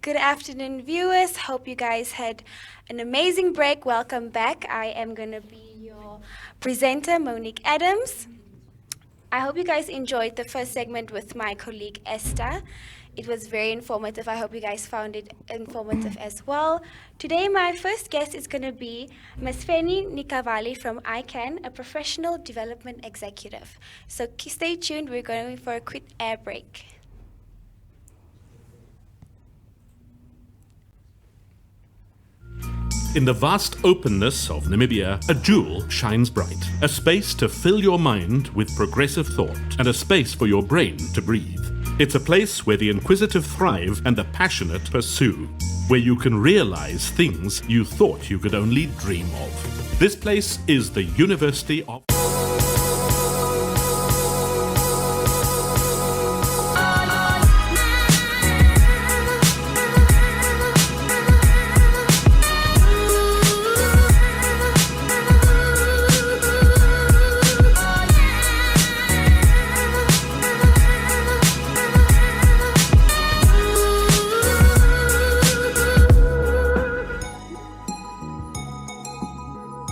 Good afternoon, viewers. Hope you guys had an amazing break. Welcome back. I am going to be your presenter, Monique Adams. I hope you guys enjoyed the first segment with my colleague Esther. It was very informative. I hope you guys found it informative as well. Today, my first guest is going to be Ms. Feni Nikavali from ICANN, a professional development executive. So stay tuned. We're going for a quick air break. In the vast openness of Namibia, a jewel shines bright. A space to fill your mind with progressive thought, and a space for your brain to breathe. It's a place where the inquisitive thrive and the passionate pursue, where you can realize things you thought you could only dream of. This place is the University of...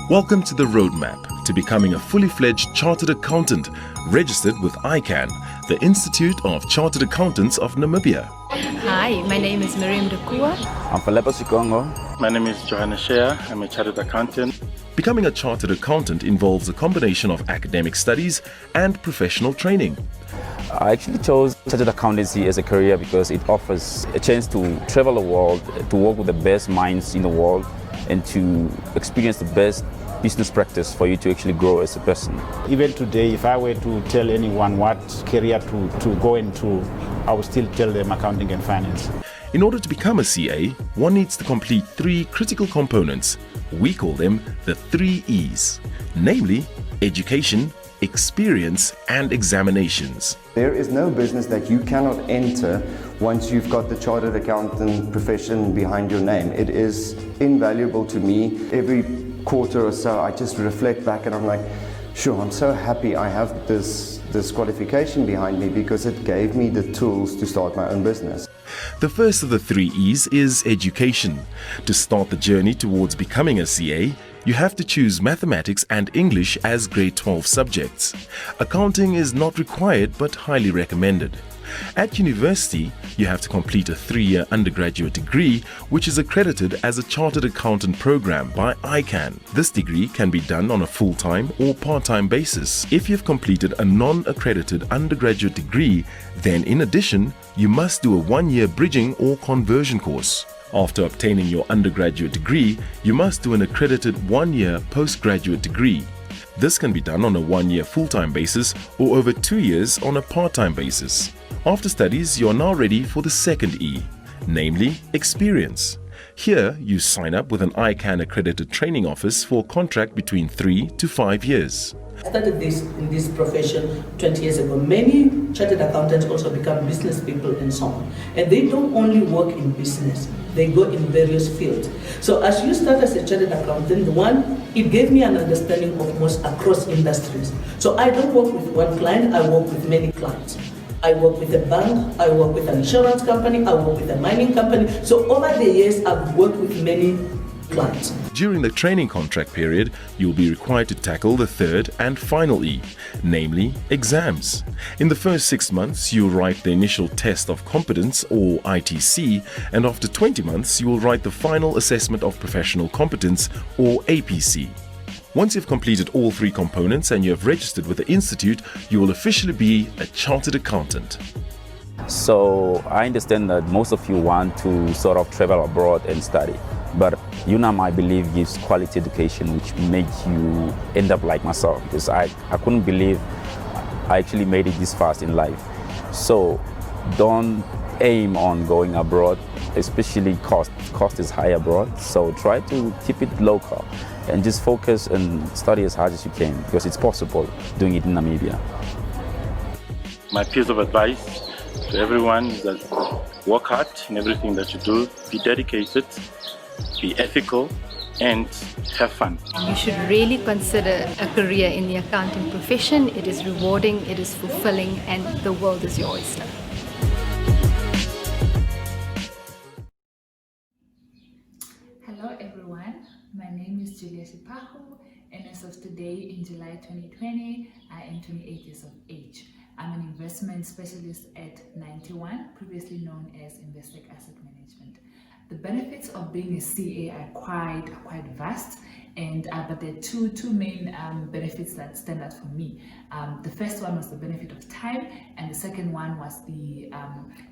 Welcome to the roadmap to becoming a fully fledged chartered accountant registered with ICANN, the Institute of Chartered Accountants of Namibia. Hi, my name is Miriam Dekua. I'm Falepa Sikongo. My name is Johannes Shea. I'm a chartered accountant. Becoming a chartered accountant involves a combination of academic studies and professional training. I actually chose chartered accountancy as a career because it offers a chance to travel the world, to work with the best minds in the world, and to experience the best business practice for you to actually grow as a person. Even today, if I were to tell anyone what career to go into, I would still tell them accounting and finance. In order to become a CA, one needs to complete 3 critical components. We call them the 3 E's, namely education, experience, and examinations. There is no business that you cannot enter once you've got the chartered accountant profession behind your name. It is invaluable to me. Every quarter or so, I just reflect back and I'm like, sure, I'm so happy I have this qualification behind me because it gave me the tools to start my own business. The first of the 3 E's is education. To start the journey towards becoming a CA, you have to choose mathematics and English as grade 12 subjects. Accounting is not required but highly recommended. At university, you have to complete a 3-year undergraduate degree, which is accredited as a Chartered Accountant program by ICANN. This degree can be done on a full-time or part-time basis. If you've completed a non-accredited undergraduate degree, then in addition, you must do a 1-year bridging or conversion course. After obtaining your undergraduate degree, you must do an accredited 1-year postgraduate degree. This can be done on a 1-year full-time basis or over 2 years on a part-time basis. After studies, you are now ready for the second E, namely experience. Here, you sign up with an ICANN accredited training office for a contract between 3 to 5 years. I started in this profession 20 years ago. Many chartered accountants also become business people and so on. And they don't only work in business, they go in various fields. So as you start as a chartered accountant, it gave me an understanding of most across industries. So I don't work with one client, I work with many clients. I work with a bank, I work with an insurance company, I work with a mining company. So over the years, I've worked with many clients. During the training contract period, you'll be required to tackle the third and final E, namely exams. In the first 6 months, you'll write the initial test of competence or ITC, and after 20 months, you will write the final assessment of professional competence or APC. Once you've completed all 3 components and you have registered with the Institute, you will officially be a chartered accountant. So I understand that most of you want to sort of travel abroad and study, but UNAM, I believe, gives quality education which makes you end up like myself, because I couldn't believe I actually made it this fast in life. So don't aim on going abroad, especially cost is high abroad, so try to keep it local and just focus and study as hard as you can, because it's possible doing it in Namibia. My piece of advice to everyone is that work hard in everything that you do, be dedicated, be ethical, and have fun. You should really consider a career in the accounting profession. It is rewarding, it is fulfilling, and the world is your oyster. is Julia Sipahu, and as of today, in July 2020, I am 28 years of age. I'm an investment specialist at 91, previously known as Investec Asset Management. The benefits of being a CA are quite vast, and but there are two main benefits that stand out for me. The first one was the benefit of time, and the second one was the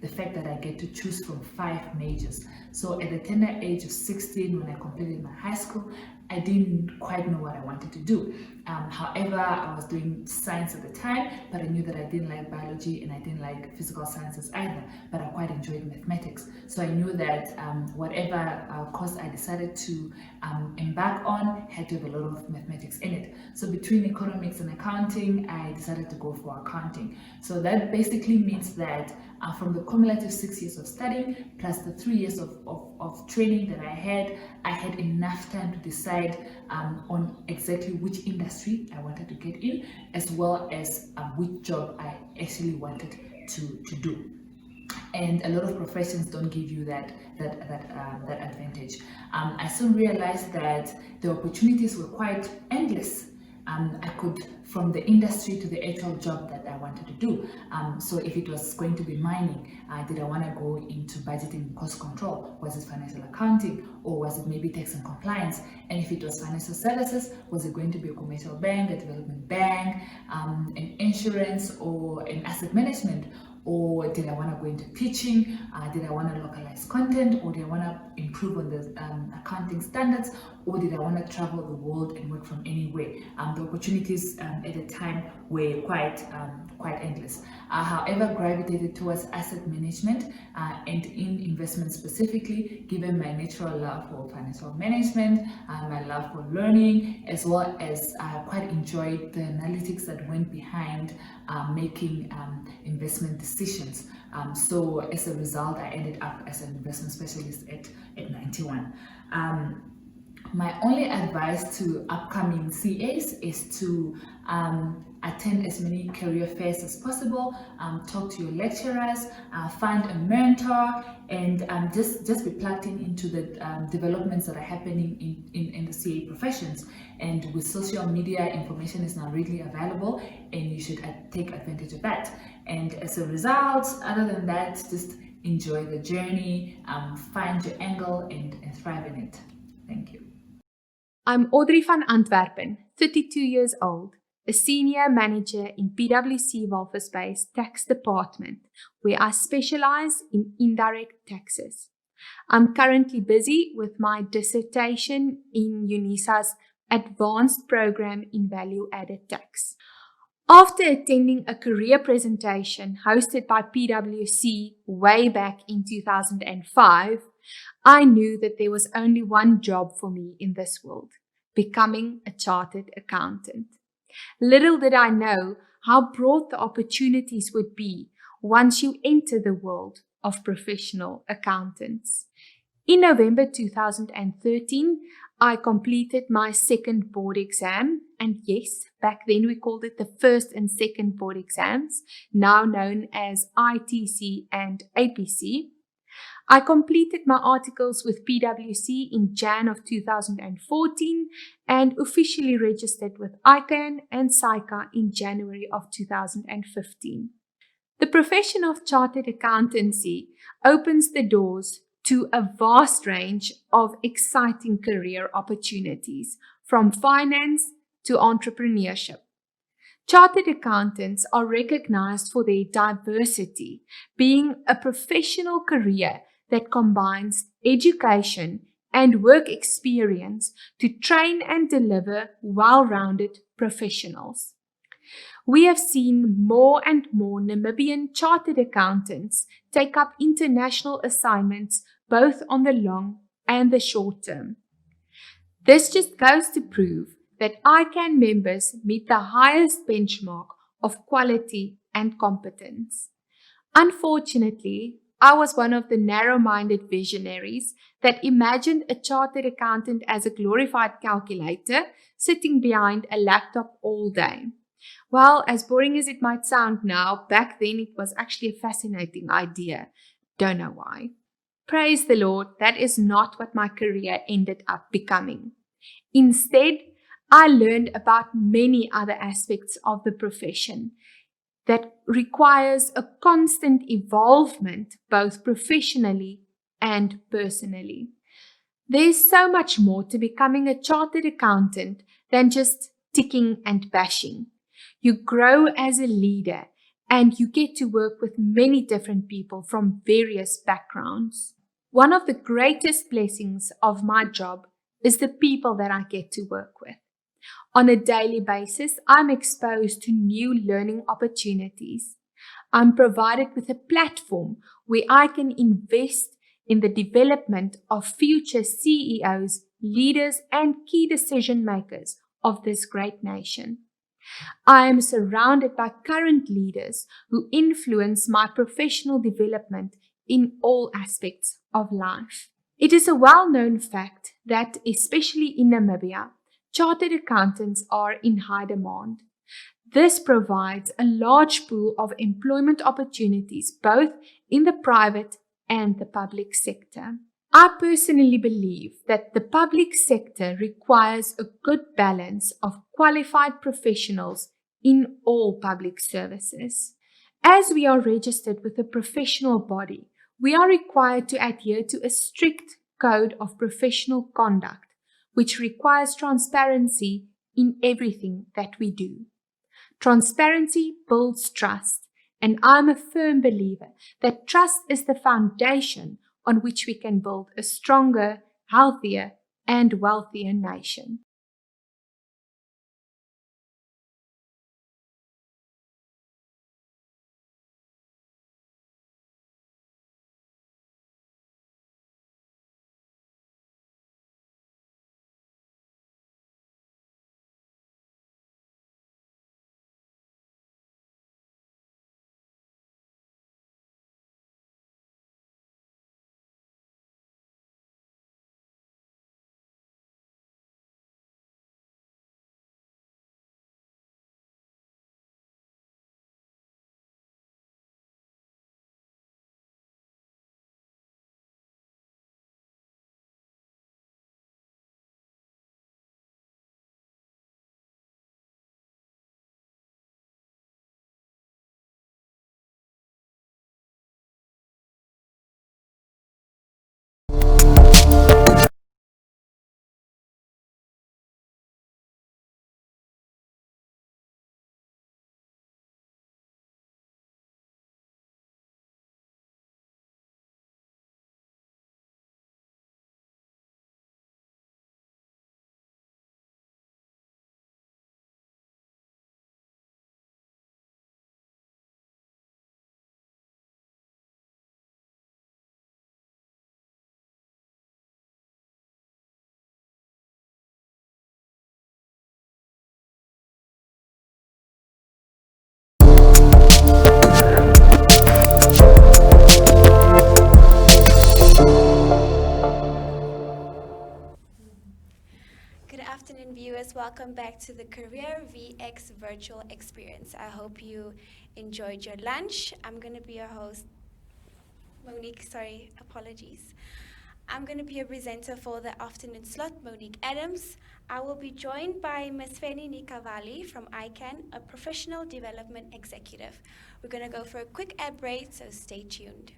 fact that I get to choose from 5 majors. So at the tender age of 16, when I completed my high school, I didn't quite know what I wanted to do. However, I was doing science at the time, but I knew that I didn't like biology and I didn't like physical sciences either, but I quite enjoyed mathematics. So I knew that whatever course I decided to embark on had to have a lot of mathematics in it. So between economics and accounting, I decided to go for accounting. So that basically means that from the cumulative 6 years of studying plus the 3 years of training that I had enough time to decide on exactly which industry I wanted to get in, as well as which job I actually wanted to do. And a lot of professions don't give you that advantage. I soon realized that the opportunities were quite endless. I could, from the industry to the actual job that I wanted to do. So if it was going to be mining, did I want to go into budgeting and cost control? Was it financial accounting, or was it maybe tax and compliance? And if it was financial services, was it going to be a commercial bank, a development bank, an insurance, or an asset management? Or did I want to go into teaching? Did I want to localize content? Or did I want to improve on the accounting standards? Or did I want to travel the world and work from anywhere? The opportunities at the time were quite endless. However, gravitated towards asset management and in investment specifically, given my natural love for financial management, my love for learning, as well as I quite enjoyed the analytics that went behind making investment decisions. So as a result, I ended up as an investment specialist at 91. My only advice to upcoming CAs is to attend as many career fairs as possible, talk to your lecturers, find a mentor, and just be plugged into the developments that are happening in the CA professions. And with social media, information is now readily available, and you should take advantage of that. And as a result, other than that, just enjoy the journey, find your angle, and thrive in it. Thank you. I'm Audrey van Antwerpen, 32 years old, a senior manager in PwC Walvis Bay's tax department, where I specialize in indirect taxes. I'm currently busy with my dissertation in UNISA's advanced program in value-added tax. After attending a career presentation hosted by PwC way back in 2005, I knew that there was only one job for me in this world: becoming a chartered accountant. Little did I know how broad the opportunities would be once you enter the world of professional accountants. In November 2013, I completed my second board exam, and yes, back then we called it the first and second board exams, now known as ITC and APC. I completed my articles with PwC in Jan of 2014 and officially registered with ICANN and SAICA in January of 2015. The profession of chartered accountancy opens the doors to a vast range of exciting career opportunities, from finance to entrepreneurship. Chartered accountants are recognized for their diversity, being a professional career that combines education and work experience to train and deliver well-rounded professionals. We have seen more and more Namibian chartered accountants take up international assignments both on the long and the short term. This just goes to prove that ICANN members meet the highest benchmark of quality and competence. Unfortunately, I was one of the narrow-minded visionaries that imagined a chartered accountant as a glorified calculator sitting behind a laptop all day. Well, as boring as it might sound now, back then it was actually a fascinating idea. Don't know why. Praise the Lord, that is not what my career ended up becoming. Instead, I learned about many other aspects of the profession that requires a constant evolvement, both professionally and personally. There's so much more to becoming a chartered accountant than just ticking and bashing. You grow as a leader and you get to work with many different people from various backgrounds. One of the greatest blessings of my job is the people that I get to work with. On a daily basis, I'm exposed to new learning opportunities. I'm provided with a platform where I can invest in the development of future CEOs, leaders, and key decision makers of this great nation. I am surrounded by current leaders who influence my professional development in all aspects of life. It is a well-known fact that, especially in Namibia, chartered accountants are in high demand. This provides a large pool of employment opportunities both in the private and the public sector. I personally believe that the public sector requires a good balance of qualified professionals in all public services. As we are registered with a professional body, we are required to adhere to a strict code of professional conduct, which requires transparency in everything that we do. Transparency builds trust, and I'm a firm believer that trust is the foundation on which we can build a stronger, healthier, and wealthier nation. Viewers, welcome back to the Career VX virtual experience. I hope you enjoyed your lunch. I'm going to be your host, Monique, apologies. I'm going to be a presenter for the afternoon slot, Monique Adams. I will be joined by Ms. Feni Nikavali from ICANN, a professional development executive. We're going to go for a quick ad break, so stay tuned.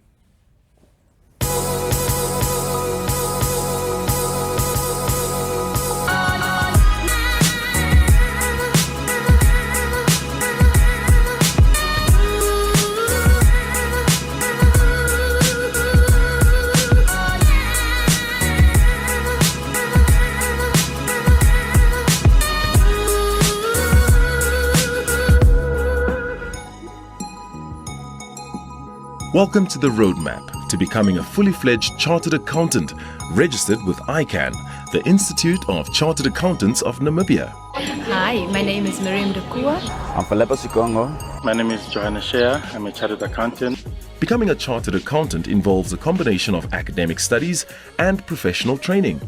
Welcome to the roadmap to becoming a fully fledged chartered accountant registered with ICANN, the Institute of Chartered Accountants of Namibia. Hi, my name is Miriam Dakua. I'm Falepo Sikongo. My name is Johanna Shea. I'm a chartered accountant. Becoming a chartered accountant involves a combination of academic studies and professional training.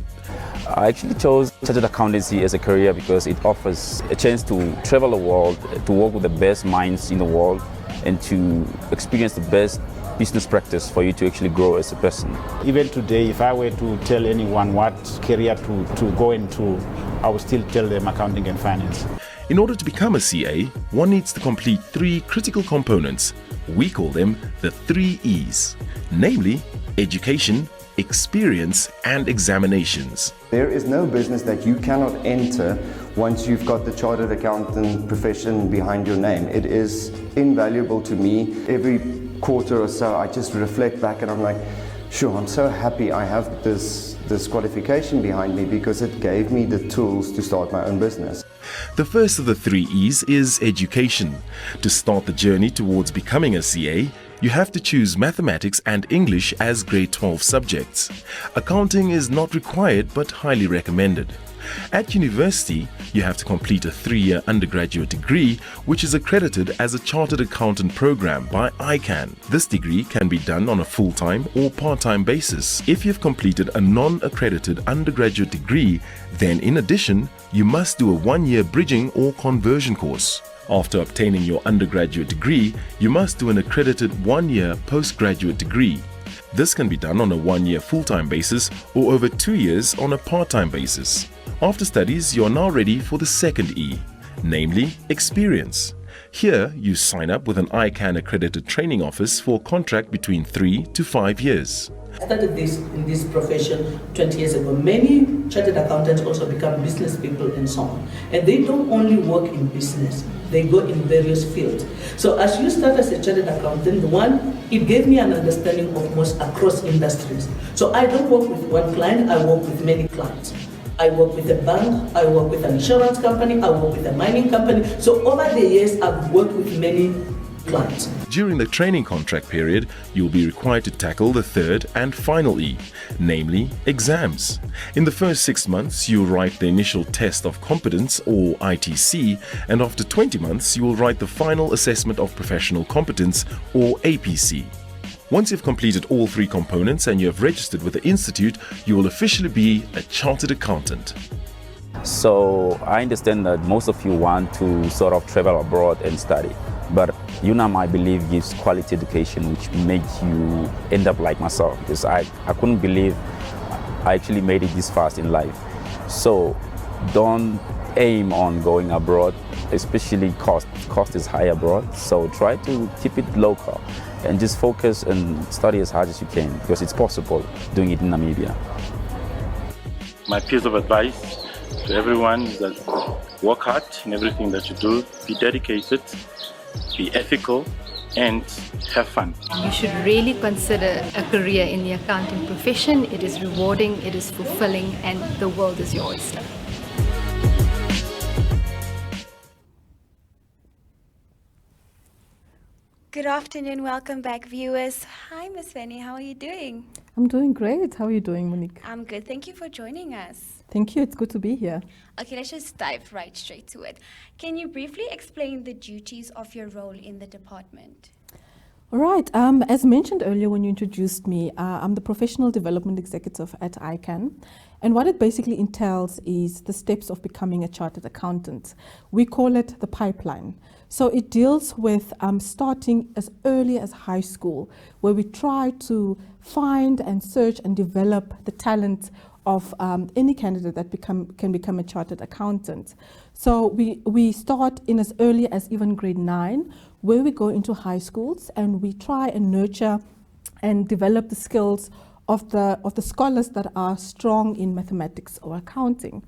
I actually chose chartered accountancy as a career because it offers a chance to travel the world, to work with the best minds in the world, and to experience the best business practice for you to actually grow as a person. Even today, if I were to tell anyone what career to go into, I will still tell them accounting and finance. In order to become a CA, one needs to complete 3 critical components. We call them the 3 E's, namely education, experience, and examinations. There is no business that you cannot enter once you've got the chartered accountant profession behind your name. It is invaluable to me. Every quarter or so, I just reflect back and I'm like, sure, I'm so happy I have this qualification behind me because it gave me the tools to start my own business. The first of the 3 E's is education. To start the journey towards becoming a CA, you have to choose mathematics and English as grade 12 subjects. Accounting is not required but highly recommended. At university, you have to complete a 3-year undergraduate degree which is accredited as a Chartered Accountant program by ICANN. This degree can be done on a full-time or part-time basis. If you've completed a non-accredited undergraduate degree, then in addition, you must do a 1-year bridging or conversion course. After obtaining your undergraduate degree, you must do an accredited 1-year postgraduate degree. This can be done on a 1-year full-time basis or over 2 years on a part-time basis. After studies, you are now ready for the second E, namely experience. Here, you sign up with an ICANN accredited training office for a contract between 3 to 5 years. I started in this profession 20 years ago. Many chartered accountants also become business people and so on. And they don't only work in business, they go in various fields. So as you start as a chartered accountant, it gave me an understanding of most across industries. So I don't work with one client, I work with many clients. I work with a bank, I work with an insurance company, I work with a mining company. So over the years, I've worked with many clients. During the training contract period, you'll be required to tackle the third and final E, namely exams. In the first 6 months, you'll write the initial test of competence or ITC, and after 20 months, you will write the final assessment of professional competence or APC. Once you've completed all 3 components and you have registered with the institute, you will officially be a chartered accountant. So I understand that most of you want to sort of travel abroad and study, but UNAM, I believe, gives quality education which makes you end up like myself, because I couldn't believe I actually made it this fast in life. So don't aim on going abroad, especially cost is high abroad, so try to keep it local and just focus and study as hard as you can, because it's possible doing it in Namibia. My piece of advice to everyone is that work hard in everything that you do, be dedicated, be ethical, and have fun. You should really consider a career in the accounting profession. It is rewarding, it is fulfilling, and the world is your oyster. Good afternoon, welcome back, viewers. Hi, Miss Fanny, how are you doing? I'm doing great. How are you doing, Monique? I'm good. Thank you for joining us. Thank you. It's good to be here. Okay, let's just dive right straight to it. Can you briefly explain the duties of your role in the department? All right. As mentioned earlier when you introduced me, I'm the Professional Development Executive at ICANN. And what it basically entails is the steps of becoming a chartered accountant. We call it the pipeline. So it deals with starting as early as high school, where we try to find and search and develop the talent of any candidate that can become a chartered accountant. So we start in as early as even grade 9, where we go into high schools and we try and nurture and develop the skills of the scholars that are strong in mathematics or accounting.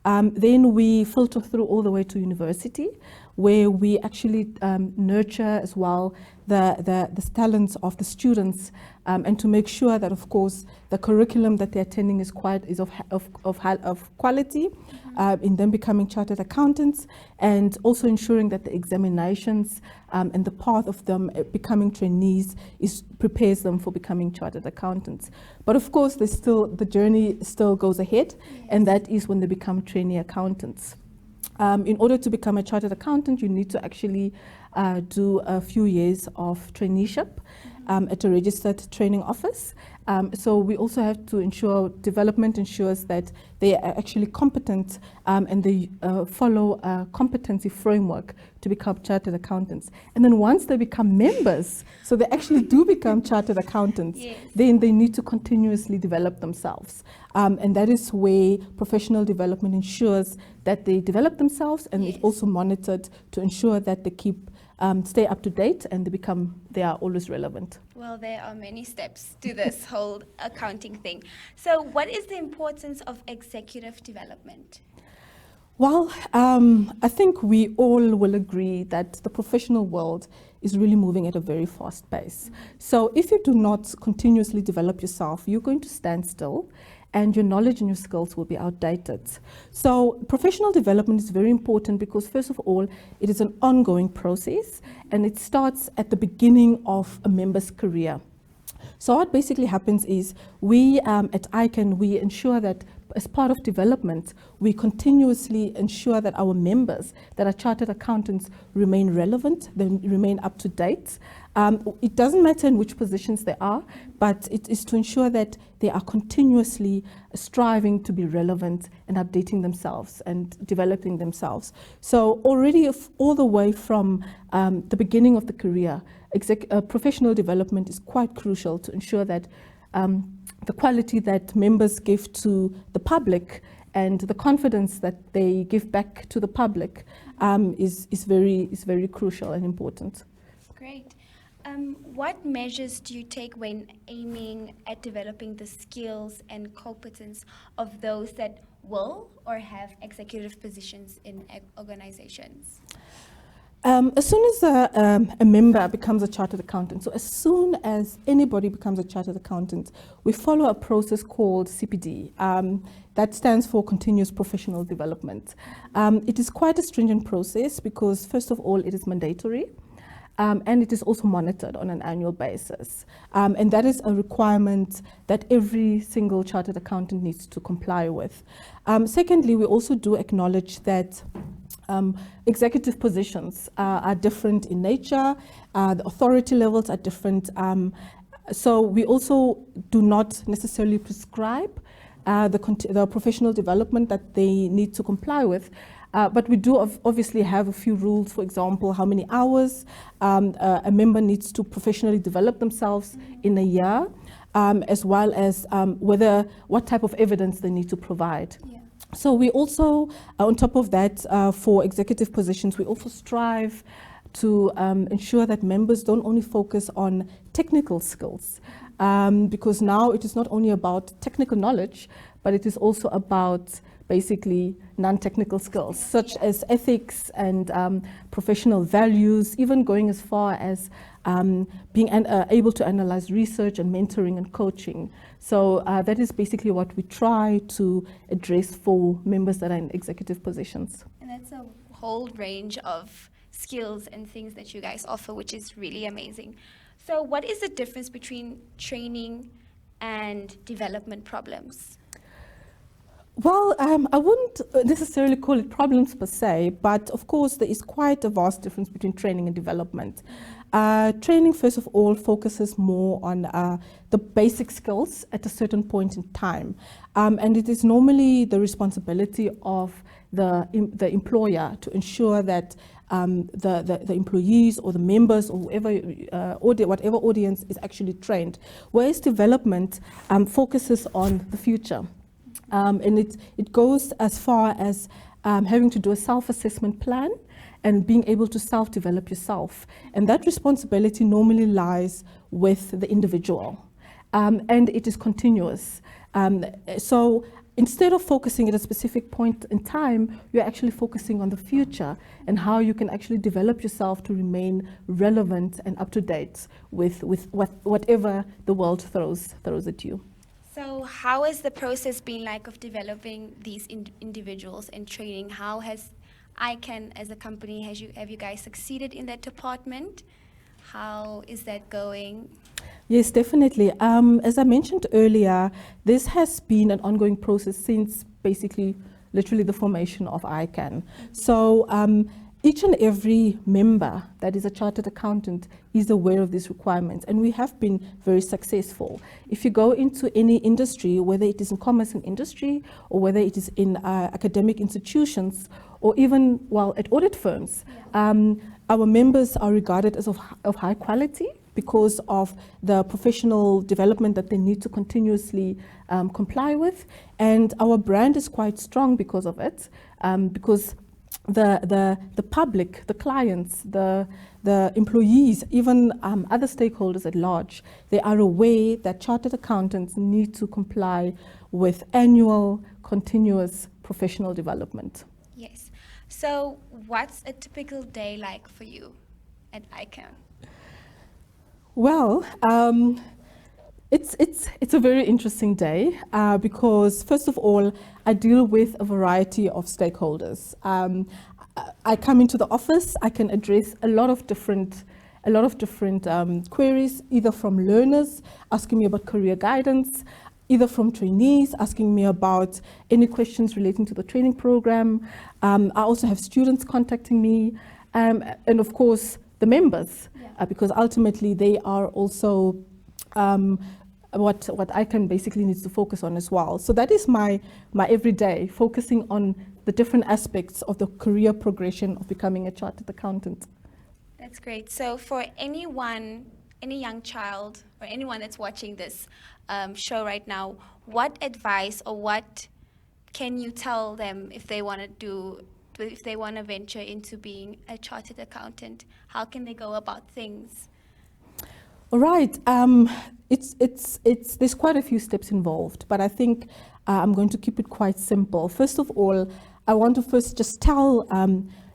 Then we filter through all the way to university, where we actually nurture as well the talents of the students, and to make sure that, of course, the curriculum that they're attending is of quality, in them becoming chartered accountants, and also ensuring that the examinations and the path of them becoming trainees prepares them for becoming chartered accountants. But of course, the journey still goes ahead, and that is when they become trainee accountants. In order to become a chartered accountant, you need to actually do a few years of traineeship at a registered training office. So we also have to ensure development ensures that they are actually competent and they follow a competency framework to become chartered accountants. And then once they become members, so they actually do become chartered accountants, Yes. then they need to continuously develop themselves. And that is where professional development ensures that they develop themselves, and Yes. it's also monitored to ensure that they keep stay up to date and they are always relevant. Well, there are many steps to this whole accounting thing. So what is the importance of executive development? Well, I think we all will agree that the professional world is really moving at a very fast pace. So if you do not continuously develop yourself, you're going to stand still and your knowledge and your skills will be outdated. So professional development is very important because, first of all, it is an ongoing process and it starts at the beginning of a member's career. So what basically happens is we at ICANN, we ensure that as part of development, we continuously ensure that our members that are chartered accountants remain relevant, they remain up to date. It doesn't matter in which positions they are, but it is to ensure that they are continuously striving to be relevant and updating themselves and developing themselves. So already all the way from the beginning of the career, professional development is quite crucial to ensure that the quality that members give to the public and the confidence that they give back to the public is very crucial and important. Great. What measures do you take when aiming at developing the skills and competence of those that will or have executive positions in organizations? As soon as a member becomes a chartered accountant, so as soon as anybody becomes a chartered accountant, we follow a process called CPD. That stands for Continuous Professional Development. It is quite a stringent process because, first of all, it is mandatory. And it is also monitored on an annual basis. And that is a requirement that every single chartered accountant needs to comply with. Secondly, we also do acknowledge that executive positions are different in nature, the authority levels are different. So we also do not necessarily prescribe the professional development that they need to comply with. But we do obviously have a few rules, for example, how many hours a member needs to professionally develop themselves in a year, as well as what type of evidence they need to provide. Yeah. So we also, on top of that, for executive positions, we also strive to ensure that members don't only focus on technical skills, because now it is not only about technical knowledge, but it is also about basically non-technical skills, such as ethics and professional values, even going as far as being able to analyze research and mentoring and coaching. So that is basically what we try to address for members that are in executive positions. And that's a whole range of skills and things that you guys offer, which is really amazing. So what is the difference between training and development problems? Well, I wouldn't necessarily call it problems per se, but of course there is quite a vast difference between training and development. Training, first of all, focuses more on the basic skills at a certain point in time. And it is normally the responsibility of the employer to ensure that the employees or the members or whoever, whatever audience is actually trained. Whereas development focuses on the future. And it goes as far as having to do a self-assessment plan and being able to self-develop yourself. And that responsibility normally lies with the individual. And it is continuous. So instead of focusing at a specific point in time, you're actually focusing on the future and how you can actually develop yourself to remain relevant and up to date with whatever the world throws at you. So how has the process been like of developing these individuals and training? How has ICANN as a company, have you guys succeeded in that department? How is that going? Yes, definitely. As I mentioned earlier, this has been an ongoing process since basically literally the formation of ICANN. So each and every member that is a chartered accountant is aware of these requirements, and we have been very successful. If you go into any industry, whether it is in commerce and industry, or whether it is in academic institutions, or even, well, at audit firms, our members are regarded as of high quality because of the professional development that they need to continuously comply with. And our brand is quite strong because of it, because the public, the clients, the employees, even other stakeholders at large, they are aware that chartered accountants need to comply with annual, continuous professional development. Yes. So what's a typical day like for you at ICANN? Well, it's a very interesting day because, first of all, I deal with a variety of stakeholders. I come into the office, I can address a lot of different queries, either from learners asking me about career guidance, either from trainees asking me about any questions relating to the training program. I also have students contacting me, and of course the members, because ultimately they are also what ICANN basically needs to focus on as well. So that is my everyday, focusing on the different aspects of the career progression of becoming a chartered accountant. That's great. So for anyone, any young child or anyone that's watching this show right now, what advice or what can you tell them if they want to venture into being a chartered accountant? How can they go about things? All right. There's quite a few steps involved, but I think I'm going to keep it quite simple. First of all, I want to first just tell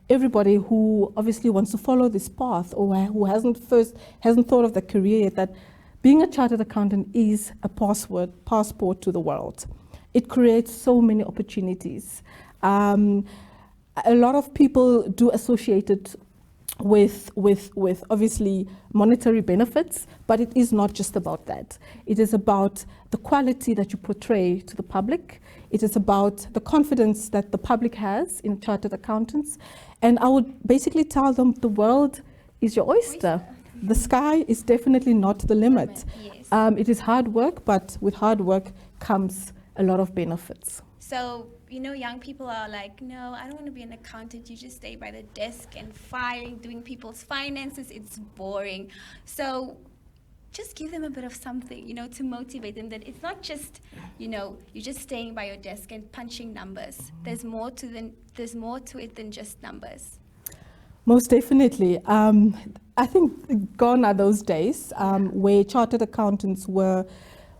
everybody who obviously wants to follow this path or who hasn't thought of the career yet, that being a chartered accountant is a passport to the world. It creates so many opportunities. A lot of people do associate it with obviously monetary benefits, but it is not just about that. It is about the quality that you portray to the public. It is about the confidence that the public has in chartered accountants. And I would basically tell them the world is your oyster. The sky is definitely not the limit. Yes. It is hard work, but with hard work comes a lot of benefits. So, young people are like, no, I don't want to be an accountant. You just stay by the desk and filing, doing people's finances. It's boring. So just give them a bit of something, to motivate them, that it's not just, you're just staying by your desk and punching numbers. There's more to it than just numbers. Most definitely. I think gone are those days where chartered accountants were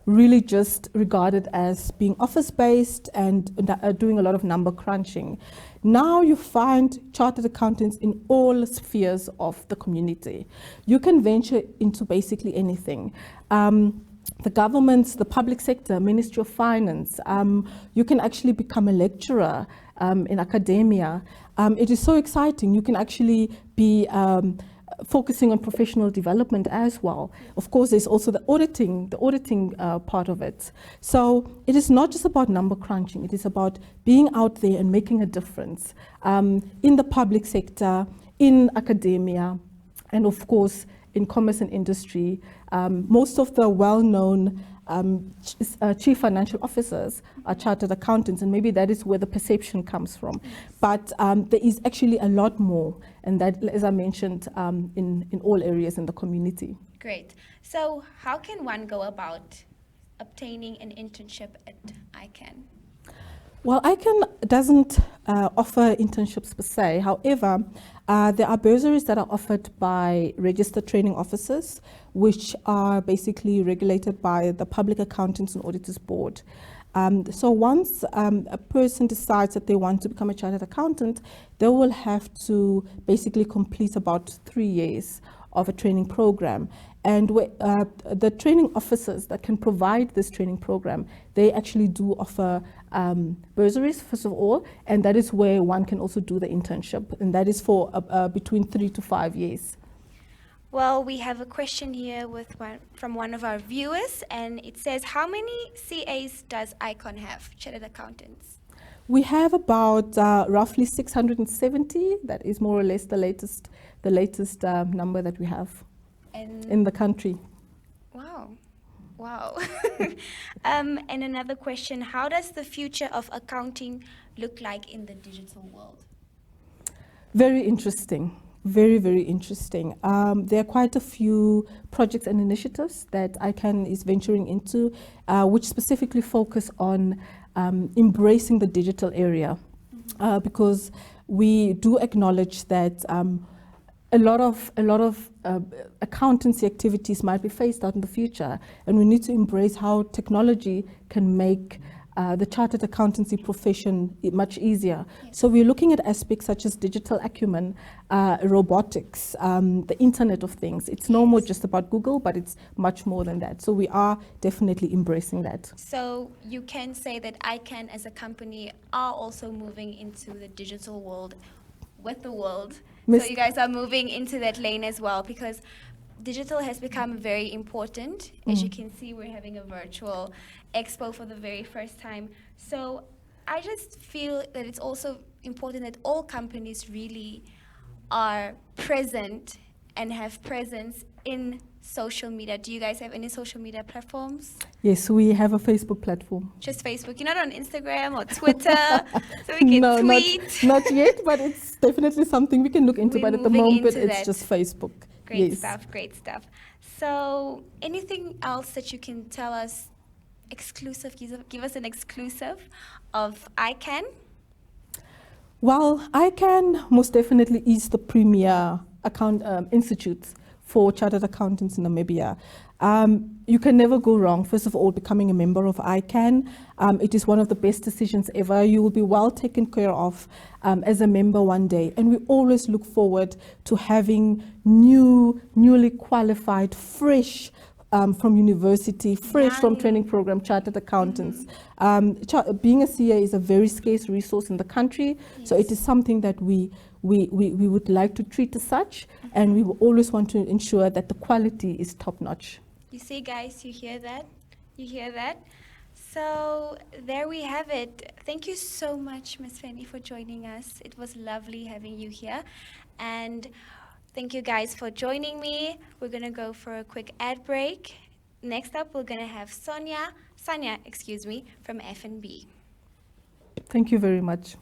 really just regarded as being office-based and doing a lot of number crunching. Now you find chartered accountants in all spheres of the community. You can venture into basically anything. The government, the public sector, Ministry of Finance, you can actually become a lecturer in academia. It is so exciting. You can actually be focusing on professional development as well. Of course, there's also the auditing part of it. So it is not just about number crunching. It is about being out there and making a difference in the public sector, in academia, and of course, in commerce and industry. Most of the well-known chief financial officers are chartered accountants, and maybe that is where the perception comes from. But there is actually a lot more, and that, as I mentioned, in all areas in the community. Great. So how can one go about obtaining an internship at ICANN? Well, ICANN doesn't offer internships per se. However, there are bursaries that are offered by registered training officers, which are basically regulated by the Public Accountants and Auditors Board. So once a person decides that they want to become a chartered accountant, they will have to basically complete about 3 years of a training program. And the training officers that can provide this training program, they actually do offer bursaries, first of all, and that is where one can also do the internship, and that is for between 3 to 5 years. Well, we have a question here from one of our viewers, and it says, how many CAs does ICANN have, chartered accountants? We have about roughly 670. That is more or less the latest number that we have in the country. Wow. And another question, how does the future of accounting look like in the digital world? Very interesting. Very, very interesting. There are quite a few projects and initiatives that ICANN is venturing into, which specifically focus on embracing the digital area, because we do acknowledge that a lot of accountancy activities might be phased out in the future, and we need to embrace how technology can make the chartered accountancy profession much easier. Yes. So we're looking at aspects such as digital acumen, robotics, the Internet of Things. It's no more just about Google, but it's much more than that. So we are definitely embracing that. So you can say that ICANN as a company are also moving into the digital world with the world. So you guys are moving into that lane as well, because digital has become very important. As you can see, we're having a virtual expo for the very first time. So I just feel that it's also important that all companies really are present and have presence in social media. Do you guys have any social media platforms? Yes, we have a Facebook platform. Just Facebook? You're not on Instagram or Twitter? So we can tweet? Not yet, but it's definitely something we can look into. But at the moment, it's just Facebook. Great stuff. So anything else that you can tell us exclusive, give us an exclusive of ICANN? Well, ICANN most definitely is the premier institute for chartered accountants in Namibia. You can never go wrong, first of all, becoming a member of ICANN. It is one of the best decisions ever. You will be well taken care of as a member one day. And we always look forward to having newly qualified, fresh from university, fresh from training program chartered accountants. Being a CA is a very scarce resource in the country, so it is something that we would like to treat as such, and we will always want to ensure that the quality is top notch. You see, guys, you hear that? You hear that? So there we have it. Thank you so much, Ms. Fanny, for joining us. It was lovely having you here. And thank you guys for joining me. We're gonna go for a quick ad break. Next up, we're gonna have Sanya, from F&B. Thank you very much.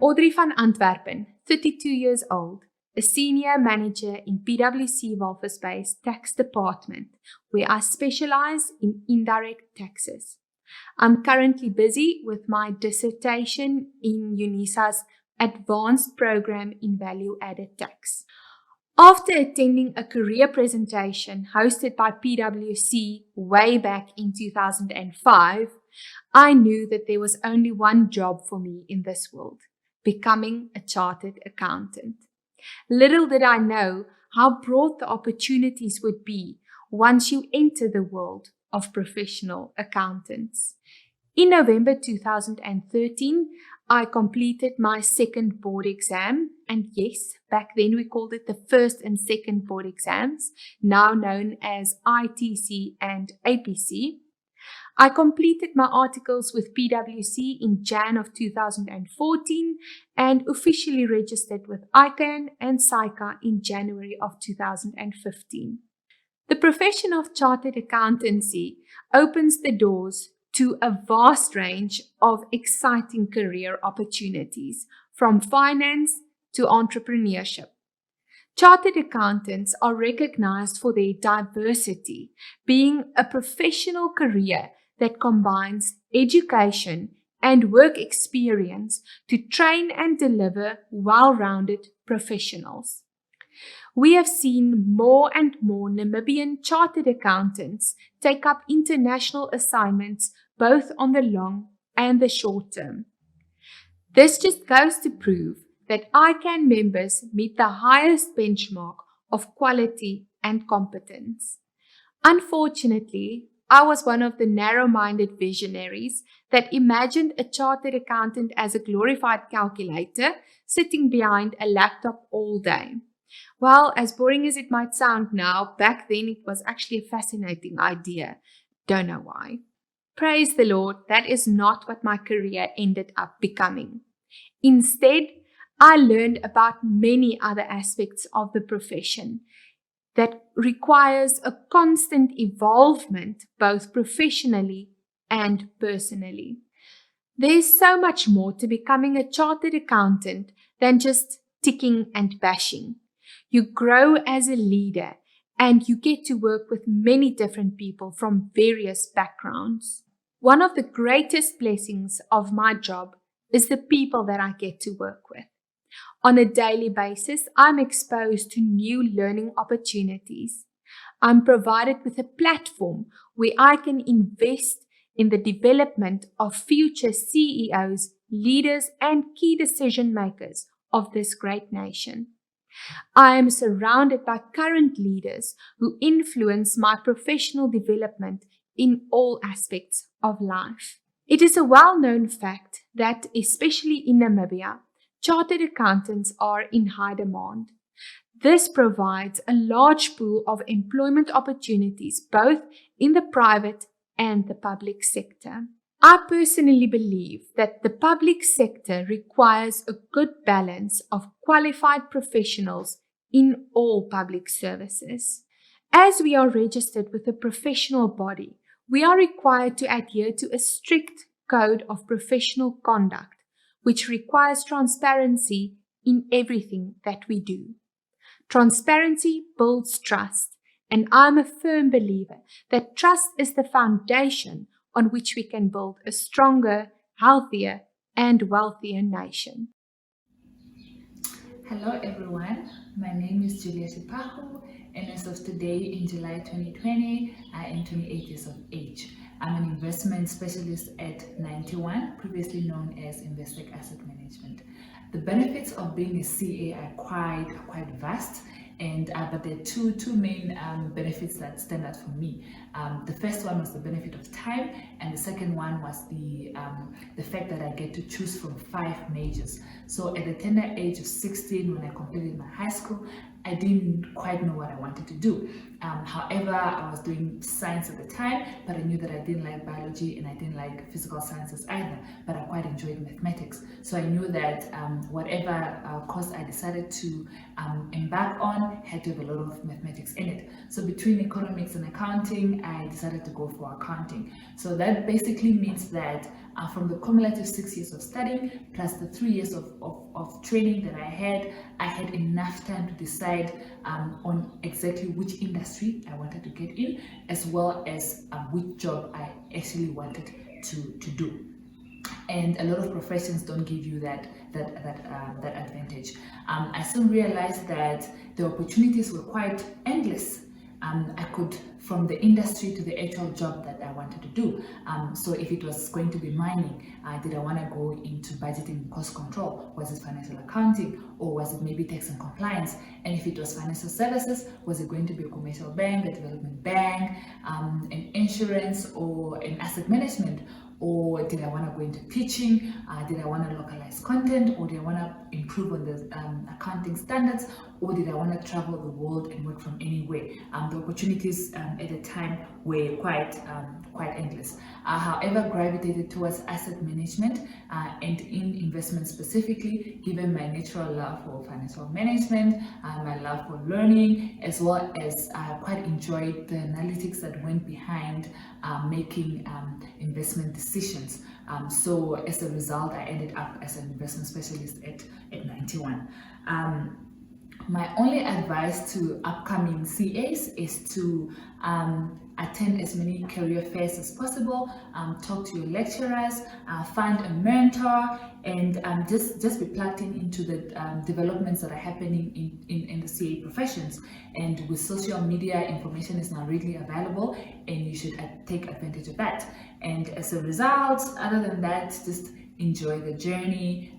Audrey van Antwerpen, 32 years old, a senior manager in PwC Walvis Bay's tax department, where I specialize in indirect taxes. I'm currently busy with my dissertation in UNISA's advanced program in value-added tax. After attending a career presentation hosted by PwC way back in 2005, I knew that there was only one job for me in this world: becoming a chartered accountant. Little did I know how broad the opportunities would be once you enter the world of professional accountants. In November 2013, I completed my second board exam, and yes, back then we called it the first and second board exams, now known as ITC and APC. I completed my articles with PwC in Jan of 2014 and officially registered with ICANN and SAICA in January of 2015. The profession of chartered accountancy opens the doors to a vast range of exciting career opportunities, from finance to entrepreneurship. Chartered accountants are recognized for their diversity, being a professional career that combines education and work experience to train and deliver well-rounded professionals. We have seen more and more Namibian chartered accountants take up international assignments both on the long and the short term. This just goes to prove that ICANN members meet the highest benchmark of quality and competence. Unfortunately, I was one of the narrow-minded visionaries that imagined a chartered accountant as a glorified calculator sitting behind a laptop all day. Well, as boring as it might sound now, back then it was actually a fascinating idea. Don't know why. Praise the Lord, that is not what my career ended up becoming. Instead, I learned about many other aspects of the profession that requires a constant evolvement both professionally and personally. There's so much more to becoming a chartered accountant than just ticking and bashing. You grow as a leader and you get to work with many different people from various backgrounds. One of the greatest blessings of my job is the people that I get to work with. On a daily basis, I'm exposed to new learning opportunities. I'm provided with a platform where I can invest in the development of future CEOs, leaders, and key decision makers of this great nation. I am surrounded by current leaders who influence my professional development in all aspects of life. It is a well-known fact that, especially in Namibia, chartered accountants are in high demand. This provides a large pool of employment opportunities both in the private and the public sector. I personally believe that the public sector requires a good balance of qualified professionals in all public services. As we are registered with a professional body, we are required to adhere to a strict code of professional conduct, which requires transparency in everything that we do. Transparency builds trust, and I'm a firm believer that trust is the foundation on which we can build a stronger, healthier, and wealthier nation. Hello everyone, my name is Julia Sipahu, and as of today in July 2020, I am 28 years of age. I'm an investment specialist at 91, previously known as Investec Asset Management. The benefits of being a CA are quite vast, and but there are two main benefits that stand out for me. The first one was the benefit of time, and the second one was the fact that I get to choose from 5 majors. So at the tender age of 16, when I completed my high school, I didn't quite know what I wanted to do. However, I was doing science at the time, but I knew that I didn't like biology and I didn't like physical sciences either, but I quite enjoyed mathematics. So I knew that whatever course I decided to embark on had to have a lot of mathematics in it. So between economics and accounting, I decided to go for accounting. So that basically means that from the cumulative 6 years of studying plus the 3 years of training that I had enough time to decide on exactly which industry I wanted to get in, as well as which job I actually wanted to do. And a lot of professions don't give you that advantage. I soon realized that the opportunities were quite endless. I could, from the industry to the actual job that I wanted to do. So if it was going to be mining, did I want to go into budgeting and cost control? Was it financial accounting, or was it maybe tax and compliance? And if it was financial services, was it going to be a commercial bank, a development bank, an insurance, or an asset management? Or did I want to go into teaching? Did I want to localize content? Or did I want to improve on the accounting standards? Or did I want to travel the world and work from anywhere? The opportunities at the time were quite endless. However, gravitated towards asset management and in investment specifically, given my natural love for financial management, my love for learning, as well as I quite enjoyed the analytics that went behind making investment decisions. So as a result, I ended up as an investment specialist at 91. My only advice to upcoming CAs is to attend as many career fairs as possible, talk to your lecturers, find a mentor, and just be plugged into the developments that are happening in the CA professions. And with social media, information is now readily available, and you should take advantage of that. And as a result, other than that, just enjoy the journey,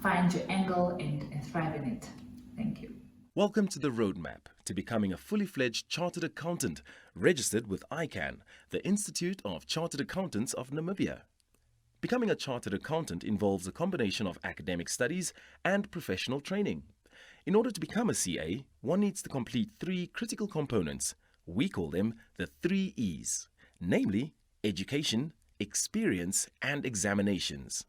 find your angle, and thrive in it. Thank you. Welcome to the roadmap to becoming a fully fledged chartered accountant registered with ICAN, the Institute of Chartered Accountants of Namibia. Becoming a chartered accountant involves a combination of academic studies and professional training. In order to become a CA, one needs to complete 3 critical components. We call them the 3 E's, namely education, experience, and examinations.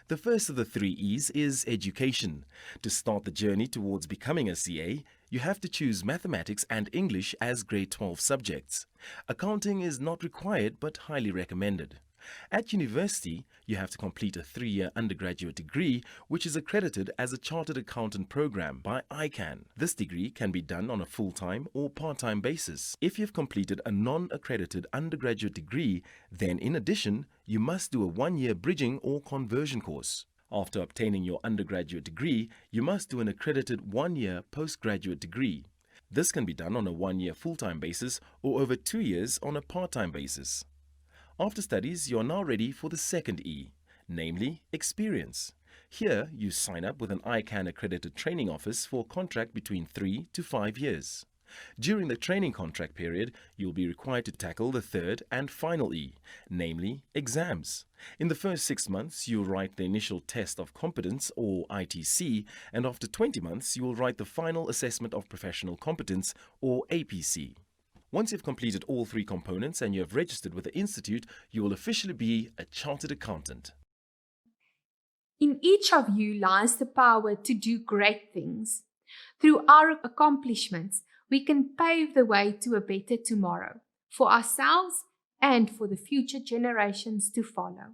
The first of the 3 E's is education. To start the journey towards becoming a CA, you have to choose mathematics and English as grade 12 subjects. Accounting is not required but highly recommended. At university, you have to complete a 3-year undergraduate degree, which is accredited as a Chartered Accountant program by ICAN. This degree can be done on a full-time or part-time basis. If you've completed a non-accredited undergraduate degree, then in addition, you must do a 1-year bridging or conversion course. After obtaining your undergraduate degree, you must do an accredited 1-year postgraduate degree. This can be done on a 1-year full-time basis or over 2 years on a part-time basis. After studies, you are now ready for the second E, namely experience. Here, you sign up with an ICAN accredited training office for a contract between 3 to 5 years. During the training contract period, you will be required to tackle the third and final E, namely exams. In the first 6 months, you will write the initial test of competence or ITC, and after 20 months, you will write the final assessment of professional competence or APC. Once you've completed all 3 components and you have registered with the Institute, you will officially be a chartered accountant. In each of you lies the power to do great things. Through our accomplishments, we can pave the way to a better tomorrow for ourselves and for the future generations to follow.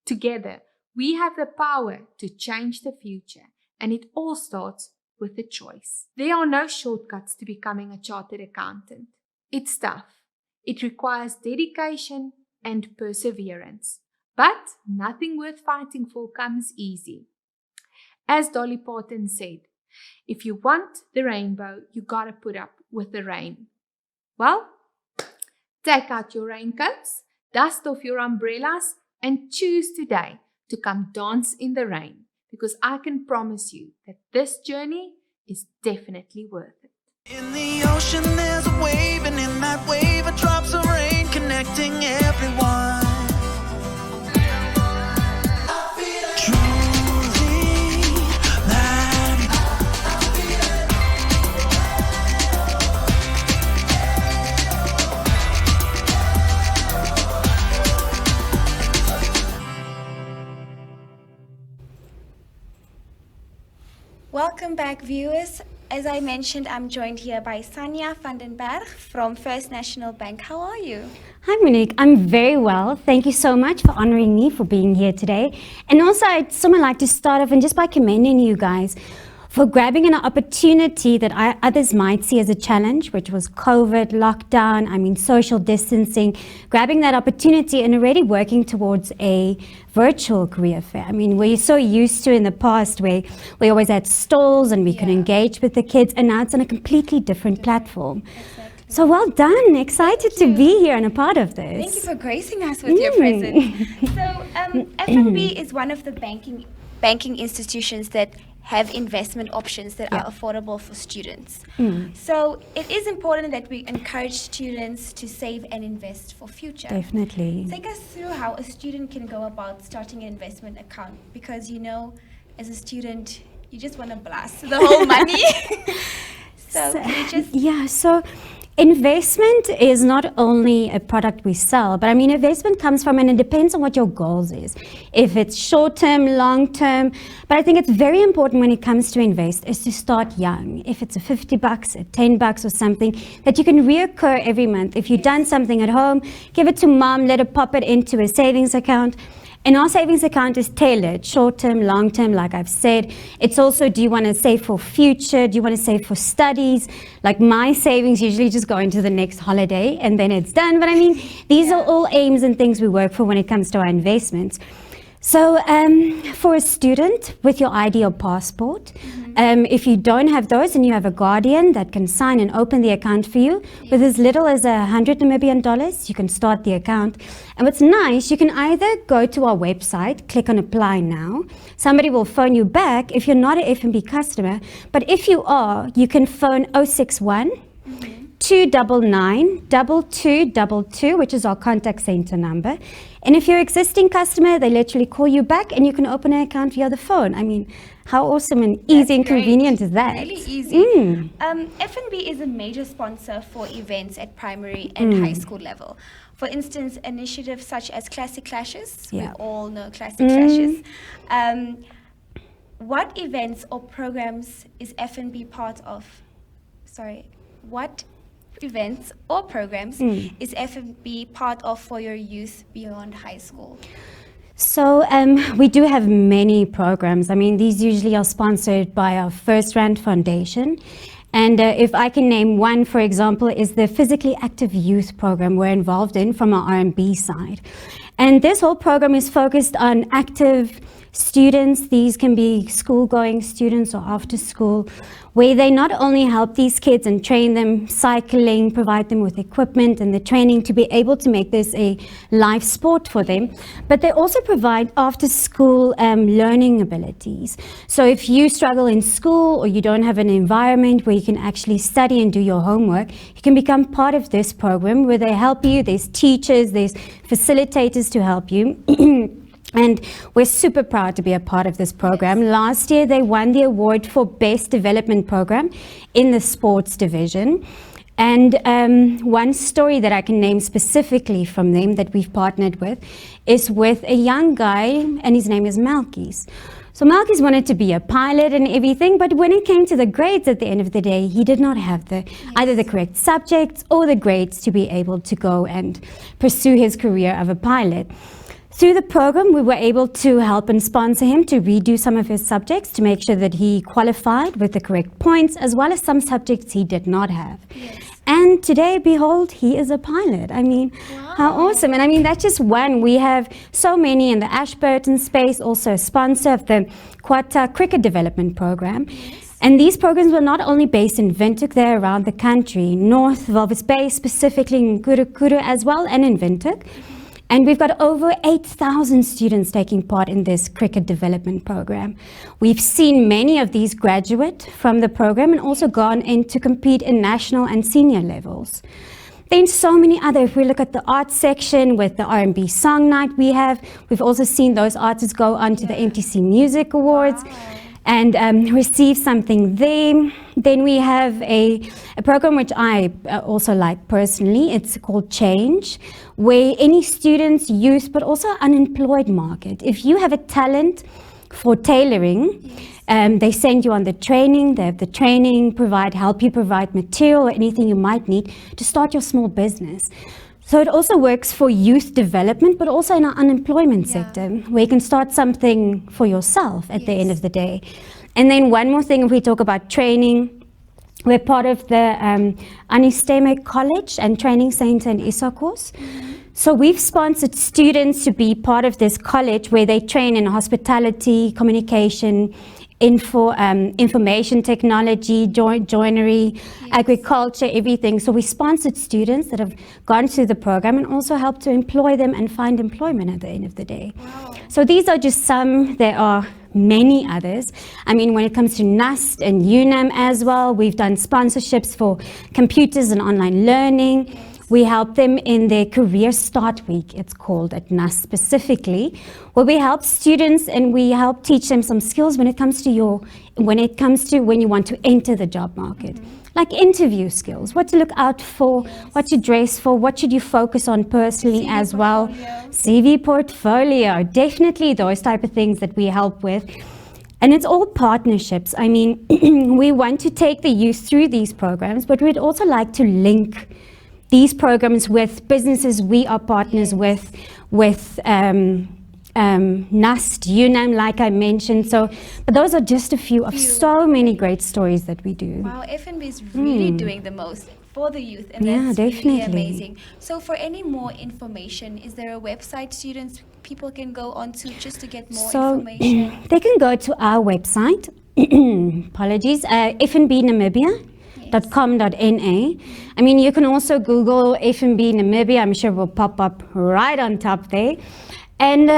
Together, we have the power to change the future, and it all starts with a choice. There are no shortcuts to becoming a chartered accountant. It's tough. It requires dedication and perseverance. But nothing worth fighting for comes easy. As Dolly Parton said, if you want the rainbow, you gotta put up with the rain. Well, take out your raincoats, dust off your umbrellas, and choose today to come dance in the rain, because I can promise you that this journey is definitely worth it. In the ocean there's a wave, and in that wave are drops of rain connecting everyone. Welcome back, viewers. As I mentioned, I'm joined here by Sanja van den Berg from First National Bank. How are you? Hi Monique, I'm very well. Thank you so much for honoring me for being here today. And also I'd like to start off and just by commending you guys for grabbing an opportunity that others might see as a challenge, which was COVID, lockdown, social distancing, grabbing that opportunity and already working towards a virtual career fair. We're so used to in the past where we always had stalls and we could engage with the kids, and now it's on a completely different platform. Exactly. So well done, excited to be here and a part of this. Thank you for gracing us with your presence. So FNB is one of the banking institutions that have investment options that are affordable for students. So it is important that we encourage students to save and invest for future. Definitely. Take us through how a student can go about starting an investment account, because as a student, you just want to blast the whole money. So investment is not only a product we sell, but investment comes from, and it depends on what your goals is. If it's short term, long term, but I think it's very important when it comes to invest is to start young. If it's a $50, a $10 or something that you can reoccur every month. If you've done something at home, give it to mom, let her pop it into a savings account. And our savings account is tailored, short-term, long-term, like I've said. It's also, do you want to save for future? Do you want to save for studies? Like my savings usually just go into the next holiday and then it's done. But I mean, these are all aims and things we work for when it comes to our investments. So for a student with your ID or passport, if you don't have those and you have a guardian that can sign and open the account for you, with as little as $100 Namibian, you can start the account. And what's nice, you can either go to our website, click on apply now. Somebody will phone you back if you're not an FNB customer, but if you are, you can phone 061 299 2222, which is our contact center number. And if you're an existing customer, they literally call you back and you can open an account via the phone. I mean, how awesome and easy and convenient is that? Really easy. FNB is a major sponsor for events at primary and high school level. For instance, initiatives such as Classic Clashes. We all know Classic Clashes. What events or programs is FNB part of? What events or programs is FNB part of for your youth beyond high school? So we do have many programs. I mean, these usually are sponsored by our First Rand Foundation. And if I can name one, for example, is the Physically Active Youth program we're involved in from our R&B side. And this whole program is focused on active students. These can be school-going students or after school, where they not only help these kids and train them cycling, provide them with equipment and the training to be able to make this a live sport for them, but they also provide after-school learning abilities. So if you struggle in school or you don't have an environment where you can actually study and do your homework, you can become part of this program where they help you. There's teachers, there's facilitators to help you. And we're super proud to be a part of this program. Last year, they won the award for Best Development Program in the sports division. And one story that I can name specifically from them that we've partnered with is with a young guy, and his name is Malkies. So Malkies wanted to be a pilot and everything, but when it came to the grades at the end of the day, he did not have either the correct subjects or the grades to be able to go and pursue his career of a pilot. Through the program, we were able to help and sponsor him to redo some of his subjects to make sure that he qualified with the correct points, as well as some subjects he did not have. And today, behold, he is a pilot. I mean, how awesome. And I mean, that's just one. We have so many in the Ashburton space, also a sponsor of the Quata Cricket Development Program. And these programs were not only based in Windhoek, they're around the country, North Walvis Bay, specifically in Kurukuru as well, and in Windhoek. And we've got over 8,000 students taking part in this cricket development program. We've seen many of these graduate from the program and also gone in to compete in national and senior levels. Then so many other, if we look at the arts section with the R&B Song Night we've also seen those artists go on to the MTC Music Awards. And receive something there. Then we have a program which I also like personally. It's called Change, where any students, youth, but also unemployed market. If you have a talent for tailoring, they send you on the training. They have the training, help you provide material or anything you might need to start your small business. So it also works for youth development, but also in our unemployment sector, where you can start something for yourself at the end of the day. And then one more thing, if we talk about training, we're part of the Anisteme College and Training Center in Issakhos. So we've sponsored students to be part of this college where they train in hospitality, communication, information technology, joinery, agriculture, everything. So we sponsored students that have gone through the program and also helped to employ them and find employment at the end of the day. So these are just some. There are many others. I mean, when it comes to NUST and UNAM as well, we've done sponsorships for computers and online learning. We help them in their Career Start Week, it's called, at NUST specifically, where we help students and we help teach them some skills when it comes to when you want to enter the job market. Like interview skills, what to look out for, what to dress for, what should you focus on personally as well. CV portfolio, definitely those type of things that we help with. And it's all partnerships. I mean, we want to take the youth through these programs, but we'd also like to link these programs with businesses we are partners with NUST, UNAM, like I mentioned. So, but those are just a few of so many great stories that we do. Wow, FNB is really doing the most for the youth, and Yeah, that's definitely. really amazing. So for any more information, is there a website people can go onto just to get more information? They can go to our website, apologies, fnbnamibia.com.na. I mean, you can also Google FNB Namibia. I'm sure it will pop up right on top there. And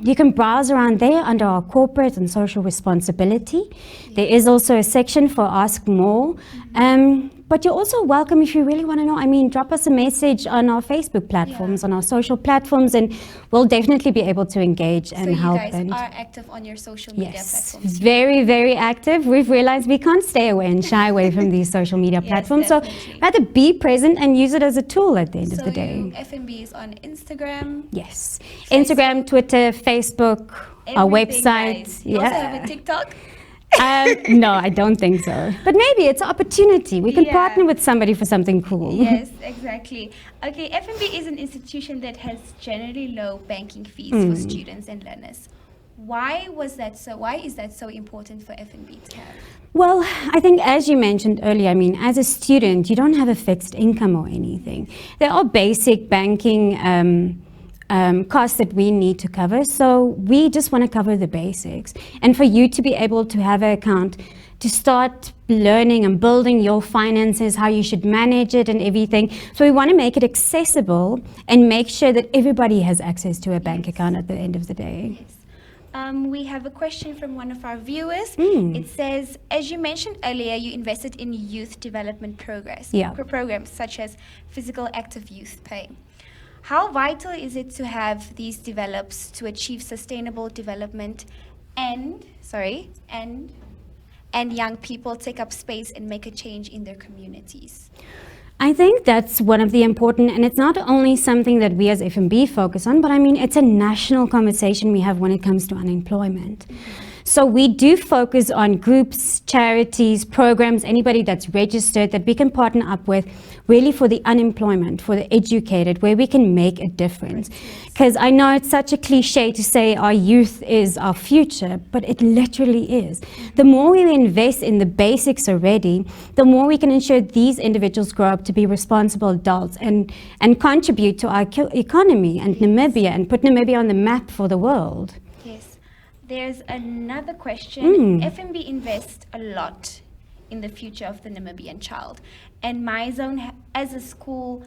you can browse around there under our corporate and social responsibility. There is also a section for Ask More. But you're also welcome if you really want to know. I mean, drop us a message on our Facebook platforms, on our social platforms, and we'll definitely be able to engage and help. So you guys are active on your social media platforms? Very, very active. We've realized we can't stay away and shy away from these social media platforms. Definitely. So rather be present and use it as a tool at the end of the day. FNB is on Instagram? Yes. Instagram, Twitter, Facebook, our website. Guys. You also have a TikTok? No, I don't think so. But maybe it's an opportunity. We can partner with somebody for something cool. Yes, exactly. Okay, FNB is an institution that has generally low banking fees for students and learners. Why is that so important for FNB to have? Well, I think as you mentioned earlier, I mean, as a student, you don't have a fixed income or anything. There are basic banking costs that we need to cover. So we just want to cover the basics. And for you to be able to have an account, to start learning and building your finances, how you should manage it and everything. So we want to make it accessible and make sure that everybody has access to a bank account at the end of the day. Yes. We have a question from one of our viewers. It says, as you mentioned earlier, you invested in youth development programs such as Physical Active Youth Pay. How vital is it to have these develops to achieve sustainable development and young people take up space and make a change in their communities? I think that's one of the important, and it's not only something that we as FNB focus on, but I mean, it's a national conversation we have when it comes to unemployment. So we do focus on groups, charities, programs, anybody that's registered that we can partner up with really for the unemployment, for the educated, where we can make a difference. Because I know it's such a cliche to say our youth is our future, but it literally is. The more we invest in the basics already, the more we can ensure these individuals grow up to be responsible adults and contribute to our economy and Namibia and put Namibia on the map for the world. There's another question. FNB invests a lot in the future of the Namibian child. And MyZone, as a school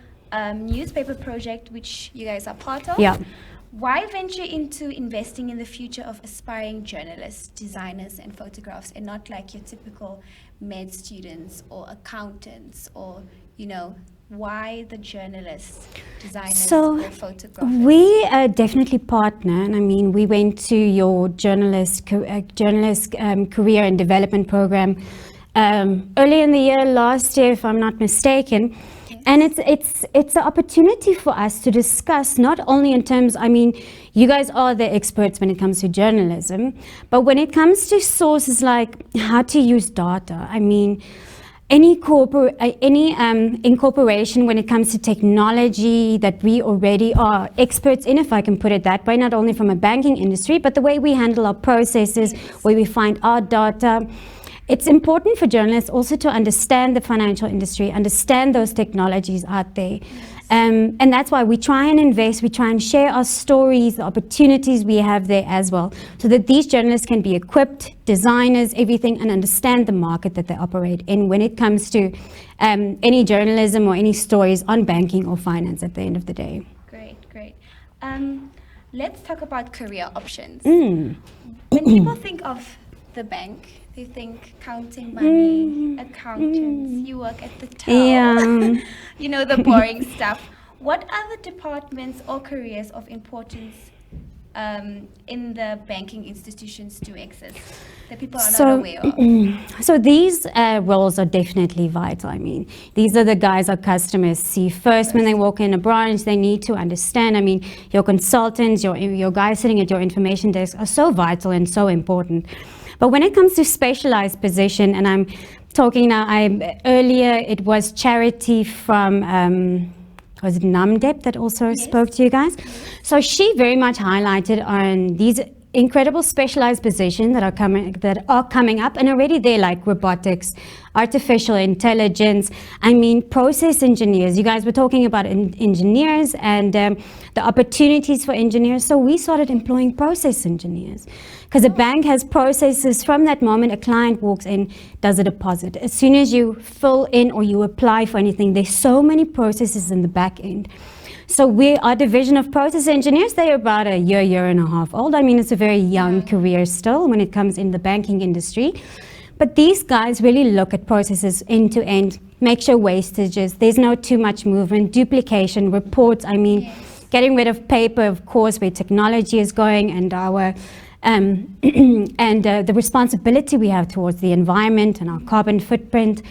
newspaper project, which you guys are part of, why venture into investing in the future of aspiring journalists, designers, and photographers, and not like your typical med students or accountants or, why the journalists, designers, or photographers? We definitely partner, and I mean, we went to your journalist career and development program earlier in the year, last year, if I'm not mistaken. And it's an opportunity for us to discuss, not only in terms, I mean, you guys are the experts when it comes to journalism, but when it comes to sources like how to use data, I mean, any incorporation when it comes to technology that we already are experts in, if I can put it that way, not only from a banking industry, but the way we handle our processes, where we find our data. It's important for journalists also to understand the financial industry, understand those technologies out there. And that's why we try and invest, we try and share our stories, the opportunities we have there as well, so that these journalists can be equipped, designers, everything, and understand the market that they operate in when it comes to any journalism or any stories on banking or finance at the end of the day. Great. Let's talk about career options. When people think of the bank, they think counting money, accountants, you work at the till, the boring stuff. What other departments or careers of importance in the banking institutions do exist that people are not aware of? So these roles are definitely vital. I mean, these are the guys our customers see first when they walk in a branch. They need to understand. I mean, your consultants, your guys sitting at your information desk are so vital and so important. But when it comes to specialized position, and I'm talking now, earlier it was Charity from, was it Namdeb that also spoke to you guys? So she very much highlighted on these incredible specialized positions that are coming up, and already they're like robotics, artificial intelligence, I mean process engineers. You guys were talking about engineers and the opportunities for engineers, so we started employing process engineers. Because a bank has processes from that moment a client walks in, does a deposit. As soon as you fill in or you apply for anything, there's so many processes in the back end. So our division of process engineers, they're about a year and a half old. I mean, it's a very young career still when it comes in the banking industry. But these guys really look at processes end to end, make sure wastages, there's no too much movement, duplication, reports, I mean, getting rid of paper, of course, where technology is going, and our the responsibility we have towards the environment and our carbon footprint.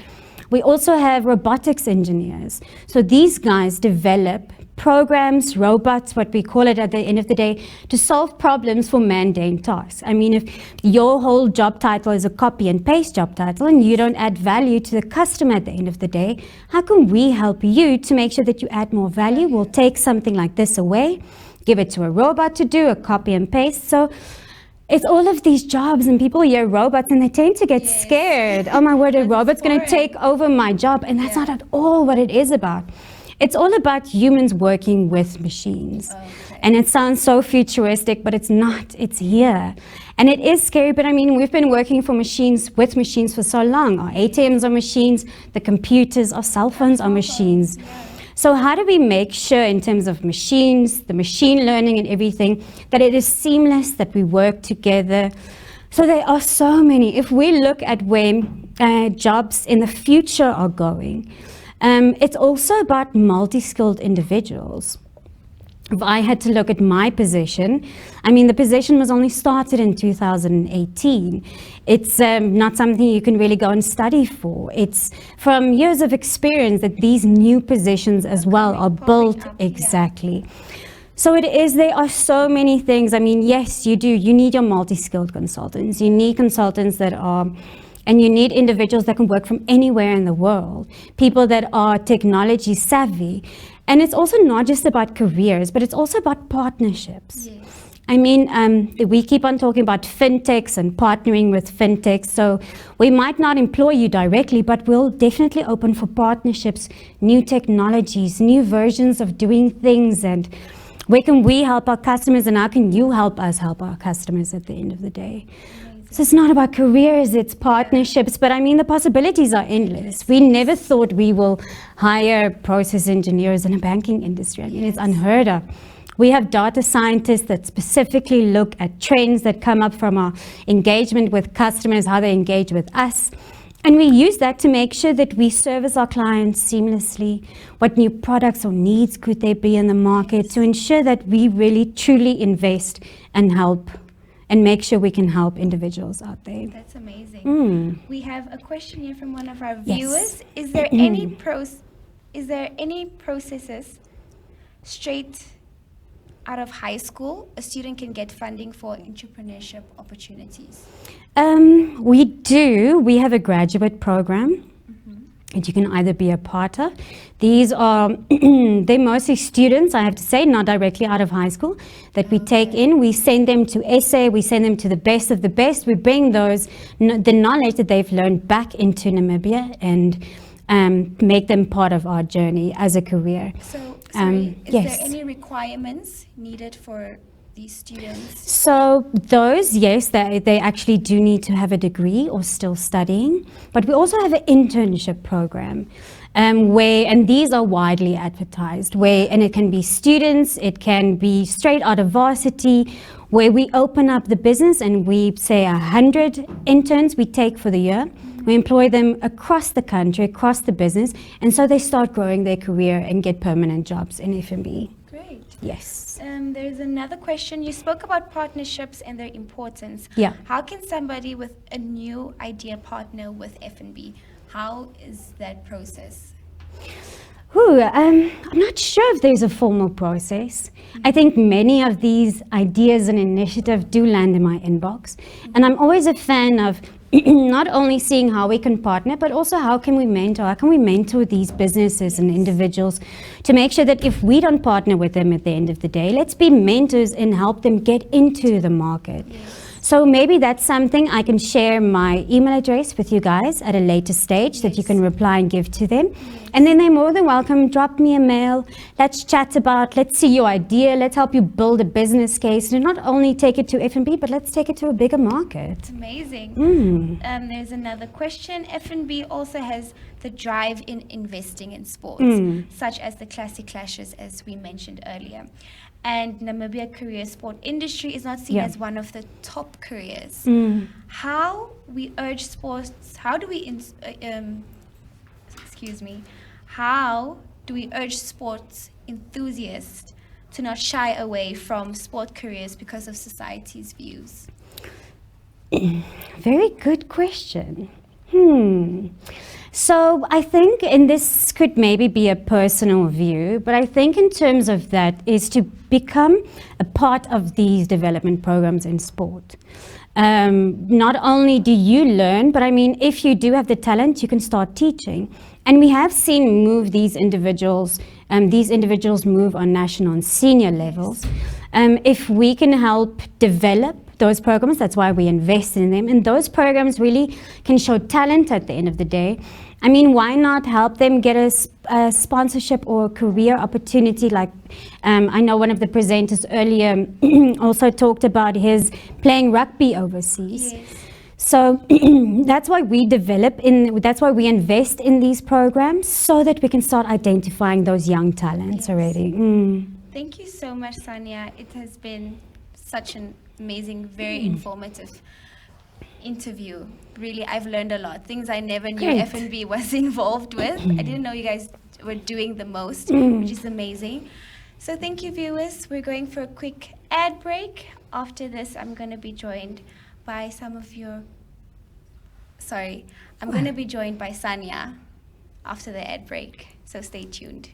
We also have robotics engineers. So these guys develop programs, robots, what we call it at the end of the day, to solve problems for mundane tasks. I mean, if your whole job title is a copy and paste job title and you don't add value to the customer at the end of the day, how can we help you to make sure that you add more value? We'll take something like this away, give it to a robot to do, a copy and paste. So it's all of these jobs, and people hear robots and they tend to get scared. Oh my word, a robot's going to take over my job. And that's not at all what it is about. It's all about humans working with machines. And it sounds so futuristic, but it's not. It's here. And it is scary, but I mean, we've been working with machines for so long. Our ATMs are machines, the computers, our cell phones are machines. So how do we make sure in terms of machines, the machine learning and everything, that it is seamless, that we work together? So there are so many. If we look at where jobs in the future are going, it's also about multi-skilled individuals. If I had to look at my position, I mean, the position was only started in 2018. It's not something you can really go and study for. It's from years of experience that these new positions as well are built exactly. So there are so many things. I mean, yes, you do. You need your multi-skilled consultants. You need consultants and you need individuals that can work from anywhere in the world, people that are technology savvy. And it's also not just about careers, but it's also about partnerships. Yes. I mean, we keep on talking about fintechs and partnering with fintechs. So we might not employ you directly, but we'll definitely open for partnerships, new technologies, new versions of doing things. And where can we help our customers, and how can you help us help our customers at the end of the day? So it's not about careers, it's partnerships, but I mean, the possibilities are endless. We never thought we will hire process engineers in a banking industry. I mean, it's unheard of. We have data scientists that specifically look at trends that come up from our engagement with customers, how they engage with us. And we use that to make sure that we service our clients seamlessly. What new products or needs could there be in the market, to ensure that we really truly invest and help and make sure we can help individuals out there. That's amazing. We have a question here from one of our viewers. Is there any processes straight out of high school a student can get funding for entrepreneurship opportunities? We do. We have a graduate program. And you can either be a part of. These are, they're mostly students, I have to say, not directly out of high school, that we take in. We send them to SA, we send them to the best of the best. We bring the knowledge that they've learned back into Namibia and make them part of our journey as a career. So, sorry, is there any requirements needed for these students? So those, yes, they actually do need to have a degree or still studying. But we also have an internship program and these are widely advertised, and it can be students, it can be straight out of varsity, where we open up the business and we say 100 interns we take for the year. We employ them across the country, across the business, and so they start growing their career and get permanent jobs in F&B. Great. Yes. There's another question. You spoke about partnerships and their importance. Yeah. How can somebody with a new idea partner with F&B? How is that process? I'm not sure if there's a formal process. I think many of these ideas and initiatives do land in my inbox. And I'm always a fan of not only seeing how we can partner, but also how can we mentor these businesses and individuals to make sure that if we don't partner with them at the end of the day, let's be mentors and help them get into the market. So maybe that's something I can share my email address with you guys at a later stage that you can reply and give to them. And then they're more than welcome, drop me a mail, let's chat about, let's see your idea, let's help you build a business case, and not only take it to F&B, but let's take it to a bigger market. Amazing. There's another question. F&B also has the drive in investing in sports, such as the Classic Clashes, as we mentioned earlier. And Namibia career sport industry is not seen as one of the top careers. How we urge sports, how do we urge sports enthusiasts to not shy away from sport careers because of society's views? Very good question. So I think, and this could maybe be a personal view, but I think in terms of that is to become a part of these development programs in sport. Not only do you learn, but I mean, if you do have the talent, you can start teaching. And we have seen these individuals move on national and senior levels. If we can help develop those programs, that's why we invest in them. And those programs really can show talent at the end of the day. I mean, why not help them get a sponsorship or a career opportunity? Like, I know one of the presenters earlier also talked about his playing rugby overseas. So that's why we that's why we invest in these programs, so that we can start identifying those young talents already. Thank you so much, Sanya. It has been such an amazing, very informative interview. Really, I've learned a lot. Things I never knew F&B was involved with. I didn't know you guys were doing the most, which is amazing. So thank you, viewers. We're going for a quick ad break. After this, I'm going to be joined by I'm going to be joined by Sanya after the ad break. So stay tuned.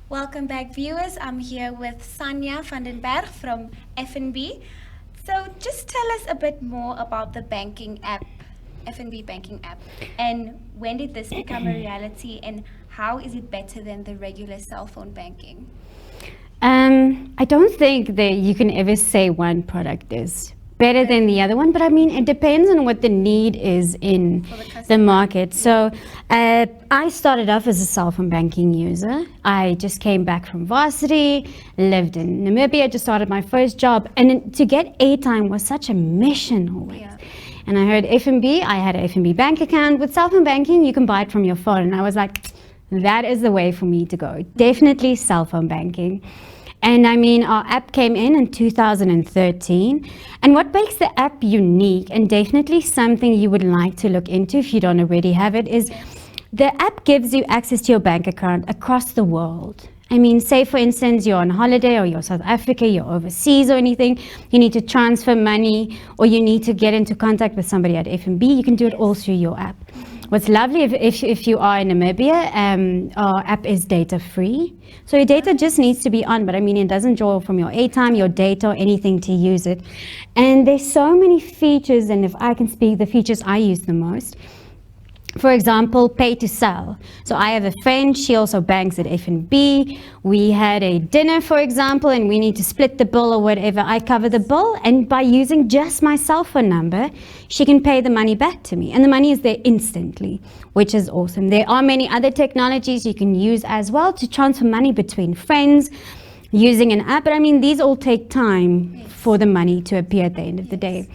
Welcome back, viewers. I'm here with Sanja van den Berg from FNB. So just tell us a bit more about the banking app, FNB banking app, and when did this become a reality, and how is it better than the regular cell phone banking? I don't think that you can ever say one product is better than the other one, but I mean, it depends on what the need is in the market. So I started off as a cell phone banking user. I just came back from varsity, lived in Namibia, just started my first job, and to get airtime was such a mission always. Yeah. And I heard FNB, I had an FNB bank account. With cell phone banking, you can buy it from your phone. And I was like, that is the way for me to go. Definitely cell phone banking. And I mean, our app came in 2013. And what makes the app unique, and definitely something you would like to look into if you don't already have it, is the app gives you access to your bank account across the world. I mean, say for instance, you're on holiday or you're South Africa, you're overseas or anything, you need to transfer money or you need to get into contact with somebody at FNB, you can do it all through your app. What's lovely, if you are in Namibia, our app is data free. So your data just needs to be on, but I mean, it doesn't draw from your airtime, your data, or anything to use it. And there's so many features, and if I can speak, the features I use the most. For example, pay to sell. So I have a friend, she also banks at FNB. We had a dinner, for example, and we need to split the bill or whatever. I cover the bill, and by using just my cell phone number, she can pay the money back to me. And the money is there instantly, which is awesome. There are many other technologies you can use as well to transfer money between friends using an app. But I mean, these all take time for the money to appear at the end of the day.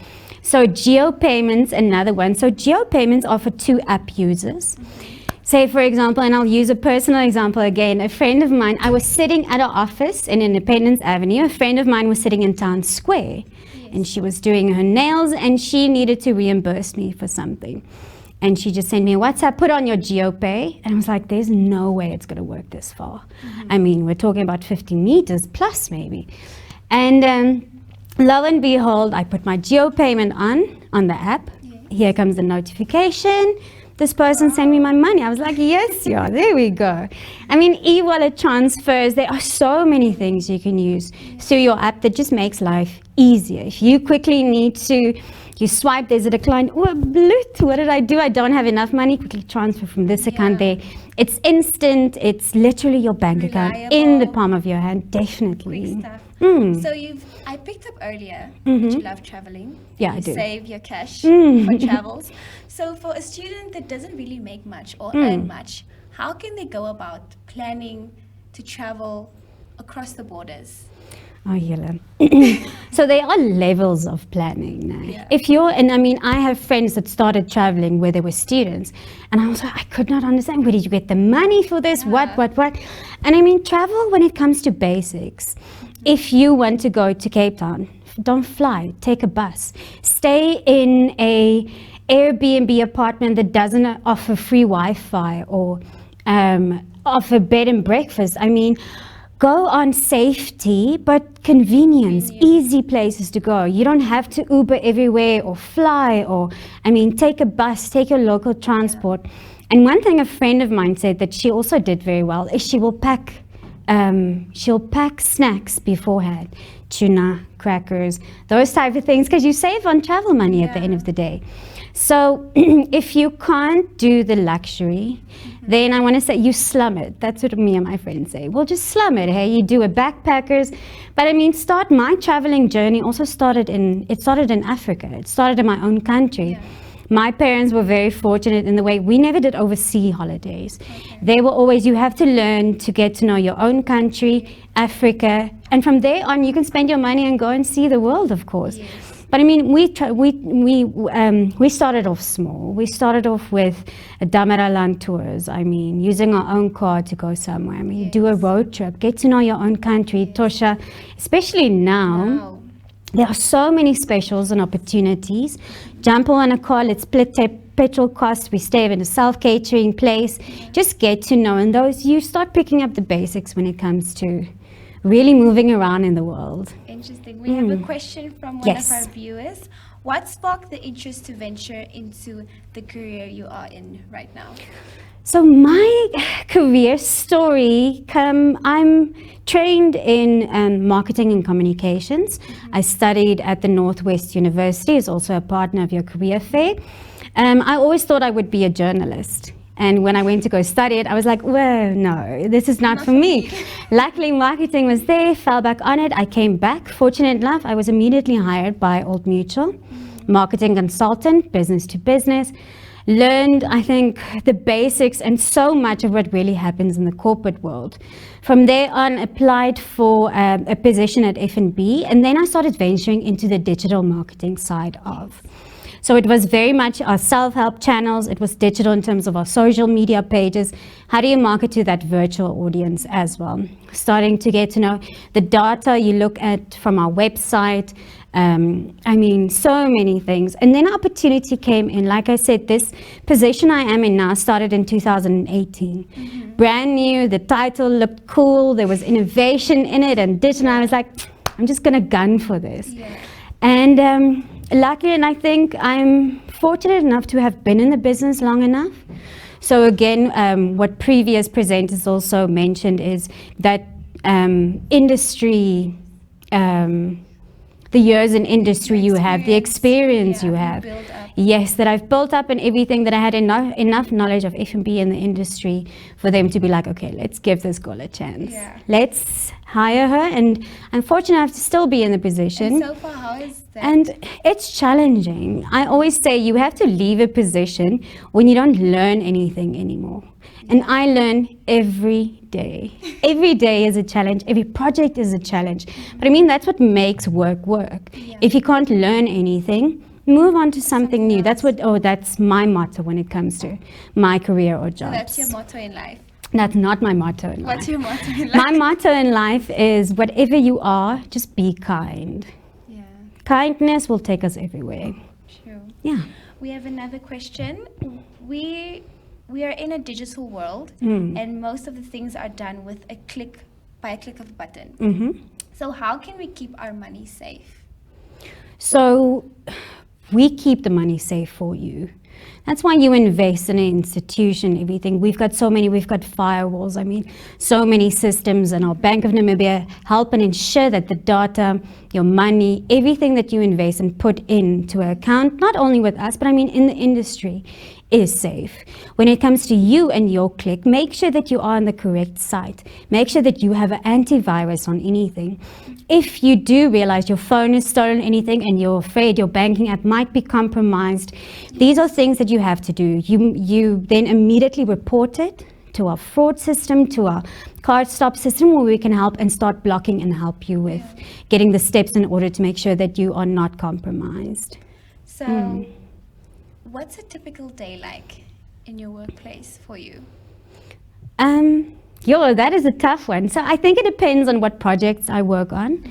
So Geo Payments, another one. So Geo Payments are for two app users. Say, for example, and I'll use a personal example again, a friend of mine, I was sitting at an office in Independence Avenue. A friend of mine was sitting in Town Square, and she was doing her nails, and she needed to reimburse me for something. And she just sent me a WhatsApp, put on your GeoPay, and I was like, there's no way it's going to work this far. I mean, we're talking about 50 meters plus maybe. And lo and behold, I put my Geo payment on the app. Yes. Here comes the notification. This person sent me my money. I was like, yes, yeah, there we go. I mean, e-wallet transfers, there are so many things you can use through your app that just makes life easier. If you quickly need to, you swipe, there's a decline, oh, bloot, what did I do? I don't have enough money, quickly transfer from this account there. It's instant, it's literally your bank account in the palm of your hand, definitely. So I picked up earlier that you love traveling. Yeah, you I do. Save your cash for travels. So for a student that doesn't really make much or earn much, how can they go about planning to travel across the borders? Oh, Yela. So there are levels of planning now. Yeah. If you're, and I mean, I have friends that started traveling where they were students, and I was like, I could not understand, where did you get the money for this? Yeah. What? And I mean, travel when it comes to basics. If you want to go to Cape Town, don't fly, take a bus. Stay in a Airbnb apartment that doesn't offer free Wi-Fi or offer bed and breakfast. I mean, go on safety, but convenience, easy places to go. You don't have to Uber everywhere or fly or, I mean, take a bus, take your local transport. And one thing a friend of mine said that she also did very well is she'll pack snacks beforehand, tuna, crackers, those type of things, because you save on travel money at the end of the day. So if you can't do the luxury, then I want to say you slum it. That's what me and my friends say. Well, just slum it. Hey, you do a backpackers. But I mean, my traveling journey also started in Africa. It started in my own country. Yeah. My parents were very fortunate in the way we never did overseas holidays. Okay. They were always, you have to learn to get to know your own country, Africa, and from there on you can spend your money and go and see the world, of course. Yes. But I mean, we started off small. We started off with Damaraland tours. I mean, using our own car to go somewhere. I mean, do a road trip, get to know your own country, Tosha, especially now. There are so many specials and opportunities. Jump on a car, let's split petrol costs. We stay in a self-catering place. Just get to know, and those you start picking up the basics when it comes to really moving around in the world. Interesting. We have a question from one of our viewers. What sparked the interest to venture into the career you are in right now? So my career story, I'm trained in marketing and communications. I studied at the Northwest University, is also a partner of your career fair. I always thought I would be a journalist. And when I went to go study it, I was like, well, no, this is not for me. Luckily, marketing was there, fell back on it. I came back, fortunate enough, I was immediately hired by Old Mutual, marketing consultant, business to business. Learned, I think, the basics and so much of what really happens in the corporate world. From there on, applied for a position at F&B, and then I started venturing into the digital marketing side of. So it was very much our self-help channels, it was digital in terms of our social media pages. How do you market to that virtual audience as well? Starting to get to know the data you look at from our website, I mean, so many things. And then opportunity came in. Like I said, this position I am in now started in 2018. Brand new, the title looked cool, there was innovation in it and digital. I was like, I'm just gonna gun for this. And luckily, and I think I'm fortunate enough to have been in the business long enough. So again, what previous presenters also mentioned is that industry, the years in industry you have, the experience you have. Yes, that I've built up and everything, that I had enough knowledge of F&B in the industry for them to be like, okay, let's give this girl a chance. Let's hire her, and I'm fortunate enough to still be in the position. And so far, how is that? And it's challenging. I always say you have to leave a position when you don't learn anything anymore. And I learn every day. Every day is a challenge. Every project is a challenge. But I mean, that's what makes work work. If you can't learn anything, move on to something new. That's my motto when it comes to my career or jobs. So that's your motto in life? That's not my motto in life. What's your motto in life? My motto in life is whatever you are, just be kind. Kindness will take us everywhere. True. Yeah. We have another question. We are in a digital world, and most of the things are done with by a click of a button. So how can we keep our money safe? So we keep the money safe for you. That's why you invest in an institution, everything. We've got firewalls, I mean, so many systems, and our Bank of Namibia help and ensure that the data, your money, everything that you invest and put into an account, not only with us, but I mean in the industry, is safe. When it comes to you and your click, make sure that you are on the correct site. Make sure that you have an antivirus on anything. If you do realize your phone is stolen, anything, and you're afraid your banking app might be compromised, these are things that you have to do. You then immediately report it to our fraud system, to our card stop system, where we can help and start blocking and help you with getting the steps in order to make sure that you are not compromised. So what's a typical day like in your workplace for you? That is a tough one. So I think it depends on what projects I work on.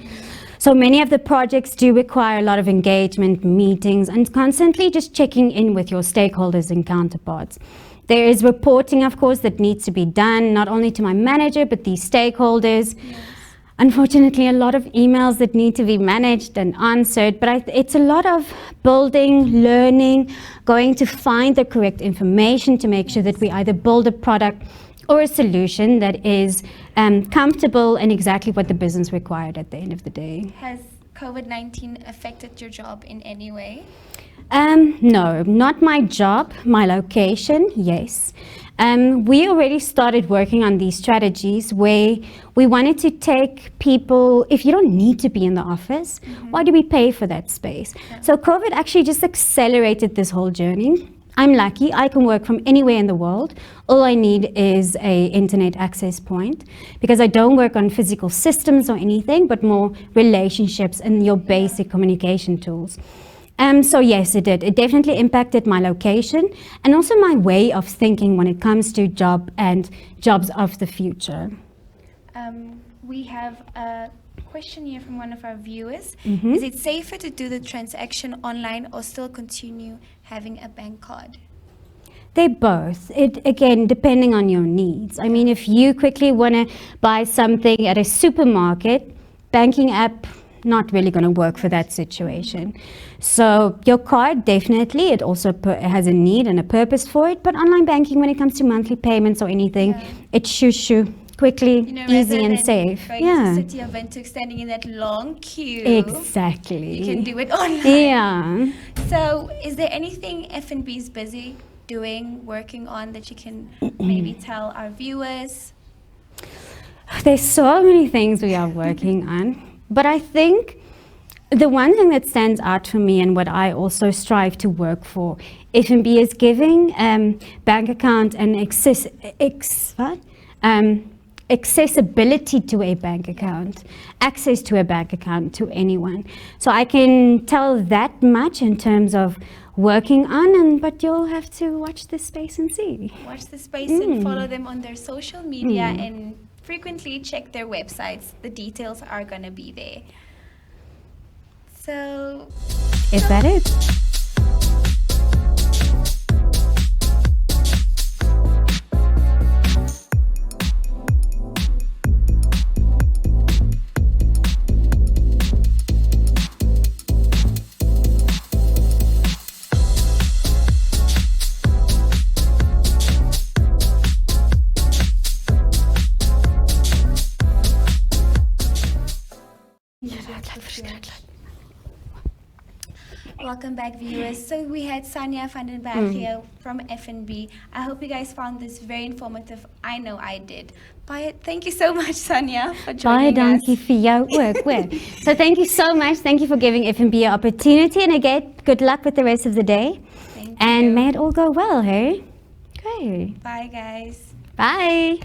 So many of the projects do require a lot of engagement, meetings, and constantly just checking in with your stakeholders and counterparts. There is reporting, of course, that needs to be done, not only to my manager, but these stakeholders. Unfortunately, a lot of emails that need to be managed and answered, but it's a lot of building, learning, going to find the correct information to make sure that we either build a product or a solution that is comfortable and exactly what the business required at the end of the day. Has COVID-19 affected your job in any way? No, not my job, my location, yes. We already started working on these strategies where we wanted to take people, if you don't need to be in the office, why do we pay for that space? So COVID actually just accelerated this whole journey. I'm lucky, I can work from anywhere in the world. All I need is an internet access point, because I don't work on physical systems or anything, but more relationships and your basic communication tools. So yes, it did. It definitely impacted my location and also my way of thinking when it comes to job and jobs of the future. We have a question here from one of our viewers. Is it safer to do the transaction online or still continue having a bank card? They're both. It, again, depending on your needs. I mean, if you quickly want to buy something at a supermarket, banking app, not really going to work for that situation. So your card, definitely, it also has a need and a purpose for it. But online banking, when it comes to monthly payments or anything, it's shoo quickly, easy and safe. Going to City of Windhoek, standing in that long queue. Exactly. You can do it online. Yeah. So is there anything F&B is busy doing, working on, that you can maybe tell our viewers? There's so many things we are working on, but I think the one thing that stands out for me and what I also strive to work for, F&B, is giving bank account and accessibility to a bank account, access to a bank account to anyone. So I can tell that much in terms of working on, but you'll have to watch this space and see. Watch the space and follow them on their social media and frequently check their websites. The details are going to be there. So, is that it? welcome back, viewers. So we had Sanya van den Berg here from F&B. I hope you guys found this very informative. I know I did. Bye. Thank you so much, Sanya, for joining us. Dankie vir jou ook, hoor. So thank you so much. Thank you for giving F&B an opportunity. And again, good luck with the rest of the day. And may it all go well, hey? Great. Bye, guys. Bye.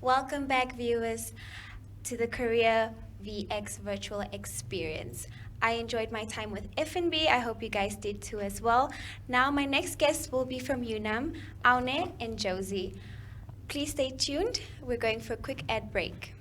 Welcome back, viewers, to the Career VX virtual experience. I enjoyed my time with FNB. I hope you guys did too as well. Now, my next guests will be from UNAM, Aune and Josie. Please stay tuned. We're going for a quick ad break.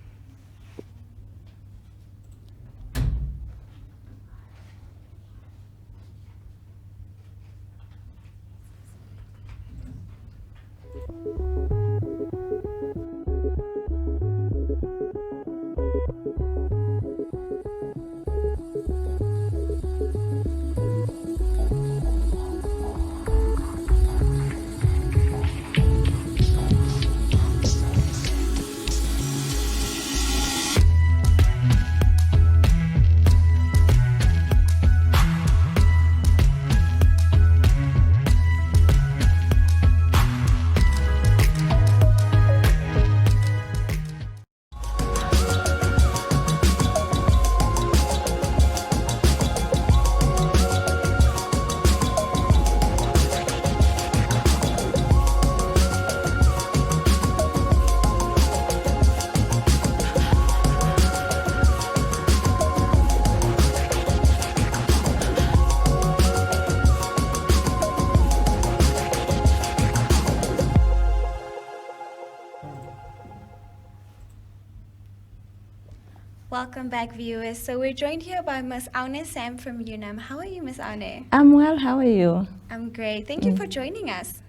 Welcome back, viewers. So we're joined here by Ms. Aune Sam from UNAM. How are you, Ms. Aune? I'm well. How are you? I'm great. Thank you for joining us.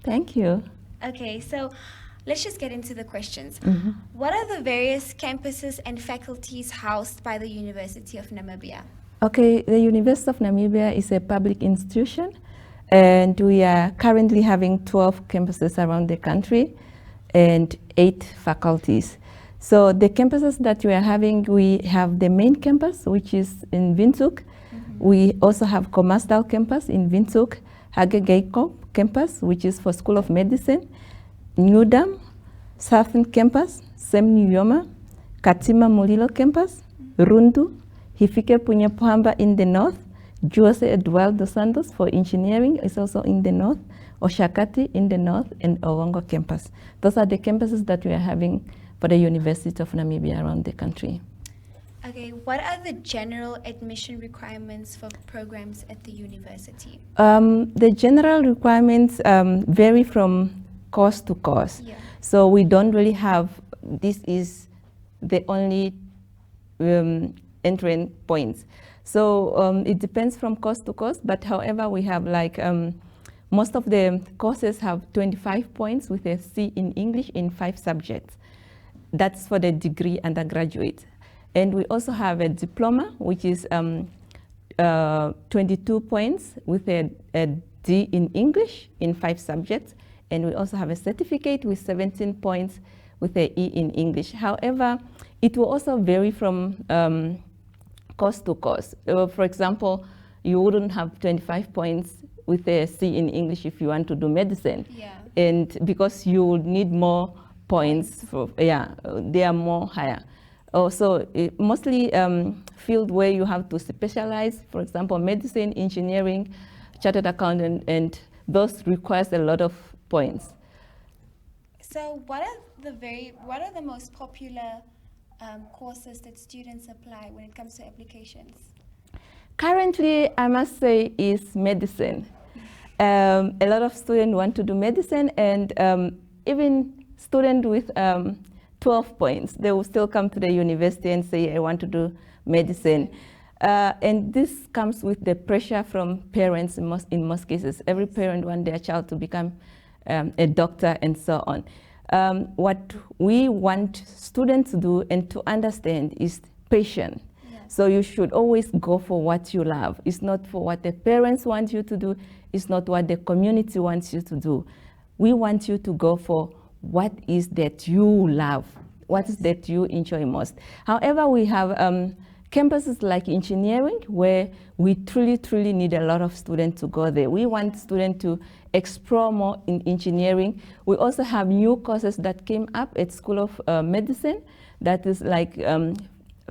Thank you. Okay, so let's just get into the questions. What are the various campuses and faculties housed by the University of Namibia? Okay, the University of Namibia is a public institution, and we are currently having 12 campuses around the country and 8 faculties. So the campuses that we are having, we have the main campus, which is in Windhoek. We also have Commercial campus in Windhoek, Hage Geingob campus, which is for School of Medicine, New Dam, Southern campus, Sam Nujoma, Katima Mulilo campus, Rundu, Hifike Punyapuhamba in the north, Jose Eduardo dos Santos for engineering is also in the north, Oshakati in the north, and Owongo campus. Those are the campuses that we are having for the University of Namibia around the country. Okay, what are the general admission requirements for programs at the university? The general requirements vary from course to course. Yeah. So we don't really have, this is the only entry points. So it depends from course to course, but however, we have like, most of the courses have 25 points with a C in English in 5 subjects. That's for the degree undergraduate. And we also have a diploma, which is 22 points with a D in English in 5 subjects. And we also have a certificate with 17 points with a E in English. However, it will also vary from course to course. For example, you wouldn't have 25 points with a C in English if you want to do medicine. Yeah. And because you would need more points, for, they are more higher. Also, mostly field where you have to specialize, for example, medicine, engineering, chartered accountant, and those requires a lot of points. So what are the most popular courses that students apply when it comes to applications? Currently, I must say, is medicine. A lot of students want to do medicine, and even students with 12 points, they will still come to the university and say, I want to do medicine. And this comes with the pressure from parents in most cases. Every parent wants their child to become a doctor and so on. What we want students to do and to understand is patience. So you should always go for what you love. It's not for what the parents want you to do. It's not what the community wants you to do. We want you to go for what is that you love, what is that you enjoy most. However, we have campuses like engineering where we truly need a lot of students to go there. We want students to explore more in engineering. We also have new courses that came up at School of Medicine that is like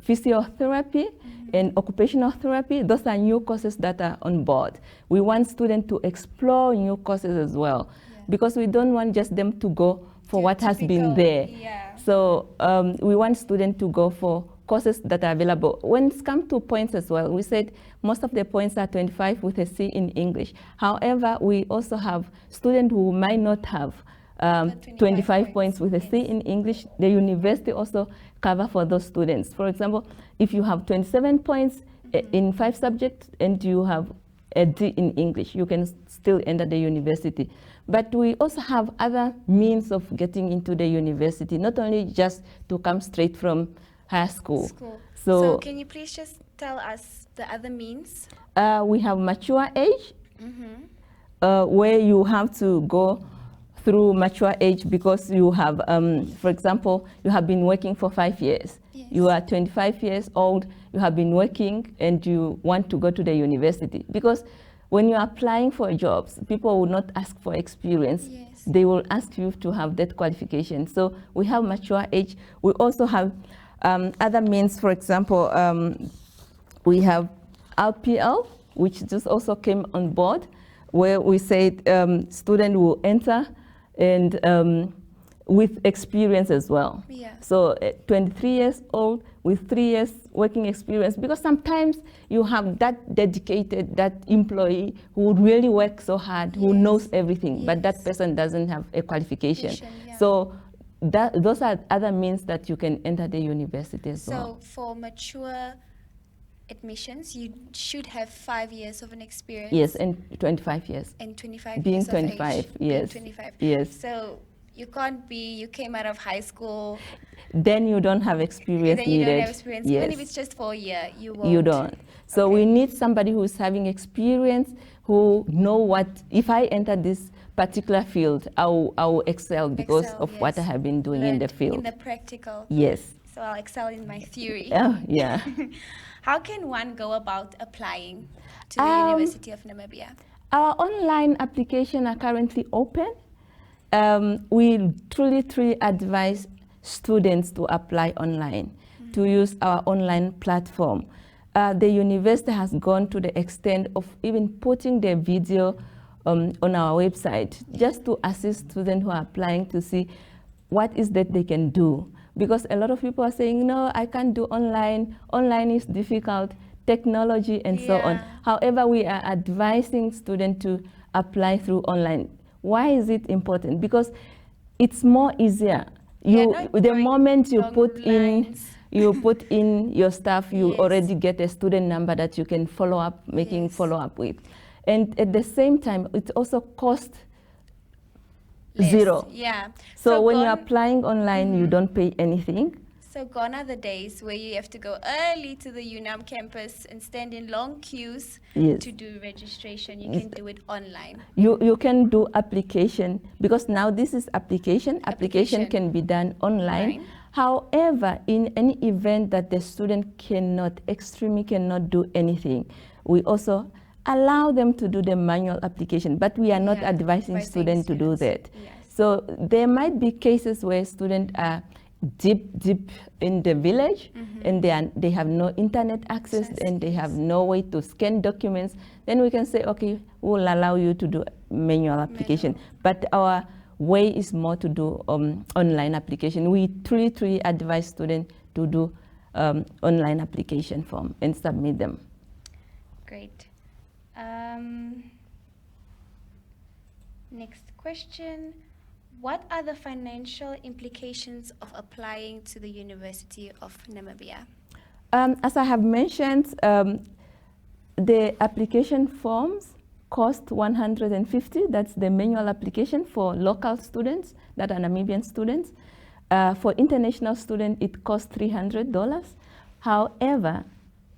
physiotherapy and occupational therapy. Those are new courses that are on board. We want students to explore new courses as well, because we don't want just them to go for what has been there. Yeah. So we want students to go for courses that are available. When it comes to points as well, we said most of the points are 25 with a C in English. However, we also have students who might not have 25 points with a C in English. The university also cover for those students. For example, if you have 27 points in 5 subjects and you have a D in English, you can still enter the university. But we also have other means of getting into the university, not only just to come straight from high school. So can you please just tell us the other means? We have mature age, where you have to go through mature age because you have, for example, you have been working for 5 years. Yes. You are 25 years old, you have been working and you want to go to the university. Because when you're applying for jobs, people will not ask for experience. Yes. They will ask you to have that qualification. So we have mature age. We also have other means. For example, we have RPL, which just also came on board, where we said student will enter and with experience as well. Yeah. So 23 years old with 3 years working experience, because sometimes you have that dedicated, that employee who really works so hard, who knows everything, but that person doesn't have a qualification. Yeah. So those are other means that you can enter the university as well. So for mature admissions, you should have 5 years of an experience. Yes, and 25 years. And 25 being years 25, of age. yes. Being 25. Yes. So you can't be, you came out of high school. Then you don't have experience then you needed. Don't have experience. Yes. Even if it's just for a year, you won't. You don't. So we need somebody who's having experience, who know what, if I enter this particular field, I will excel because of what I have been doing in the field. In the practical. Yes. So I'll excel in my theory. Oh, yeah. How can one go about applying to the University of Namibia? Our online applications are currently open. We truly advise students to apply online, to use our online platform. The university has gone to the extent of even putting their video on our website, just to assist students who are applying to see what is that they can do. Because a lot of people are saying, no, I can't do online, online is difficult, technology and so on. However, we are advising students to apply through online. Why is it important? Because it's more easier. The moment you put in your stuff, you already get a student number that you can follow up, making follow up with. And at the same time, it also costs zero. Yeah. So when you're applying online, you don't pay anything. So gone are the days where you have to go early to the UNAM campus and stand in long queues to do registration. You can do it online. You can do application, because now this is application. Application can be done online. However, in any event that the student extremely cannot do anything, we also allow them to do the manual application, but we are not advising students to do that. Yes. So there might be cases where students are deep in the village and they have no internet access and they have no way to scan documents. Then we can say, okay, we'll allow you to do manual application. But our way is more to do online application. We truly advise students to do online application form and submit them. Great. Next question. What are the financial implications of applying to the University of Namibia? As I have mentioned, the application forms cost $150. That's the manual application for local students that are Namibian students. For international students, it costs $300. However,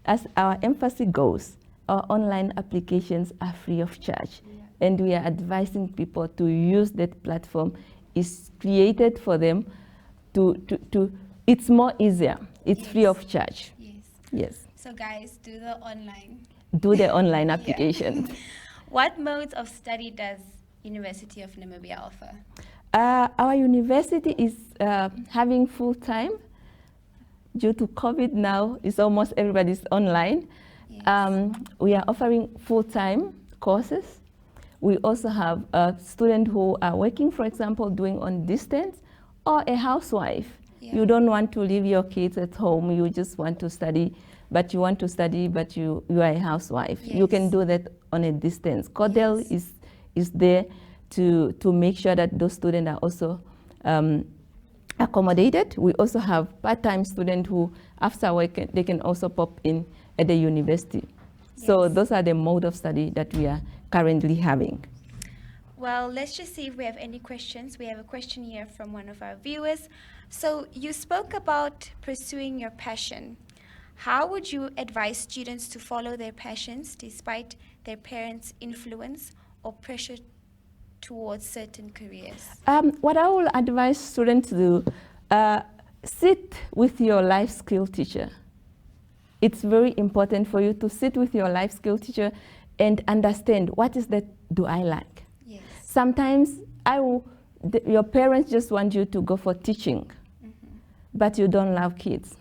as our emphasis goes, our online applications are free of charge. And we are advising people to use that platform. It's created for them it's more easier. It's free of charge. Yes. So guys, do the online. Do the online application. What modes of study does University of Namibia offer? Our university is having full-time. Due to COVID now, it's almost everybody's online. We are offering full-time courses. We also have students who are working, for example, doing on distance, or a housewife You don't want to leave your kids at home. You just want to study, but you are a housewife. Yes. You can do that on a distance. Cordell is there to make sure that those students are also accommodated. We also have part-time students who, after work, they can also pop in at the university. Yes. So those are the mode of study that we are currently having. Well, let's just see if we have any questions. We have a question here from one of our viewers. So you spoke about pursuing your passion. How would you advise students to follow their passions despite their parents' influence or pressure towards certain careers? What I will advise students to do, sit with your life skill teacher. It's very important for you to sit with your life skill teacher and understand what is that do I like. Yes. Sometimes your parents just want you to go for teaching, but you don't love kids.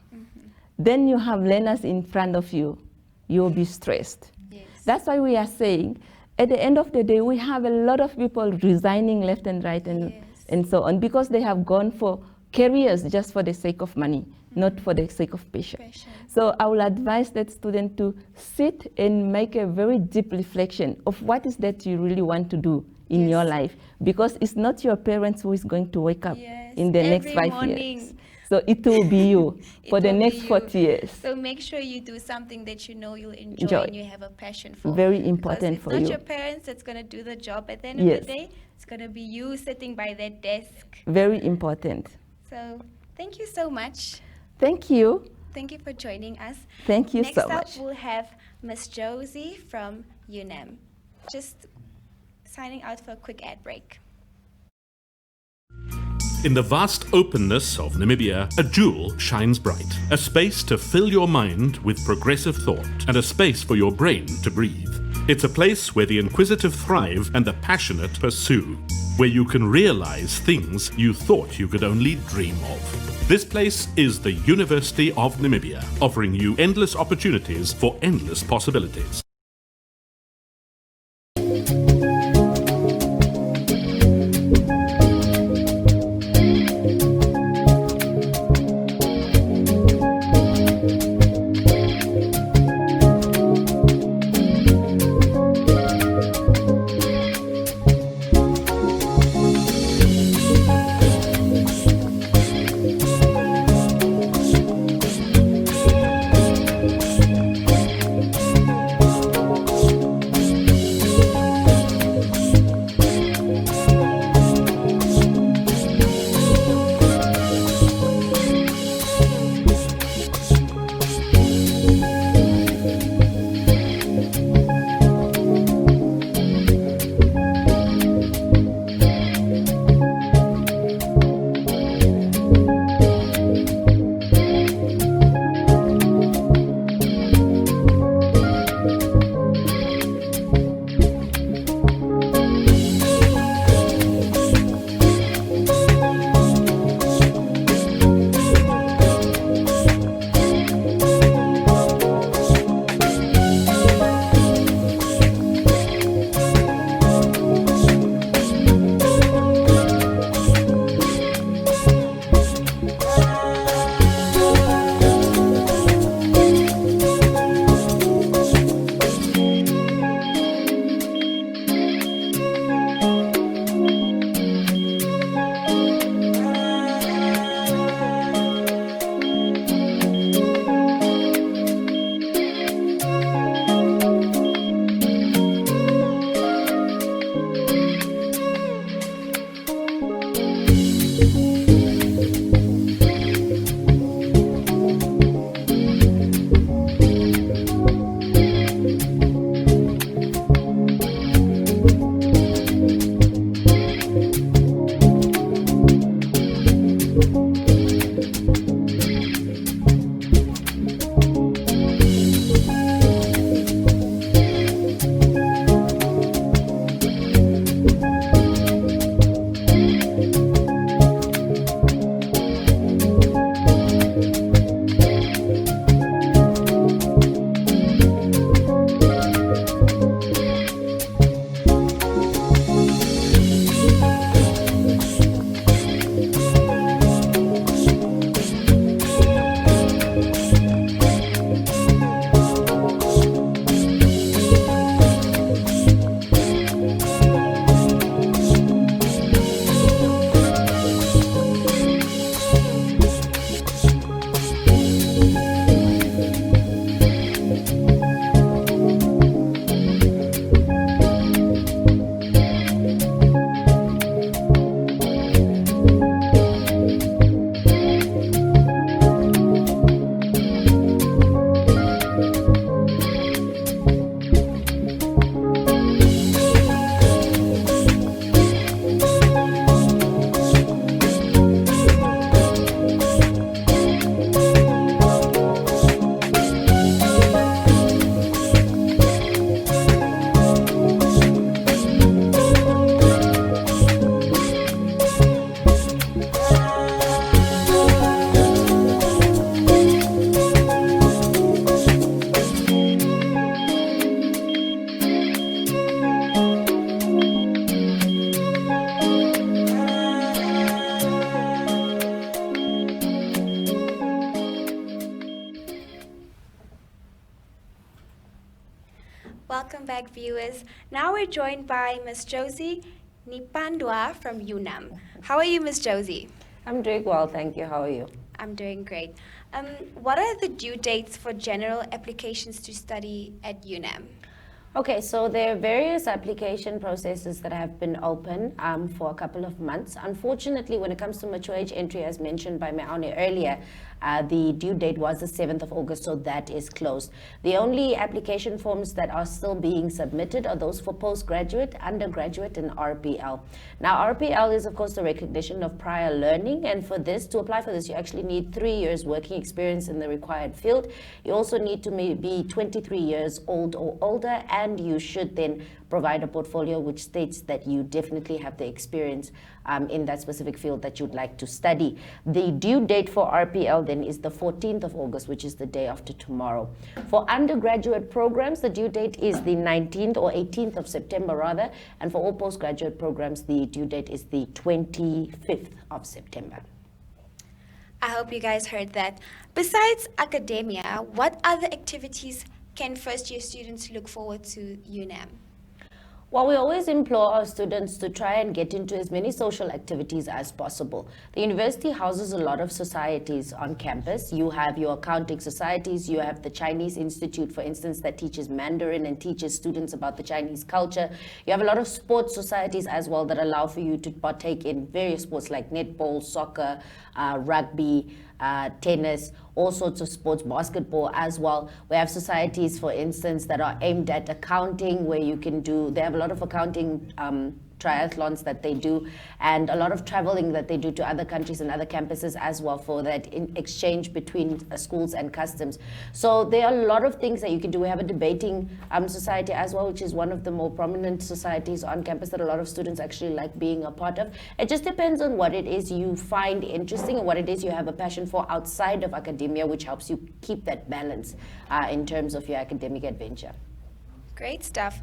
Then you have learners in front of you. You'll be stressed. Yes. That's why we are saying, at the end of the day, we have a lot of people resigning left and right and so on, because they have gone for careers just for the sake of money, not for the sake of passion. So I will advise that student to sit and make a very deep reflection of what is that you really want to do in your life, because it's not your parents who is going to wake up in the next 5 years. So it will be you for the next 40 years. So make sure you do something that you know you'll enjoy and you have a passion for. Very important for you. It's not your parents that's going to do the job at the end of the day. It's going to be you sitting by that desk. Very important. So thank you so much. Thank you. Thank you for joining us. Thank you so much. Next up, we'll have Miss Josie from UNAM. Just signing out for a quick ad break. In the vast openness of Namibia, a jewel shines bright. A space to fill your mind with progressive thought, and a space for your brain to breathe. It's a place where the inquisitive thrive and the passionate pursue, where you can realize things you thought you could only dream of. This place is the University of Namibia, offering you endless opportunities for endless possibilities. Welcome back, viewers. Now we're joined by Ms. Josie Nipandwa from UNAM. How are you, Ms. Josie? I'm doing well, thank you. How are you? I'm doing great. What are the due dates for general applications to study at UNAM? Okay, so there are various application processes that have been open for a couple of months. Unfortunately, when it comes to mature age entry, as mentioned by Meaone earlier, the due date was the 7th of August, so that is closed. The only application forms that are still being submitted are those for postgraduate, undergraduate, and RPL. Now, RPL is, of course, the recognition of prior learning, and for this, to apply for this, you actually need 3 years working experience in the required field. You also need to be 23 years old or older, and you should then provide a portfolio which states that you definitely have the experience in that specific field that you'd like to study. The due date for RPL then is the 14th of August, which is the day after tomorrow. For undergraduate programs, the due date is the 19th or 18th of September rather, and for all postgraduate programs, the due date is the 25th of September. I hope you guys heard that. Besides academia, what other activities can first-year students look forward to UNAM? Well, we always implore our students to try and get into as many social activities as possible. The university houses a lot of societies on campus. You have your accounting societies, you have the Chinese Institute, for instance, that teaches Mandarin and teaches students about the Chinese culture. You have a lot of sports societies as well that allow for you to partake in various sports like netball, soccer, rugby, tennis, all sorts of sports, basketball as well. We have societies, for instance, that are aimed at accounting, where you can they have a lot of accounting triathlons that they do, and a lot of traveling that they do to other countries and other campuses as well for that exchange between schools and customs. So there are a lot of things that you can do. We have a debating society as well, which is one of the more prominent societies on campus that a lot of students actually like being a part of. It just depends on what it is you find interesting and what it is you have a passion for outside of academia, which helps you keep that balance in terms of your academic adventure. Great stuff.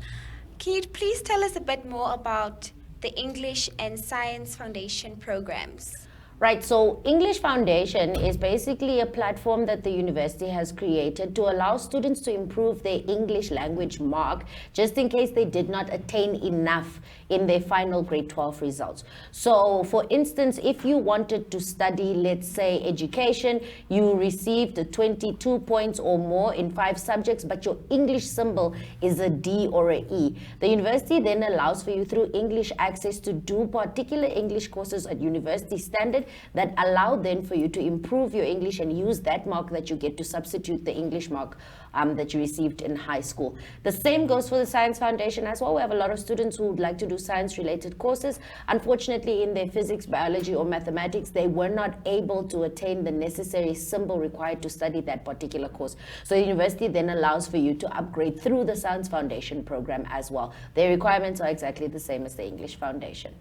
Can you please tell us a bit more about the English and Science Foundation programs? Right, so English Foundation is basically a platform that the university has created to allow students to improve their English language mark just in case they did not attain enough in their final grade 12 results. So for instance, if you wanted to study, let's say, education, you received 22 points or more in 5 subjects, but your English symbol is a D or a E. The university then allows for you through English Access to do particular English courses at university standard that allow then for you to improve your English and use that mark that you get to substitute the English mark that you received in high school. The same goes for the Science Foundation as well. We have a lot of students who would like to do science-related courses. Unfortunately, in their physics, biology, or mathematics, they were not able to attain the necessary symbol required to study that particular course. So the university then allows for you to upgrade through the Science Foundation program as well. Their requirements are exactly the same as the English Foundation.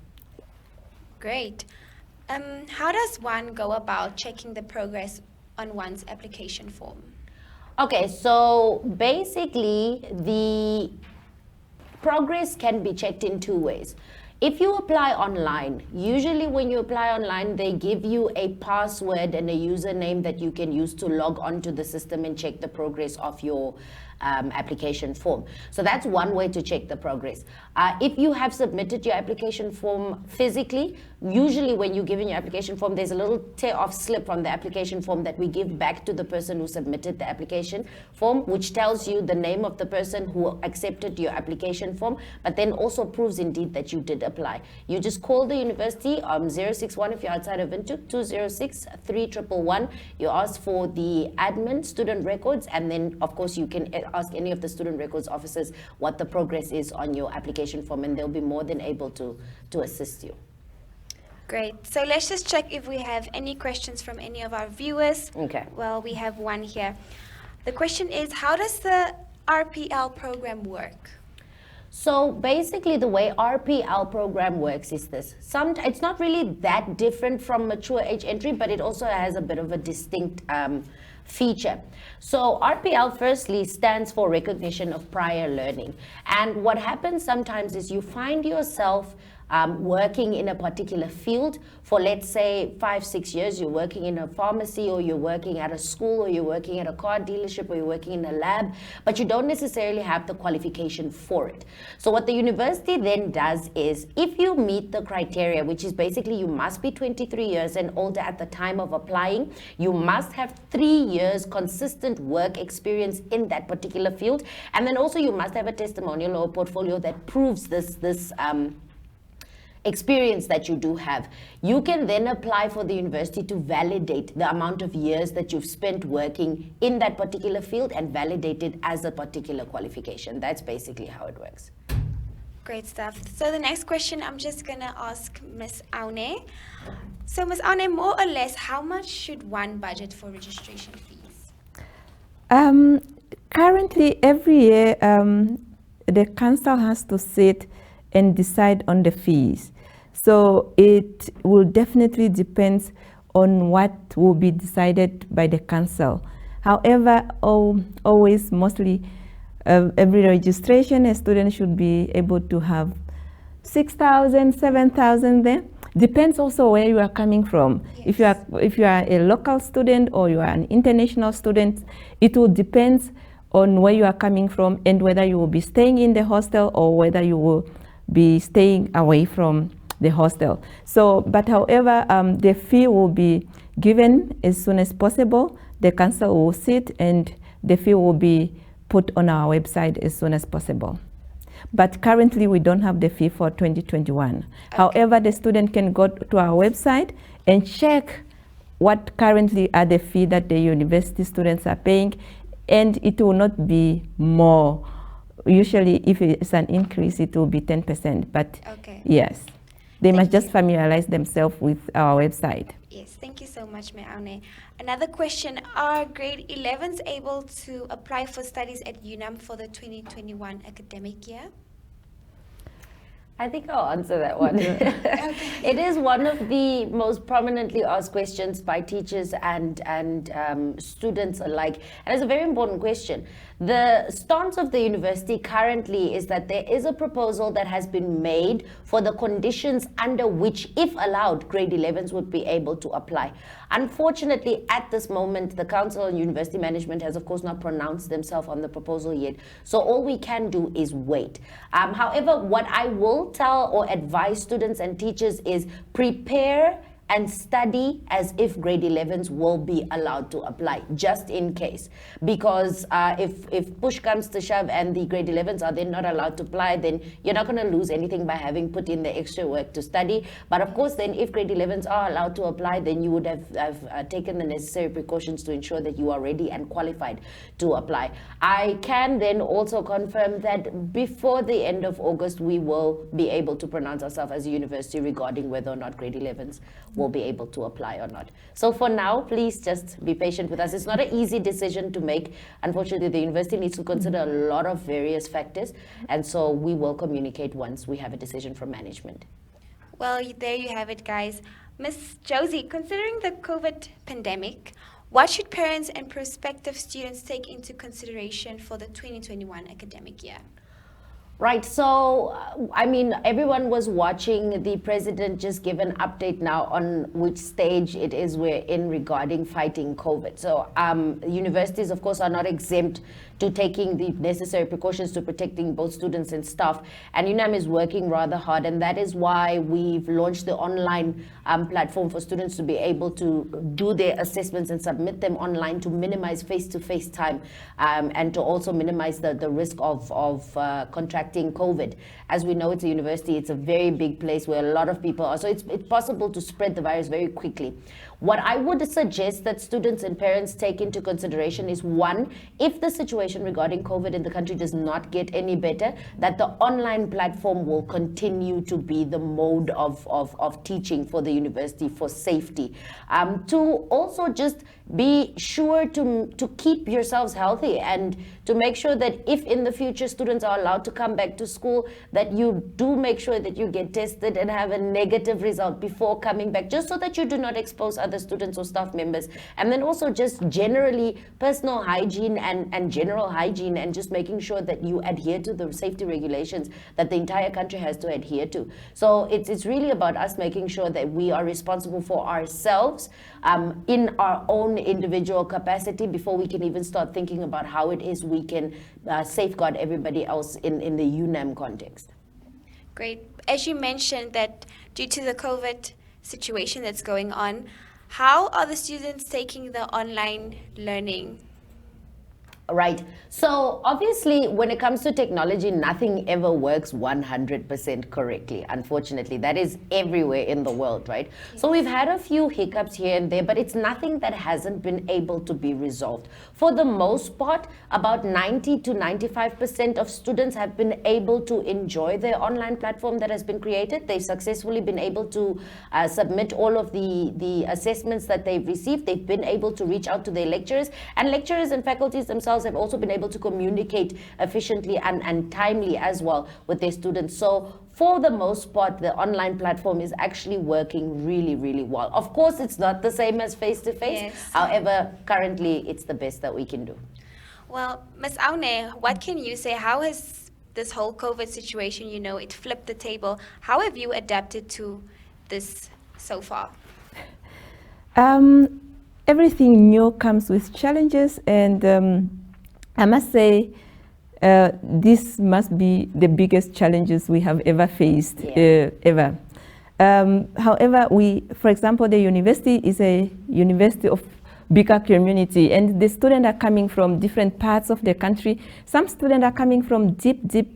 Great. How does one go about checking the progress on one's application form? Okay, so basically the progress can be checked in 2 ways. If you apply online, usually when you apply online, they give you a password and a username that you can use to log onto the system and check the progress of your application form. So that's one way to check the progress. If you have submitted your application form physically, usually when you give in your application form, there's a little tear-off slip from the application form that we give back to the person who submitted the application form, which tells you the name of the person who accepted your application form, but then also proves indeed that you did apply. You just call the university 061 if you're outside of Windhoek, 206-3111. You ask for the admin student records, and then of course you can ask any of the student records officers what the progress is on your application form, and they'll be more than able to assist you. Great. So let's just check if we have any questions from any of our viewers. Okay. Well, we have one here. The question is, how does the RPL program work? So basically the way RPL program works is this. It's not really that different from mature age entry, but it also has a bit of a distinct feature. So RPL firstly stands for recognition of prior learning. And what happens sometimes is you find yourself working in a particular field for, let's say, 5-6 years. You're working in a pharmacy, or you're working at a school, or you're working at a car dealership, or you're working in a lab, but you don't necessarily have the qualification for it. So what the university then does is, if you meet the criteria, which is basically you must be 23 years and older at the time of applying, you must have 3 years consistent work experience in that particular field, and then also you must have a testimonial or a portfolio that proves this experience that you do have. You can then apply for the university to validate the amount of years that you've spent working in that particular field and validate it as a particular qualification. That's basically how it works. Great stuff. So the next question I'm just going to ask Ms. Aune. So Ms. Aune, more or less, how much should one budget for registration fees? Currently, every year, the council has to sit and decide on the fees. So it will definitely depend on what will be decided by the council. However, always, mostly, every registration, a student should be able to have 6,000, 7,000 there. Depends also where you are coming from. Yes. If you are a local student or you are an international student, it will depend on where you are coming from and whether you will be staying in the hostel or whether you will be staying away from the hostel. So, but however, the fee will be given as soon as possible. The council will sit and the fee will be put on our website as soon as possible. But currently we don't have the fee for 2021. Okay. However, the student can go to our website and check what currently are the fee that the university students are paying, and it will not be more. Usually, if it's an increase, it will be 10%. But okay. Yes, they must just familiarize themselves with our website. Yes, thank you so much, Ms. Aune. Another question, are grade 11s able to apply for studies at UNAM for the 2021 academic year? I think I'll answer that one. It is one of the most prominently asked questions by teachers and students alike. And it's a very important question. The stance of the university currently is that there is a proposal that has been made for the conditions under which, if allowed, grade 11s would be able to apply. Unfortunately, at this moment, the council and university management has, of course, not pronounced themselves on the proposal yet. So all we can do is wait. However, what I will tell or advise students and teachers is prepare and study as if grade 11s will be allowed to apply, just in case. Because if push comes to shove and the grade 11s are then not allowed to apply, then you're not going to lose anything by having put in the extra work to study. But of course, then if grade 11s are allowed to apply, then you would have taken the necessary precautions to ensure that you are ready and qualified to apply. I can then also confirm that before the end of August, we will be able to pronounce ourselves as a university regarding whether or not grade 11s will be able to apply or not. So for now, please just be patient with us. It's not an easy decision to make. Unfortunately, the university needs to consider a lot of various factors, and so we will communicate once we have a decision from management. Well, there you have it, guys. Ms. Josie, considering the COVID pandemic, what should parents and prospective students take into consideration for the 2021 academic year? Right, so, I mean, everyone was watching the president just give an update now on which stage it is we're in regarding fighting COVID. So universities, of course, are not exempt to taking the necessary precautions to protecting both students and staff. And UNAM is working rather hard, and that is why we've launched the online platform for students to be able to do their assessments and submit them online to minimize face-to-face time and to also minimize the risk of contracting COVID. As we know, it's a university, it's a very big place where a lot of people are, so it's possible to spread the virus very quickly. What I would suggest that students and parents take into consideration is, one, if the situation regarding COVID in the country does not get any better, that the online platform will continue to be the mode of teaching for the university for safety. To also just be sure to keep yourselves healthy and to make sure that if in the future students are allowed to come back to school, that you do make sure that you get tested and have a negative result before coming back, just so that you do not expose other students or staff members. And then also just generally personal hygiene and general oral hygiene and just making sure that you adhere to the safety regulations that the entire country has to adhere to. So it's really about us making sure that we are responsible for ourselves in our own individual capacity before we can even start thinking about how it is we can safeguard everybody else in the UNAM context. Great. As you mentioned that due to the COVID situation that's going on, how are the students taking the online learning? Right. So obviously, when it comes to technology, nothing ever works 100% correctly. Unfortunately, that is everywhere in the world, right? Yes. So we've had a few hiccups here and there, but it's nothing that hasn't been able to be resolved. For the most part, about 90 to 95% of students have been able to enjoy their online platform that has been created. They've successfully been able to submit all of the assessments that they've received. They've been able to reach out to their lecturers, and lecturers and faculties themselves have also been able to communicate efficiently and timely as well with their students. So for the most part, the online platform is actually working really, really well. Of course, it's not the same as face-to-face. Yes. However, currently, it's the best that we can do. Well, Ms. Aune, what can you say? How has this whole COVID situation, it flipped the table? How have you adapted to this so far? Everything new comes with challenges, and I must say, this must be the biggest challenges we have ever faced, ever. However, for example, the university is a university of bigger community, and the students are coming from different parts of the country. Some students are coming from deep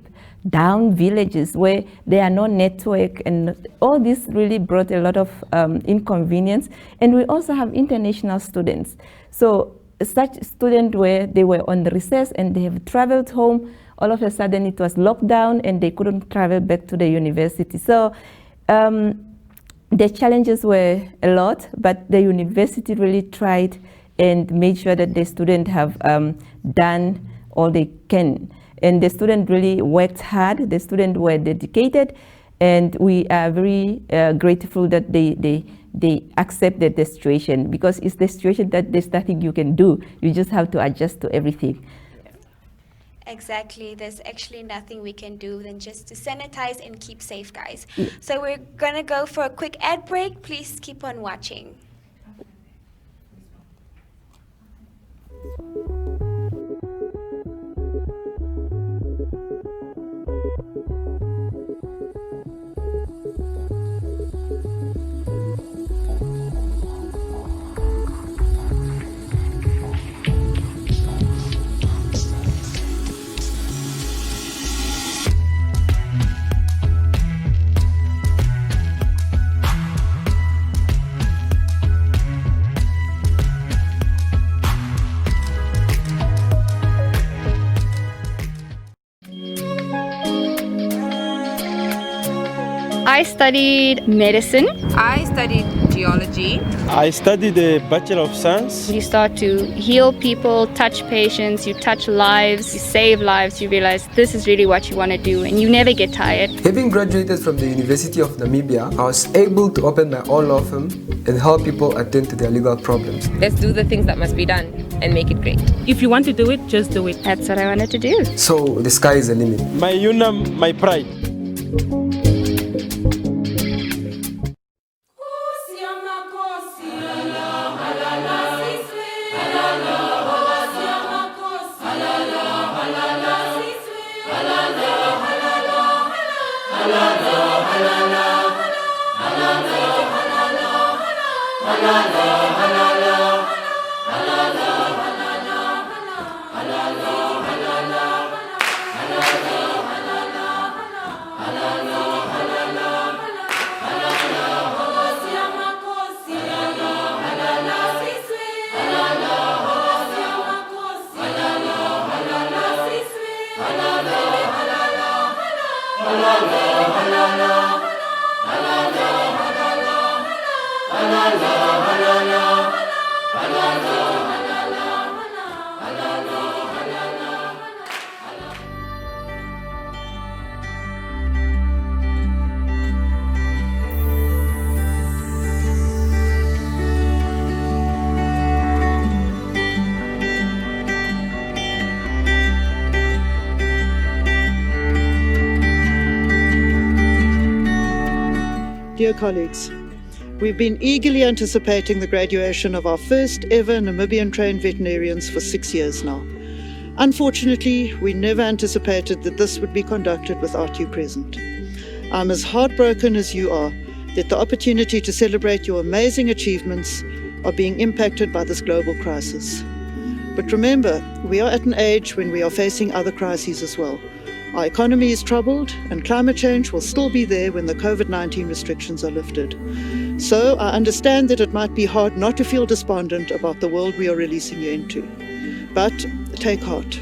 down villages where there are no network, and all this really brought a lot of inconvenience. And we also have international students. So such students where they were on the recess and they have traveled home, all of a sudden it was locked down and they couldn't travel back to the university. So the challenges were a lot, but the university really tried and made sure that the students have done all they can. And the students really worked hard, the students were dedicated, and we are very grateful that they accepted the situation, because it's the situation that there's nothing you can do. You just have to adjust to everything. Exactly. There's actually nothing we can do than just to sanitize and keep safe, guys. Yeah. So we're going to go for a quick ad break. Please keep on watching. I studied medicine. I studied geology. I studied the Bachelor of Science. You start to heal people, touch patients, you touch lives, you save lives, you realize this is really what you want to do, and you never get tired. Having graduated from the University of Namibia, I was able to open my own law firm and help people attend to their legal problems. Let's do the things that must be done and make it great. If you want to do it, just do it. That's what I wanted to do. So the sky is the limit. My UNAM, my pride. dear colleagues, we've been eagerly anticipating the graduation of our first ever Namibian-trained veterinarians for 6 years now. Unfortunately, we never anticipated that this would be conducted without you present. I'm as heartbroken as you are that the opportunity to celebrate your amazing achievements are being impacted by this global crisis. But remember, we are at an age when we are facing other crises as well. Our economy is troubled, and climate change will still be there when the COVID-19 restrictions are lifted. So I understand that it might be hard not to feel despondent about the world we are releasing you into. But take heart.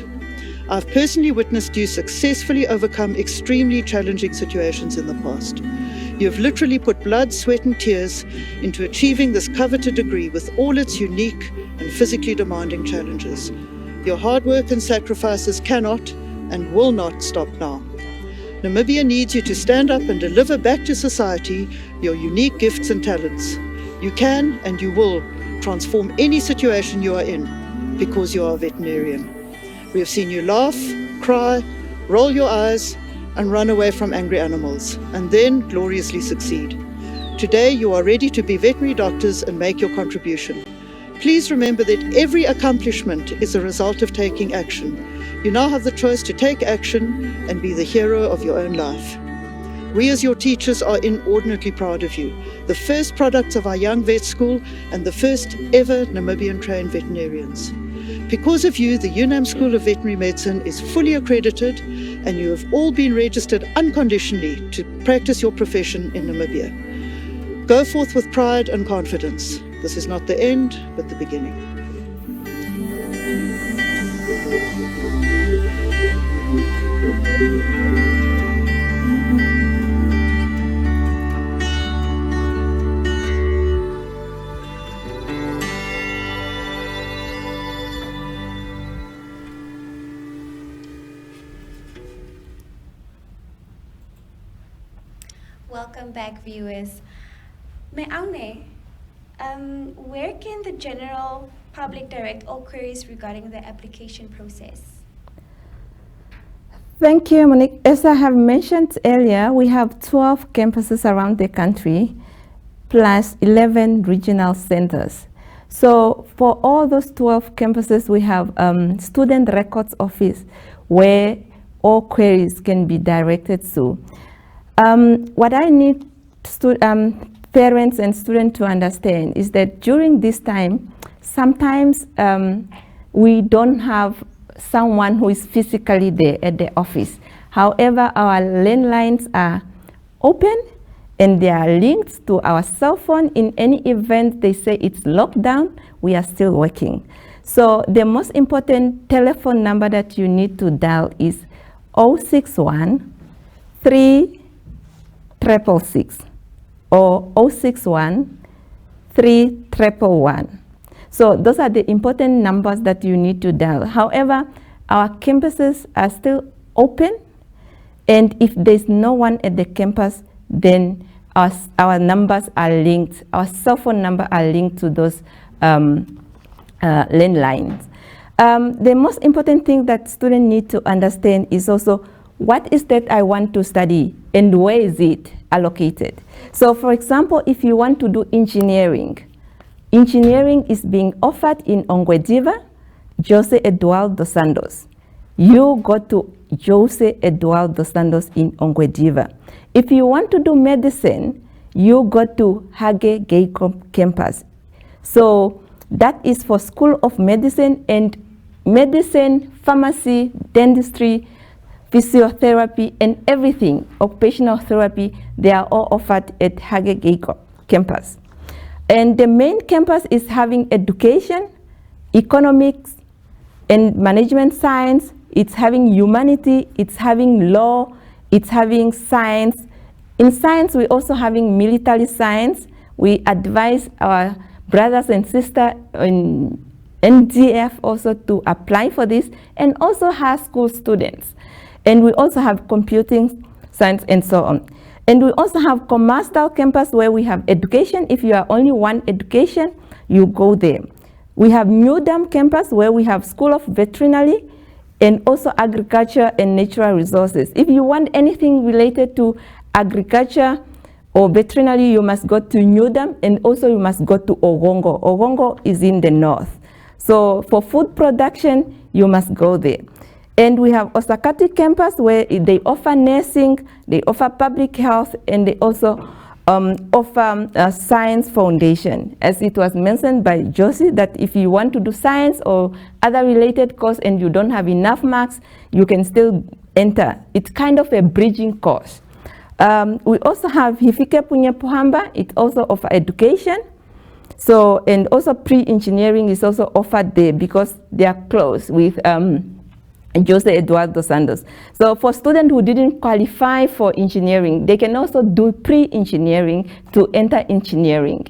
I've personally witnessed you successfully overcome extremely challenging situations in the past. You have literally put blood, sweat and tears into achieving this coveted degree with all its unique and physically demanding challenges. Your hard work and sacrifices cannot and will not stop now. Namibia needs you to stand up and deliver back to society your unique gifts and talents. You can and you will transform any situation you are in because you are a veterinarian. We have seen you laugh, cry, roll your eyes, and run away from angry animals, and then gloriously succeed. Today you are ready to be veterinary doctors and make your contribution. Please remember that every accomplishment is a result of taking action. You now have the choice to take action and be the hero of your own life. We as your teachers are inordinately proud of you, the first products of our young vet school and the first ever Namibian trained veterinarians. Because of you, the UNAM School of Veterinary Medicine is fully accredited and you have all been registered unconditionally to practice your profession in Namibia. Go forth with pride and confidence. This is not the end, but the beginning. Welcome back, viewers. Meaune, where can the general public direct all queries regarding the application process? Thank you, Monique. As I have mentioned earlier, we have 12 campuses around the country, plus 11 regional centers. So for all those 12 campuses, we have student records office where all queries can be directed to. What I need parents and students to understand is that during this time, sometimes we don't have someone who is physically there at the office. However, our landlines are open and they are linked to our cell phone. In any event they say it's locked down, we are still working. So the most important telephone number that you need to dial is 061 3666 or 061 3111. So those are the important numbers that you need to dial. However, our campuses are still open, and if there's no one at the campus, then our numbers are linked, our cell phone number are linked to those landlines. The most important thing that students need to understand is also what is that I want to study and where is it allocated. So for example, if you want to do engineering, engineering is being offered in Ongwediva, Jose Eduardo dos Santos. You go to Jose Eduardo dos Santos in Ongwediva. If you want to do medicine, you go to Hage Geikom campus. So that is for School of Medicine, and medicine, pharmacy, dentistry, physiotherapy, and everything, occupational therapy, they are all offered at Hage Geikom campus. And the main campus is having education, economics, and management science. It's having humanity, it's having law, it's having science. In science, we're also having military science. We advise our brothers and sisters in NDF also to apply for this, and also high school students. And we also have computing science and so on. And we also have commercial campus where we have education. If you are only one education, you go there. We have New Dam campus where we have School of Veterinary and also agriculture and natural resources. If you want anything related to agriculture or veterinary, you must go to Newdam, and also you must go to Ogongo. Ogongo is in the north. So for food production, you must go there. And we have Osakati campus where they offer nursing, they offer public health, and they also offer a science foundation. As it was mentioned by Josie, that if you want to do science or other related course and you don't have enough marks, you can still enter. It's kind of a bridging course. We also have Hifike Punyapuhamba. It also offers education. So, and also pre-engineering is also offered there because they are close with Jose Eduardo Santos. So for students who didn't qualify for engineering, they can also do pre-engineering to enter engineering.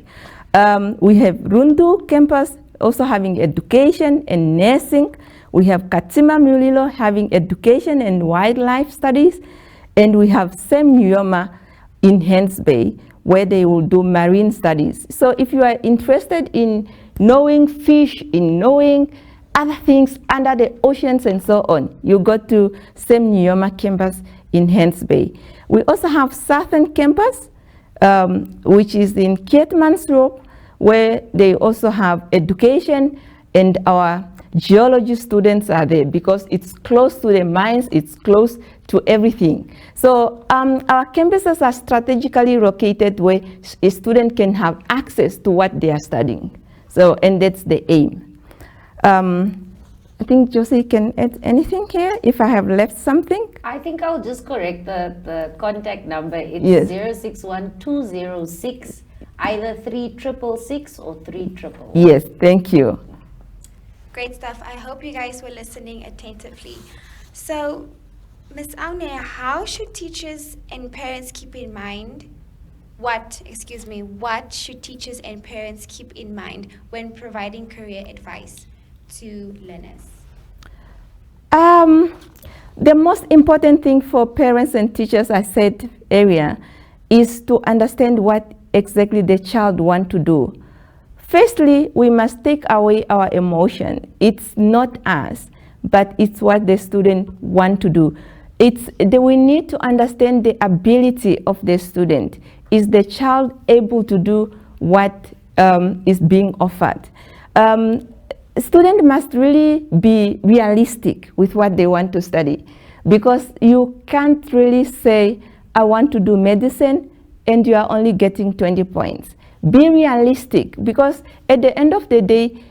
We have Rundu campus also having education and nursing. We have Katima Mulilo having education and wildlife studies. And we have Sam Nyoma in Hants Bay, where they will do marine studies. So if you are interested in knowing fish, in knowing other things under the oceans and so on, you go to Sam Nyoma campus in Hants Bay. We also have Southern campus, which is in Keetmansloop, where they also have education, and our geology students are there because it's close to the mines, it's close to everything. So our campuses are strategically located where a student can have access to what they are studying. So, and that's the aim. I think Josie can add anything here if I have left something. I think I'll just correct the contact number. It's Yes. 061206 either 3666 or 300. Yes, thank you. Great stuff. I hope you guys were listening attentively. So, Ms. Aune, how should teachers and parents keep in mind what should teachers and parents keep in mind when providing career advice to learners? The most important thing for parents and teachers, I said earlier, is to understand what exactly the child wants to do. Firstly, we must take away our emotion. It's not us, but it's what the student wants to do. We need to understand the ability of the student. Is the child able to do what is being offered? Students must really be realistic with what they want to study, because you can't really say, I want to do medicine, and you are only getting 20 points. Be realistic, because at the end of the day,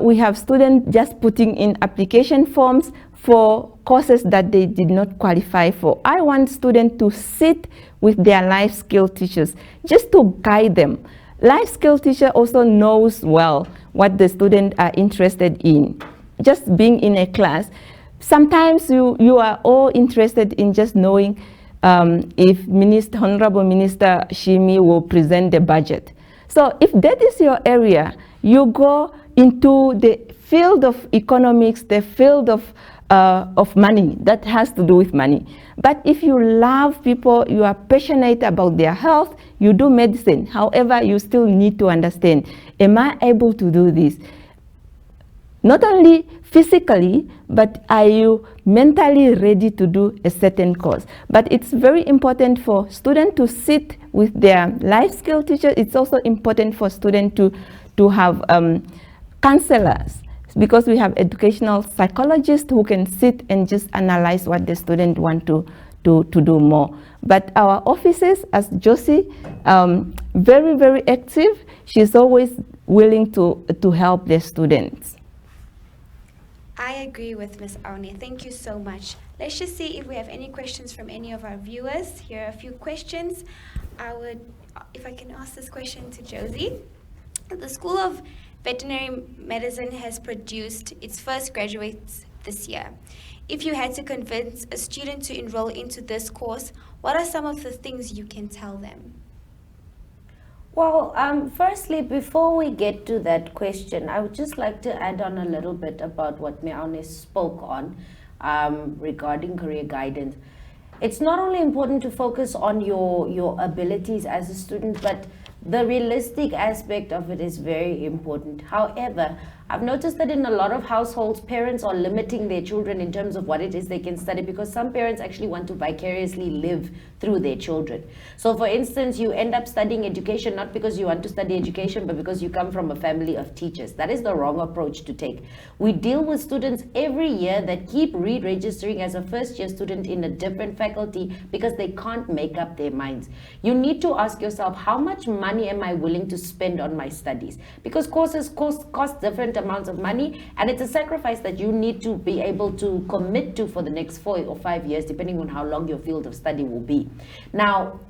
we have students just putting in application forms for courses that they did not qualify for. I want students to sit with their life skill teachers just to guide them. Life skill teacher also knows well what the students are interested in. Just being in a class, sometimes you are all interested in just knowing if Honorable Minister Shimi will present the budget. So if that is your area, you go into the field of economics, the field of money, that has to do with money. But if you love people, you are passionate about their health, you do medicine. However, you still need to understand, am I able to do this? Not only physically, but are you mentally ready to do a certain course? But it's very important for students to sit with their life skill teacher. It's also important for students to have counselors, because we have educational psychologists who can sit and just analyze what the student want to do more. But our offices, as Josie, very, very active. She's always willing to help the students. I agree with Ms. Aune. Thank you so much. Let's just see if we have any questions from any of our viewers. Here are a few questions. If I can ask this question to Josie. The School of Veterinary Medicine has produced its first graduates this year. If you had to convince a student to enroll into this course, what are some of the things you can tell them? Well, firstly, before we get to that question, I would just like to add on a little bit about what Meaune spoke on regarding career guidance. It's not only important to focus on your abilities as a student, but the realistic aspect of it is very important. However, I've noticed that in a lot of households, parents are limiting their children in terms of what it is they can study, because some parents actually want to vicariously live through their children. So for instance, you end up studying education not because you want to study education, but because you come from a family of teachers. That is the wrong approach to take. We deal with students every year that keep re-registering as a first-year student in a different faculty because they can't make up their minds. You need to ask yourself, how much money am I willing to spend on my studies? Because courses cost different amounts of money, and it's a sacrifice that you need to be able to commit to for the next 4 or 5 years, depending on how long your field of study will be. Now,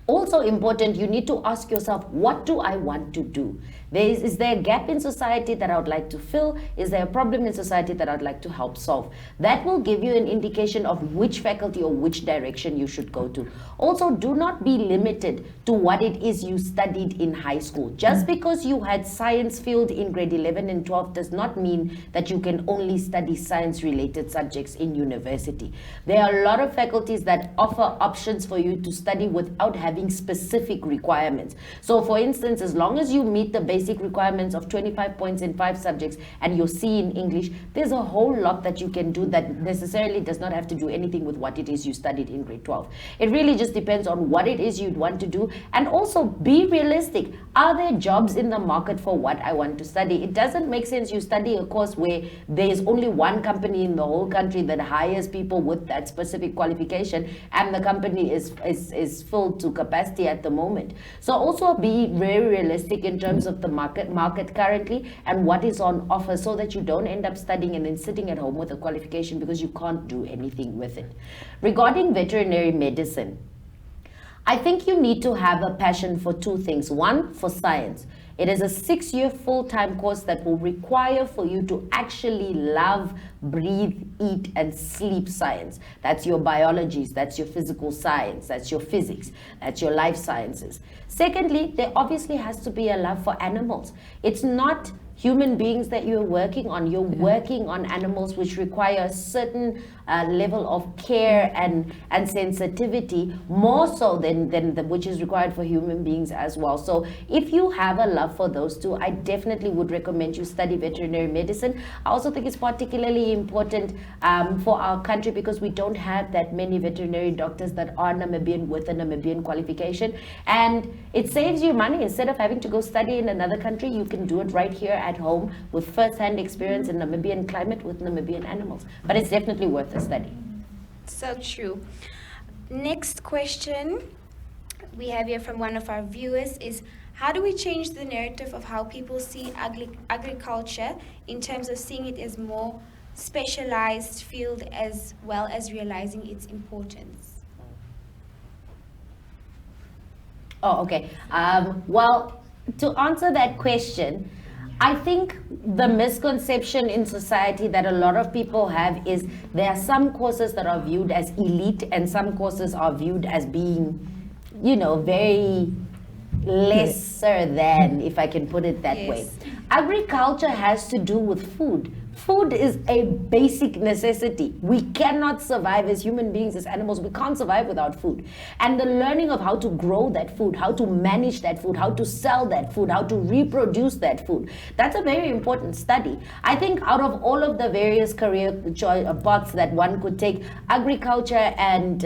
also important, you need to ask yourself, what do I want to do? Is there a gap in society that I would like to fill? Is there a problem in society that I'd like to help solve? That will give you an indication of which faculty or which direction you should go to. Also, do not be limited to what it is you studied in high school. Just because you had science field in grade 11 and 12 does not mean that you can only study science-related subjects in university. There are a lot of faculties that offer options for you to study without having specific requirements. So for instance, as long as you meet the basic requirements of 25 points in 5 subjects and you're C in English, there's a whole lot that you can do that necessarily does not have to do anything with what it is you studied in grade 12. It really just depends on what it is you'd want to do, and also be realistic. Are there jobs in the market for what I want to study? It doesn't make sense you study a course where there's only one company in the whole country that hires people with that specific qualification, and the company is filled to capacity at the moment. So also be very realistic in terms of the market currently and what is on offer, so that you don't end up studying and then sitting at home with a qualification because you can't do anything with it. Regarding veterinary medicine, I think you need to have a passion for 2 things. One, for science. It is a 6-year full-time course that will require for you to actually love, breathe, eat, and sleep science. That's your biologies, that's your physical science, that's your physics, that's your life sciences. Secondly, there obviously has to be a love for animals. It's not human beings that you're working on. You're working on animals which require a certain level of care and sensitivity, more so than which is required for human beings as well. So if you have a love for those two, I definitely would recommend you study veterinary medicine. I also think it's particularly important for our country because we don't have that many veterinary doctors that are Namibian with a Namibian qualification, and it saves you money. Instead of having to go study in another country, you can do it right here at home with first-hand experience in Namibian climate with Namibian animals. But it's definitely worth a study. So true. Next question we have here from one of our viewers is, how do we change the narrative of how people see agriculture in terms of seeing it as more specialized field as well as realizing its importance? Oh, okay. Well, to answer that question, I think the misconception in society that a lot of people have is there are some courses that are viewed as elite and some courses are viewed as being, you know, very lesser than, if I can put it that way. Agriculture has to do with food. Food is a basic necessity. We cannot survive as human beings, as animals. We can't survive without food. And the learning of how to grow that food, how to manage that food, how to sell that food, how to reproduce that food, that's a very important study. I think out of all of the various career paths that one could take, agriculture and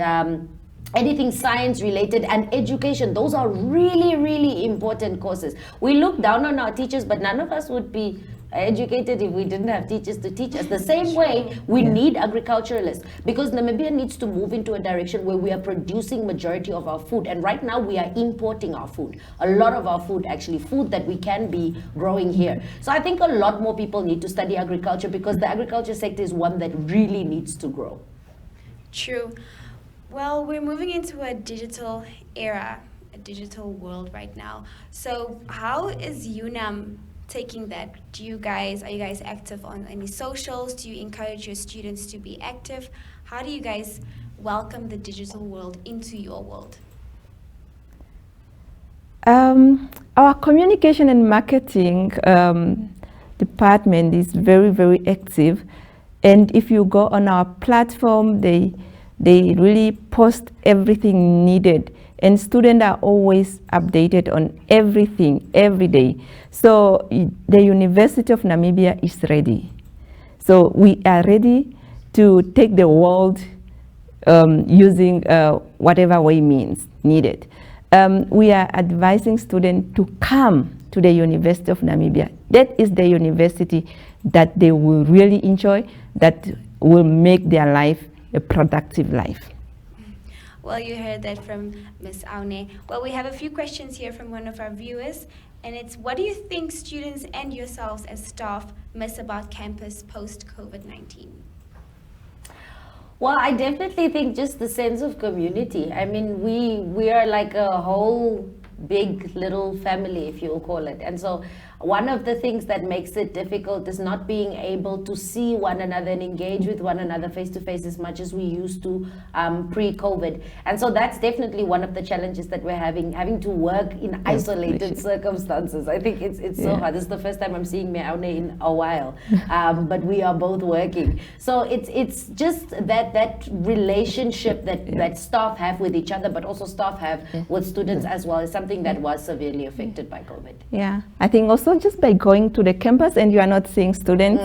anything science related and education, those are really, really important courses. We look down on our teachers, but none of us would be educated if we didn't have teachers to teach us. The same way we need agriculturalists, because Namibia needs to move into a direction where we are producing majority of our food, and right now we are importing our food, a lot of our food, actually food that we can be growing here. So I think a lot more people need to study agriculture, because the agriculture sector is one that really needs to grow. True. Well, we're moving into a digital era, a digital world right now. So how is UNAM taking that? Are you guys active on any socials? Do you encourage your students to be active? How do you guys welcome the digital world into your world? Our communication and marketing department is very, very active. And if you go on our platform, they really post everything needed. and students are always updated on everything, every day. So the University of Namibia is ready. So we are ready to take the world using whatever way means needed. We are advising students to come to the University of Namibia. That is the university that they will really enjoy, that will make their life a productive life. Well, you heard that from Ms. Aune. Well, we have a few questions here from one of our viewers, and it's, what do you think students and yourselves as staff miss about campus post-COVID-19? Well, I definitely think just the sense of community. I mean, we are like a whole big little family, if you'll call it. And so one of the things that makes it difficult is not being able to see one another and engage with one another face to face as much as we used to pre-COVID. And so that's definitely one of the challenges that we're having to work in isolated circumstances. I think it's so hard. This is the first time I'm seeing Meaune in a while, but we are both working. So it's just that relationship that staff have with each other, but also staff have with students as well, is something that was severely affected by COVID. Yeah, I think also just by going to the campus and you are not seeing students,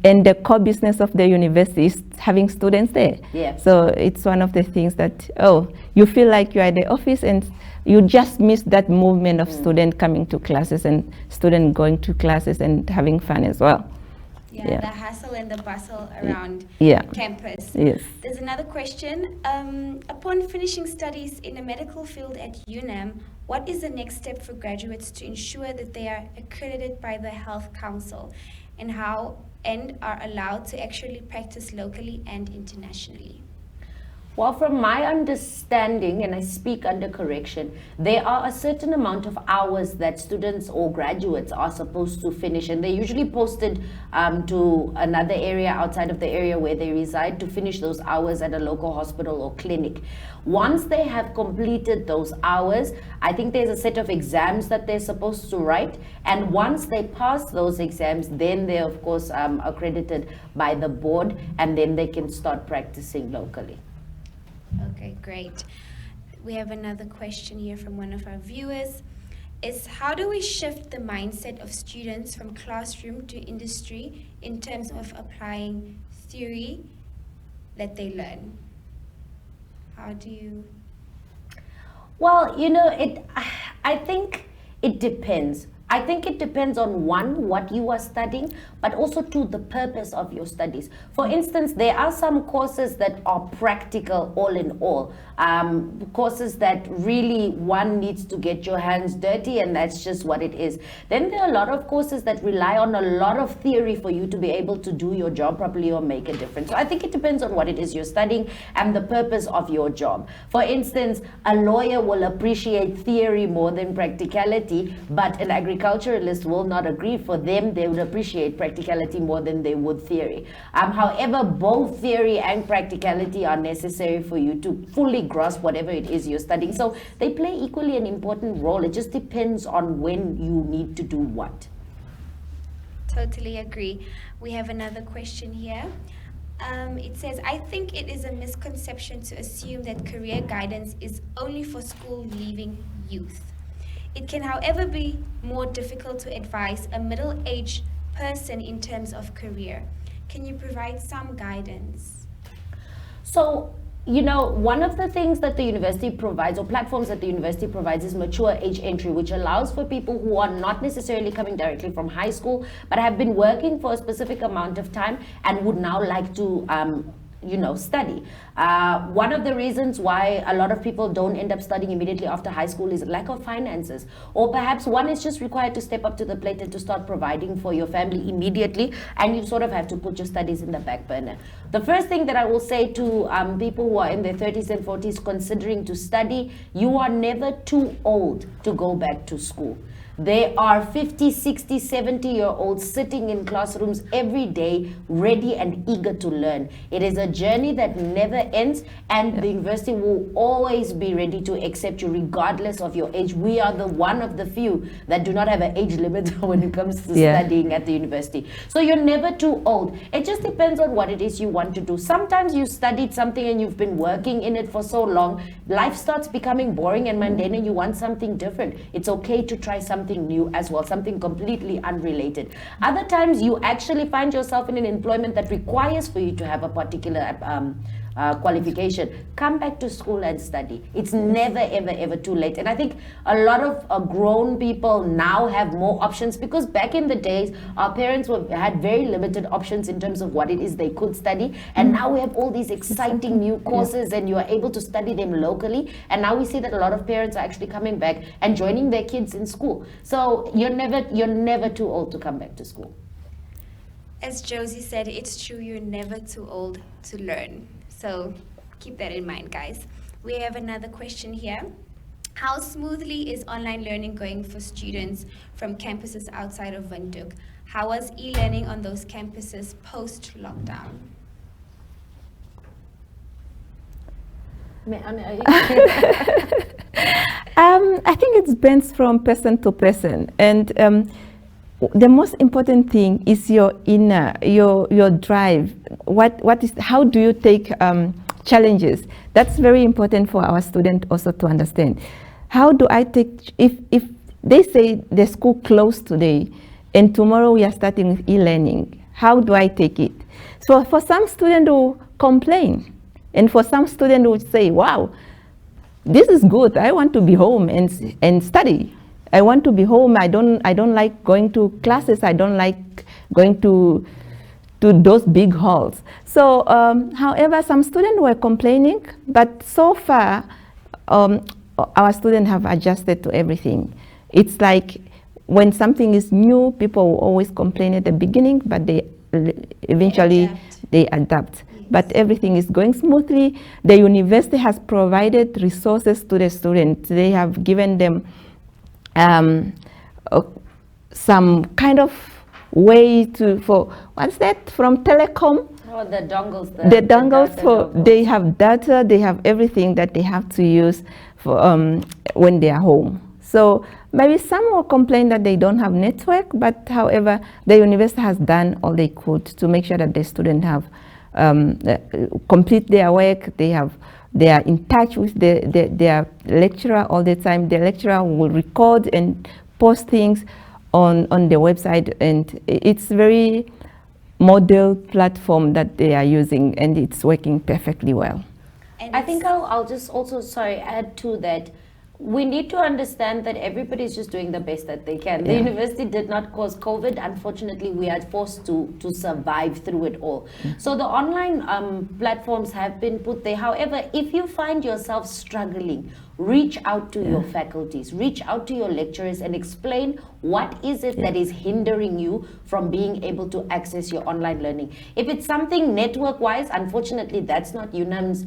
and the core business of the university is having students there. Yeah. So it's one of the things that, you feel like you are at the office and you just miss that movement of students coming to classes and students going to classes and having fun as well. The hustle and the bustle around campus. Yes. There's another question. Upon finishing studies in the medical field at UNAM, what is the next step for graduates to ensure that they are accredited by the Health Council and are allowed to actually practice locally and internationally? Well, from my understanding, and I speak under correction, there are a certain amount of hours that students or graduates are supposed to finish, and they're usually posted to another area outside of the area where they reside to finish those hours at a local hospital or clinic. Once they have completed those hours, I think there's a set of exams that they're supposed to write, and once they pass those exams, then they're of course accredited by the board, and then they can start practicing locally. Okay, great. We have another question here from one of our viewers. Is how do we shift the mindset of students from classroom to industry in terms of applying theory that they learn? How do you? Well, I think it depends. I think it depends on one, what you are studying, but also to the purpose of your studies. For instance, there are some courses that are practical all in all. Courses that really one needs to get your hands dirty, and that's just what it is. Then there are a lot of courses that rely on a lot of theory for you to be able to do your job properly or make a difference. So I think it depends on what it is you're studying and the purpose of your job. For instance, a lawyer will appreciate theory more than practicality, but an agriculturalist will not agree. For them, they would appreciate practicality more than they would theory. However, both theory and practicality are necessary for you to fully grasp whatever it is you're studying. So they play equally an important role. It just depends on when you need to do what. Totally agree. We have another question here. It says, I think it is a misconception to assume that career guidance is only for school-leaving youth. It can, however, be more difficult to advise a middle-aged person in terms of career. Can you provide some guidance? So, one of the things that the university provides, or platforms that the university provides, is mature age entry, which allows for people who are not necessarily coming directly from high school, but have been working for a specific amount of time and would now like to study. One of the reasons why a lot of people don't end up studying immediately after high school is lack of finances, or perhaps one is just required to step up to the plate and to start providing for your family immediately, and you sort of have to put your studies in the back burner. The first thing that I will say to people who are in their 30s and 40s considering to study, you are never too old to go back to school. There are 50, 60, 70-year-olds sitting in classrooms every day, ready and eager to learn. It is a journey that never ends, and the university will always be ready to accept you regardless of your age. We are the one of the few that do not have an age limit when it comes to studying at the university. So you're never too old. It just depends on what it is you want to do. Sometimes you studied something and you've been working in it for so long, life starts becoming boring and mundane and you want something different. It's okay to try something new as well, something completely unrelated. Other times you actually find yourself in an employment that requires for you to have a particular qualification. Come back to school and study. It's never ever ever too late. And I think a lot of grown people now have more options, because back in the days our parents had very limited options in terms of what it is they could study, and now we have all these exciting new courses and you are able to study them locally. And now we see that a lot of parents are actually coming back and joining their kids in school. So you're never too old to come back to school. As Josie said, it's true, you're never too old to learn. So keep that in mind, guys. We have another question here. How smoothly is online learning going for students from campuses outside of Windhoek? How was e-learning on those campuses post-lockdown? I think it depends from person to person, and the most important thing is your inner, your drive. How do you take challenges? That's very important for our students also to understand. How do I take, if they say the school closed today and tomorrow we are starting with e-learning, how do I take it? So for some students who complain, and for some students who say, wow, this is good, I want to be home and study. I want to be home. I don't like going to classes. I don't like going to those big halls. So, however, some students were complaining, but so far, our students have adjusted to everything. It's like when something is new, people will always complain at the beginning, but they eventually adapt. But everything is going smoothly. The university has provided resources to the students. They have given them some kind of way for what's that, from telecom? Oh, the dongles. The dongles, for they have data, they have everything that they have to use for when they are home. So maybe some will complain that they don't have network, but however, the university has done all they could to make sure that the students have complete their work. They are in touch with their lecturer all the time. The lecturer will record and post things on the website, and it's very model platform that they are using, and it's working perfectly well. And I think I'll just also, add to that. We need to understand that everybody's just doing the best that they can. The university did not cause COVID. Unfortunately, we are forced to survive through it all. So the online platforms have been put there. However, if you find yourself struggling, reach out to your faculties, reach out to your lecturers and explain what is it that is hindering you from being able to access your online learning. If it's something network-wise, unfortunately, that's not UNAM's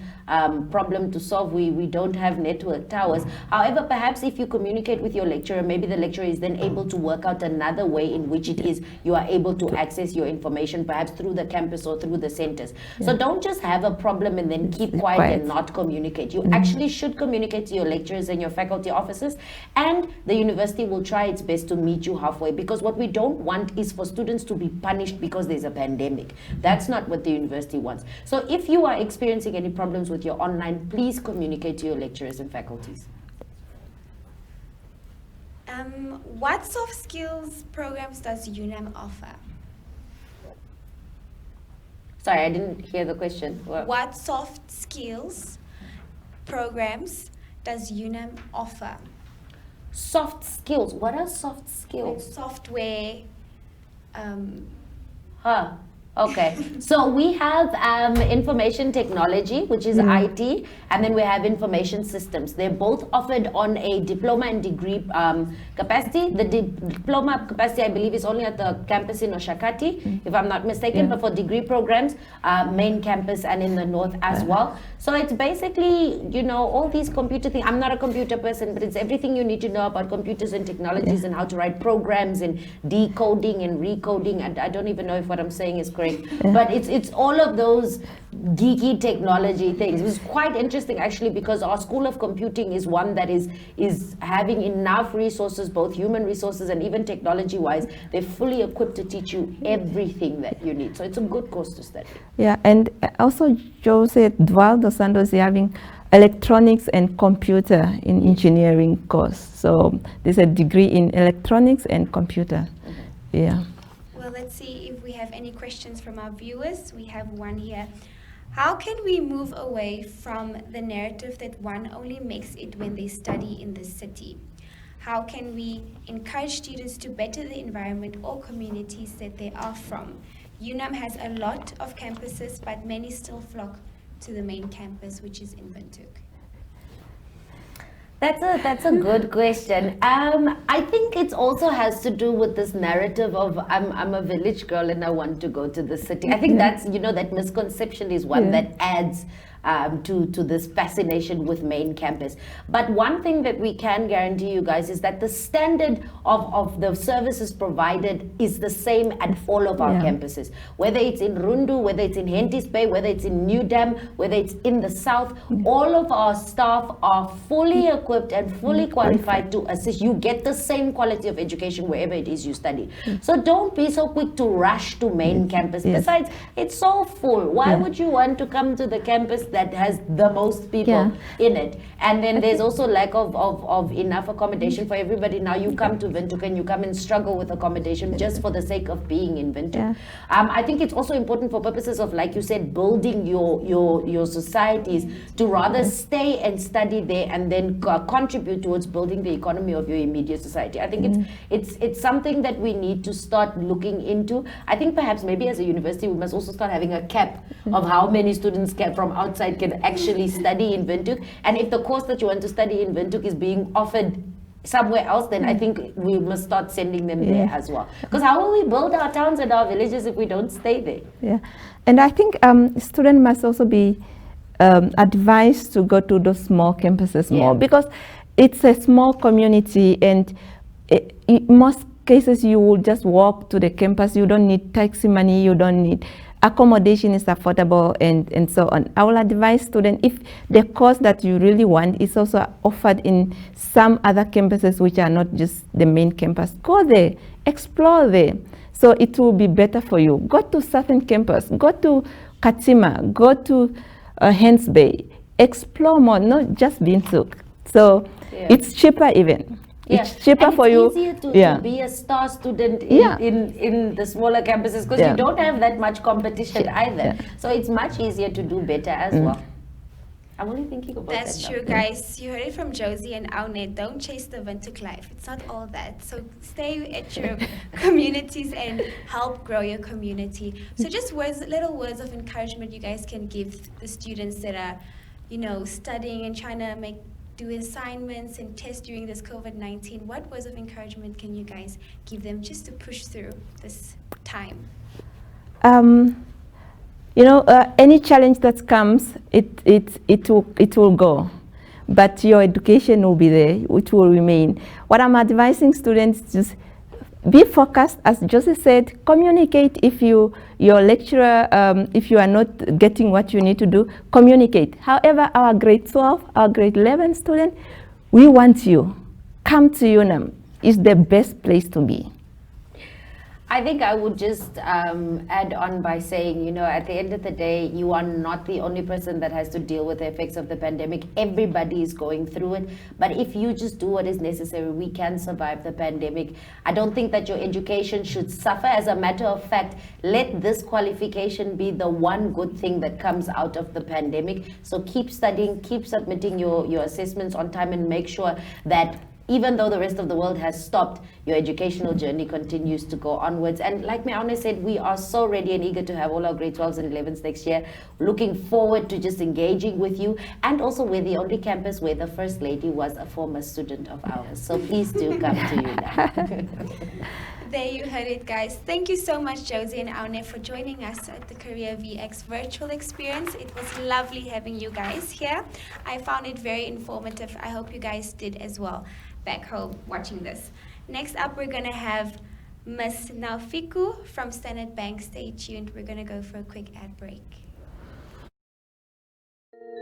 problem to solve. We don't have network towers. However, perhaps if you communicate with your lecturer, maybe the lecturer is then able to work out another way in which it is you are able to access your information, perhaps through the campus or through the centers. So don't just have a problem and then keep quiet and not communicate. You actually should communicate to your lecturers and your faculty officers, and the university will try its best to meet you halfway, because what we don't want is for students to be punished because there's a pandemic. That's not what the university wants. So if you are experiencing any problems with your online, please communicate to your lecturers and faculties. What soft skills programs does UNAM offer? Sorry, I didn't hear the question. What soft skills programs does UNAM offer? Soft skills? What are soft skills? Like software. Okay, so we have information technology, which is IT, and then we have information systems. They're both offered on a diploma and degree capacity. The diploma capacity, I believe, is only at the campus in Oshakati, if I'm not mistaken, but for degree programs, main campus and in the north as well. So it's basically, you know, all these computer things. I'm not a computer person, but it's everything you need to know about computers and technologies and how to write programs and decoding and recoding. I don't even know if what I'm saying is correct. But it's all of those geeky technology things. It was quite interesting actually, because our School of Computing is one that is having enough resources, both human resources and even technology wise. They're fully equipped to teach you everything that you need. So it's a good course to study. Yeah, and also Joe said Dual dos Santos is having electronics and computer in engineering course. So there's a degree in electronics and computer. Yeah. Well, let's see if we have any questions from our viewers. We have one here. How can we move away from the narrative that one only makes it when they study in the city? How can we encourage students to better the environment or communities that they are from? UNAM has a lot of campuses, but many still flock to the main campus, which is in Windhoek. That's a good question. I think it also has to do with this narrative of I'm a village girl and I want to go to the city. I think that's, you know, that misconception is one that adds to this fascination with main campus. But one thing that we can guarantee you guys is that the standard of the services provided is the same at all of our campuses. Whether it's in Rundu, whether it's in Henties Bay, whether it's in New Dam, whether it's in the south, all of our staff are fully equipped and fully qualified to assist. You get the same quality of education wherever it is you study. So don't be so quick to rush to main campus. Besides, it's so full. Why would you want to come to the campus that has the most people in it? And then there's also lack of enough accommodation for everybody. Now you come to Windhoek and you come and struggle with accommodation just for the sake of being in Windhoek. I think it's also important for purposes of, like you said, building your societies to rather stay and study there and then contribute towards building the economy of your immediate society. I think it's something that we need to start looking into. I think perhaps maybe as a university we must also start having a cap of how many students from outside can actually study in Windhoek. And if the course that you want to study in Windhoek is being offered somewhere else, then I think we must start sending them there as well. Because how will we build our towns and our villages if we don't stay there? Yeah, and I think students must also be advised to go to those small campuses more, because it's a small community, and in most cases you will just walk to the campus. You don't need taxi money, you don't need accommodation, is affordable, and so on. I will advise students, if the course that you really want is also offered in some other campuses which are not just the main campus, go there, explore there. So it will be better for you. Go to Southern Campus, go to Katima, go to Hens Bay, explore more, not just Windhoek. So it's cheaper even. It's cheaper and for you. It's easier to be a star student in the smaller campuses, because you don't have that much competition either. So it's much easier to do better as well. I'm only thinking about that. That's true, guys. You heard it from Josie and Aunet. Don't chase the Windhoek life. It's not all that. So stay at your communities and help grow your community. So just little words of encouragement you guys can give the students that are, you know, studying and trying to do assignments and tests during this COVID-19. What words of encouragement can you guys give them just to push through this time? You know, any challenge that comes, it will go, but your education will be there, which will remain. What I'm advising students is just be focused, as Josie said. Communicate. If your lecturer, if you are not getting what you need to do, communicate. However, our grade 12, our grade 11 student, we want you. Come to UNAM. It's the best place to be. I think I would just add on by saying, you know, at the end of the day, you are not the only person that has to deal with the effects of the pandemic. Everybody is going through it. But if you just do what is necessary, we can survive the pandemic. I don't think that your education should suffer. As a matter of fact, let this qualification be the one good thing that comes out of the pandemic. So keep studying, keep submitting your assessments on time, and make sure that Even though the rest of the world has stopped, your educational journey continues to go onwards. And like Meaune said, we are so ready and eager to have all our grade 12s and 11s next year. Looking forward to just engaging with you. And also, we're the only campus where the First Lady was a former student of ours. So please do come to UNAM. There you heard it, guys. Thank you so much, Josie and Aune, for joining us at the Career VX virtual experience. It was lovely having you guys here. I found it very informative. I hope you guys did as well back home watching this. Next up, we're going to have Miss Naufiku from Standard Bank. Stay tuned. We're going to go for a quick ad break.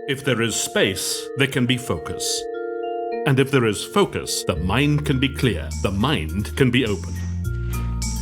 If there is space, there can be focus. And if there is focus, the mind can be clear, the mind can be open.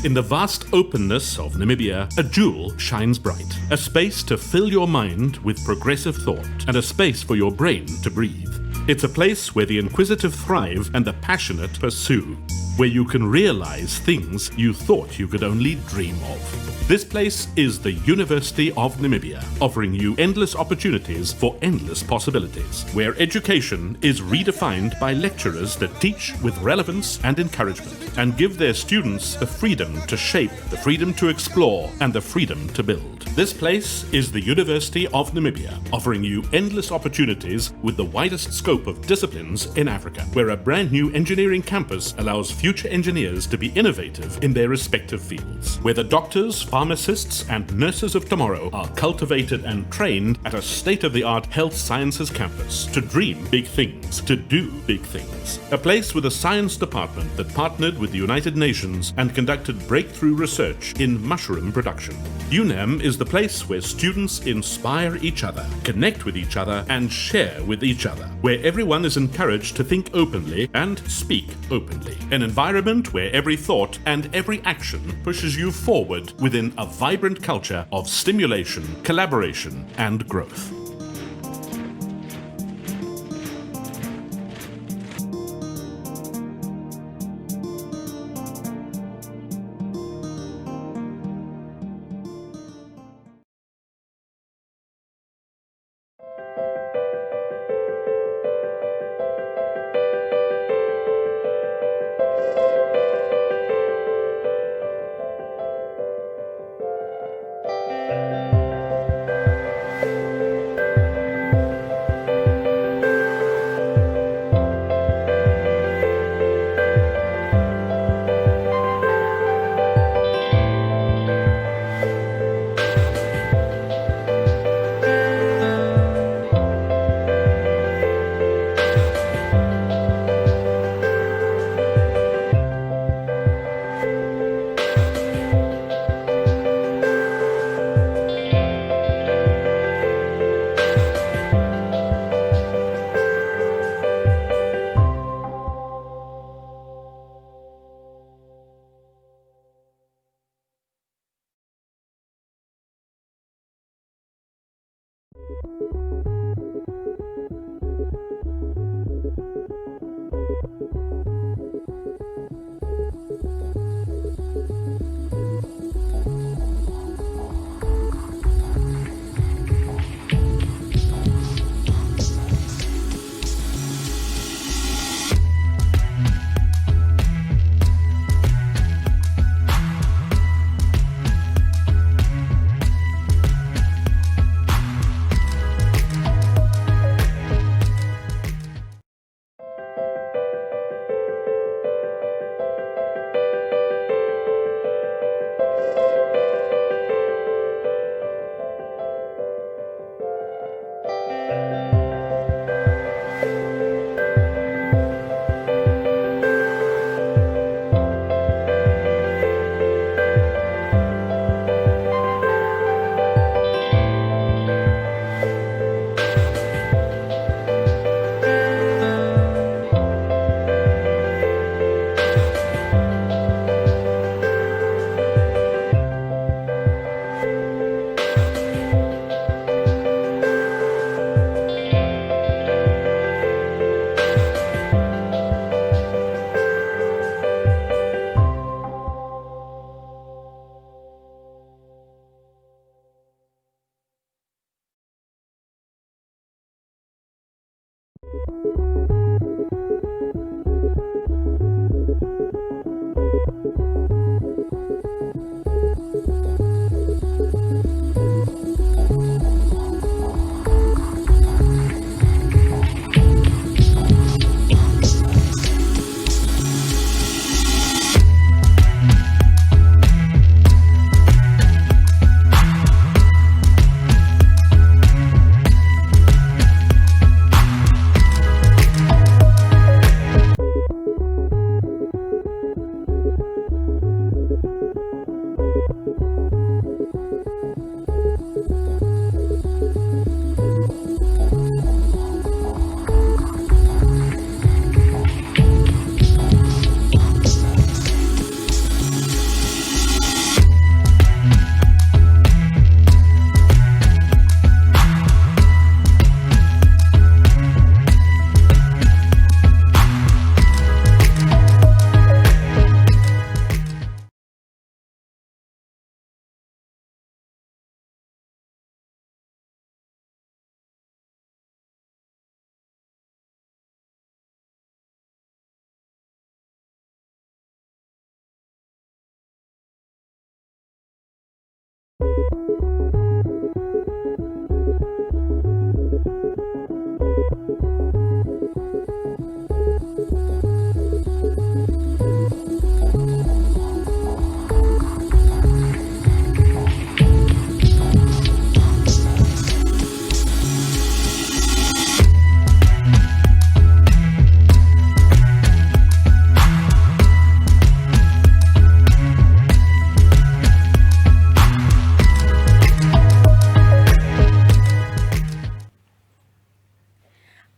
In the vast openness of Namibia, a jewel shines bright. A space to fill your mind with progressive thought, and a space for your brain to breathe. It's a place where the inquisitive thrive and the passionate pursue, where you can realize things you thought you could only dream of. This place is the University of Namibia, offering you endless opportunities for endless possibilities, where education is redefined by lecturers that teach with relevance and encouragement, and give their students the freedom to shape, the freedom to explore, and the freedom to build. This place is the University of Namibia, offering you endless opportunities with the widest scope of disciplines in Africa, where a brand new engineering campus allows future engineers to be innovative in their respective fields, where the doctors, pharmacists, and nurses of tomorrow are cultivated and trained at a state-of-the-art health sciences campus to dream big things, to do big things. A place with a science department that partnered with the United Nations and conducted breakthrough research in mushroom production. UNAM is the place where students inspire each other, connect with each other, and share with each other, where everyone is encouraged to think openly and speak openly. An environment where every thought and every action pushes you forward within a vibrant culture of stimulation, collaboration, and growth.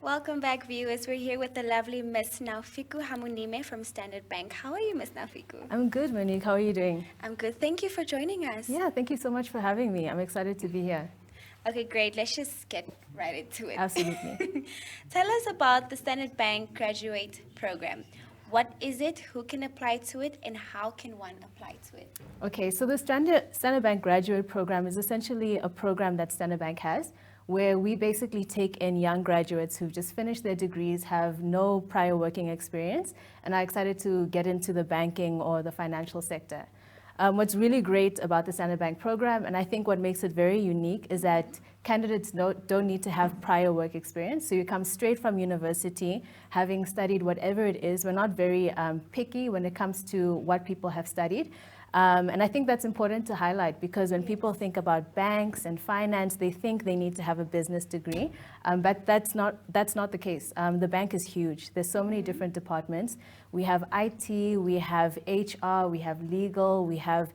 Welcome back, viewers. We're here with the lovely Miss Naufiku Hamunime from Standard Bank. How are you, Miss Naufiku? I'm good, Monique. How are you doing? I'm good. Thank you for joining us. Yeah, thank you so much for having me. I'm excited to be here. Okay, great. Let's just get right into it. Absolutely. Tell us about the Standard Bank Graduate Program. What is it? Who can apply to it? And how can one apply to it? Okay, so the Standard Bank Graduate Program is essentially a program that Standard Bank has, where we basically take in young graduates who've just finished their degrees, have no prior working experience, and are excited to get into the banking or the financial sector. What's really great about the Standard Bank program, and I think what makes it very unique, is that candidates don't need to have prior work experience. So you come straight from university, having studied whatever it is. We're not very picky when it comes to what people have studied. And I think that's important to highlight, because when people think about banks and finance, they think they need to have a business degree, but that's not the case. The bank is huge. There's so many different departments. We have IT, we have HR, we have legal, we have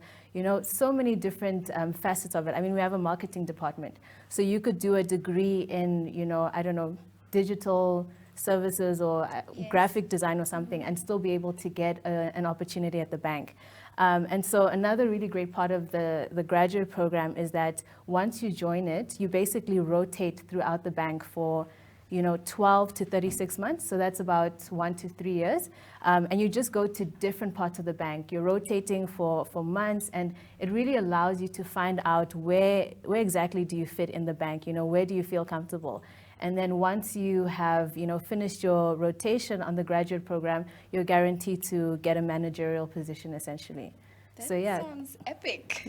so many different facets of it. I mean, we have a marketing department. So you could do a degree in, I don't know, digital services or graphic design or something, and still be able to get an opportunity at the bank. And so another really great part of the graduate program is that once you join it, you basically rotate throughout the bank for 12 to 36 months. So that's about 1 to 3 years. And you just go to different parts of the bank. You're rotating for months, and it really allows you to find out where exactly do you fit in the bank, where do you feel comfortable. And then once you have, finished your rotation on the graduate program, you're guaranteed to get a managerial position, essentially. That so yeah. sounds epic.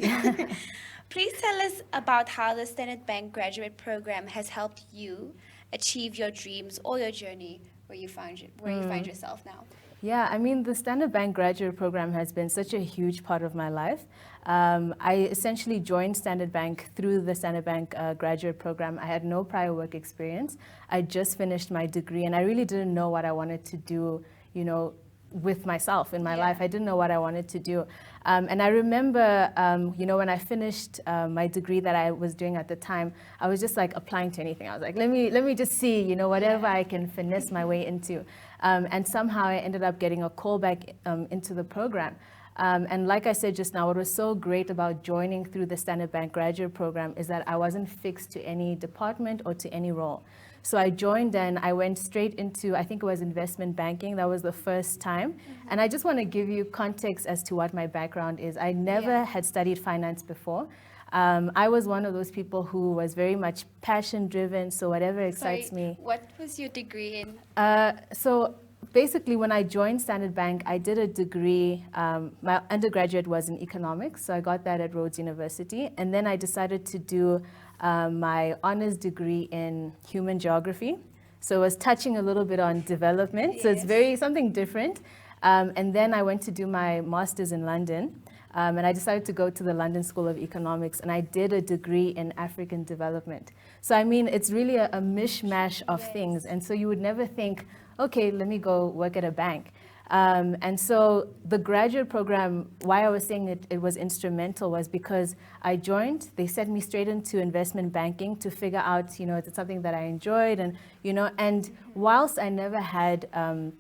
Please tell us about how the Standard Bank Graduate Program has helped you achieve your dreams or your journey where you find yourself now. Yeah, I mean, the Standard Bank Graduate Program has been such a huge part of my life. I essentially joined Standard Bank through the Standard Bank Graduate Program. I had no prior work experience. I just finished my degree, and I really didn't know what I wanted to do, with myself in my life. I didn't know what I wanted to do. And I remember, when I finished my degree that I was doing at the time, I was just like applying to anything. I was like, let me just see, whatever I can finesse my way into. And somehow I ended up getting a call back into the program. And like I said just now, what was so great about joining through the Standard Bank Graduate Program is that I wasn't fixed to any department or to any role. So I joined and I went straight into, I think it was investment banking. That was the first time. Mm-hmm. And I just want to give you context as to what my background is. I never had studied finance before. I was one of those people who was very much passion driven. So whatever excites me. What was your degree in? So basically, when I joined Standard Bank, I did a degree. My undergraduate was in economics. So I got that at Rhodes University. And then I decided to do my honors degree in human geography. So it was touching a little bit on development. Yes. So it's something different. And then I went to do my master's in London. And I decided to go to the London School of Economics, and I did a degree in African development. So I mean, it's really a mishmash of things. And so you would never think, okay, let me go work at a bank. And so the graduate program, why I was saying it was instrumental was because I joined, they sent me straight into investment banking to figure out, it's something that I enjoyed. And, and whilst I never had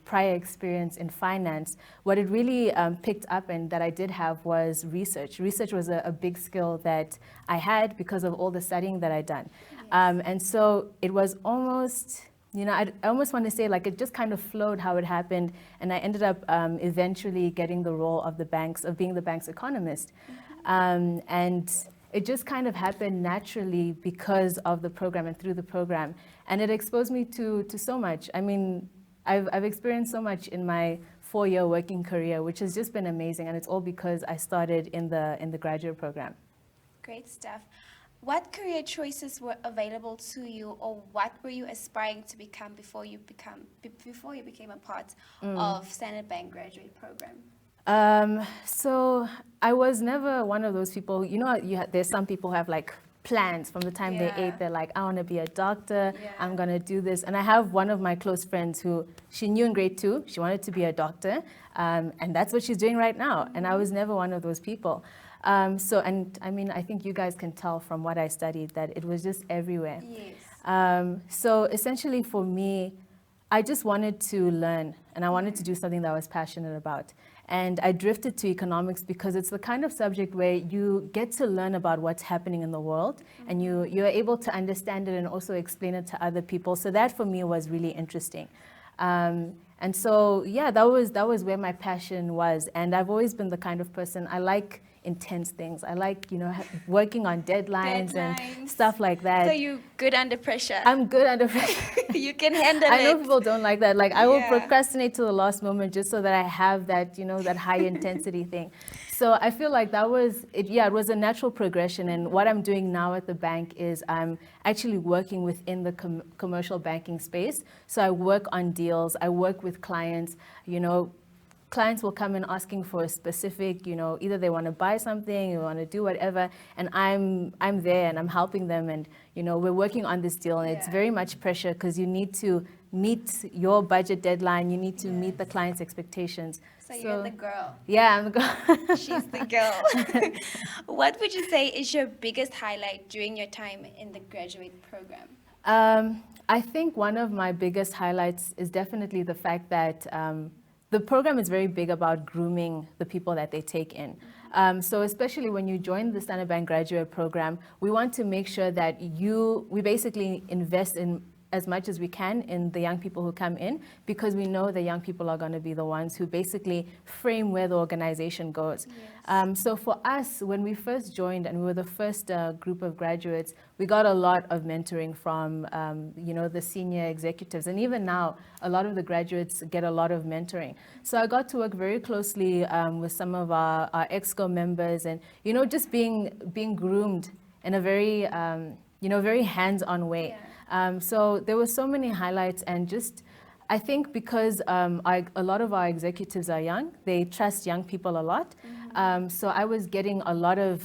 prior experience in finance, what it really picked up and that I did have was research. Research was a big skill that I had because of all the studying that I'd done. And so it was almost... I almost want to say like it just kind of flowed how it happened, and I ended up eventually getting the role of being the bank's economist. And it just kind of happened naturally because of the program and through the program. And it exposed me to so much. I mean, I've experienced so much in my 4-year working career, which has just been amazing, and it's all because I started in the graduate program. Great stuff. What career choices were available to you, or what were you aspiring to become before you became a part of Standard Bank graduate program? So I was never one of those people, there's some people who have like plans from the time they're 8. They're like, I want to be a doctor, I'm going to do this. And I have one of my close friends who, she knew in grade 2, she wanted to be a doctor, and that's what she's doing right now. And I was never one of those people. I think you guys can tell from what I studied that it was just everywhere. Yes. So essentially for me, I just wanted to learn, and I wanted to do something that I was passionate about. And I drifted to economics because it's the kind of subject where you get to learn about what's happening in the world, and you're able to understand it and also explain it to other people. So that for me was really interesting. And so, yeah, that was where my passion was. And I've always been the kind of person, I like intense things. I like, working on deadlines and stuff like that. So you're good under pressure. I'm good under pressure. You can handle it. I know people don't like that. Like, I will procrastinate to the last moment just so that I have that, that high intensity thing. So I feel like that was it. Yeah, it was a natural progression. And what I'm doing now at the bank is I'm actually working within the commercial banking space. So I work on deals. I work with clients. Clients will come in asking for a specific, either they want to buy something, they want to do whatever, and I'm there and I'm helping them, and we're working on this deal, and it's very much pressure because you need to meet your budget deadline, you need to meet the client's expectations. So you're the girl. Yeah, I'm the girl. She's the girl. What would you say is your biggest highlight during your time in the graduate program? I think one of my biggest highlights is definitely the fact that the program is very big about grooming the people that they take in. So especially when you join the Standard Bank graduate program, we want to make sure that we basically invest in as much as we can in the young people who come in, because we know the young people are going to be the ones who basically frame where the organization goes. Yes. So for us, when we first joined and we were the first group of graduates, we got a lot of mentoring from the senior executives, and even now a lot of the graduates get a lot of mentoring. So I got to work very closely with some of our EXCO members, and just being groomed in a very very hands-on way. Yeah. So there were so many highlights, and I think because a lot of our executives are young, they trust young people a lot. So I was getting a lot of,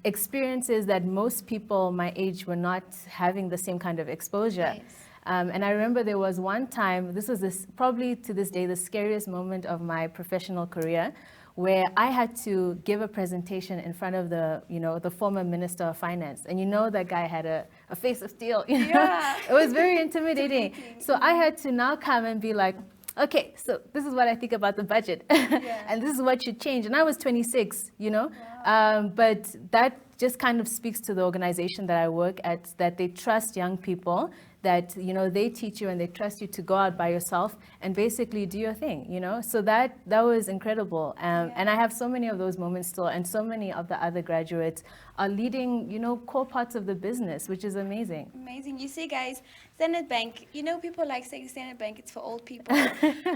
experiences that most people my age were not having the same kind of exposure. Nice. And I remember there was one time, this was probably to this day the scariest moment of my professional career, where I had to give a presentation in front of the former Minister of Finance. And that guy had a face of steel. Yeah. It was very intimidating. So I had to now come and be like, okay, so this is what I think about the budget. Yeah. And this is what should change. And I was 26, Wow. But that just kind of speaks to the organization that I work at, that they trust young people, that they teach you and they trust you to go out by yourself and basically do your thing, So that was incredible. And I have so many of those moments still, and so many of the other graduates are leading, core parts of the business, which is amazing. Amazing. You see, guys, Standard Bank, people like saying Standard Bank, it's for old people.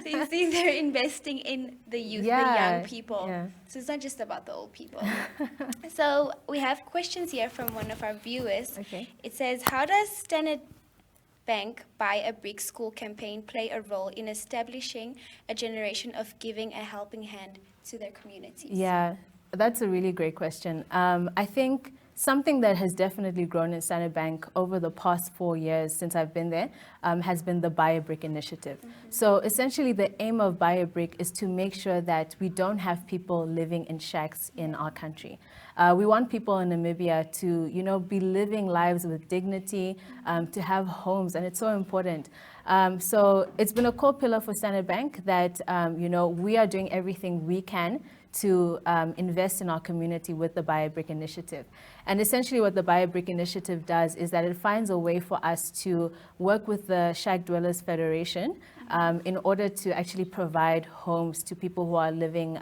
So you see they're investing in the youth, the young people. Yeah. So it's not just about the old people. So we have questions here from one of our viewers. Okay. It says, how does Standard Bank Buy a Brick School campaign play a role in establishing a generation of giving a helping hand to their communities? Yeah, that's a really great question. I think something that has definitely grown in Standard Bank over the past 4 years since I've been there has been the Buy a Brick initiative. Mm-hmm. So essentially the aim of Buy a Brick is to make sure that we don't have people living in shacks in our country. We want people in Namibia to, be living lives with dignity, to have homes, and it's so important. So it's been a core pillar for Standard Bank that, we are doing everything we can to invest in our community with the Buy a Brick initiative. And essentially what the Buy a Brick initiative does is that it finds a way for us to work with the Shack Dwellers Federation in order to actually provide homes to people who are living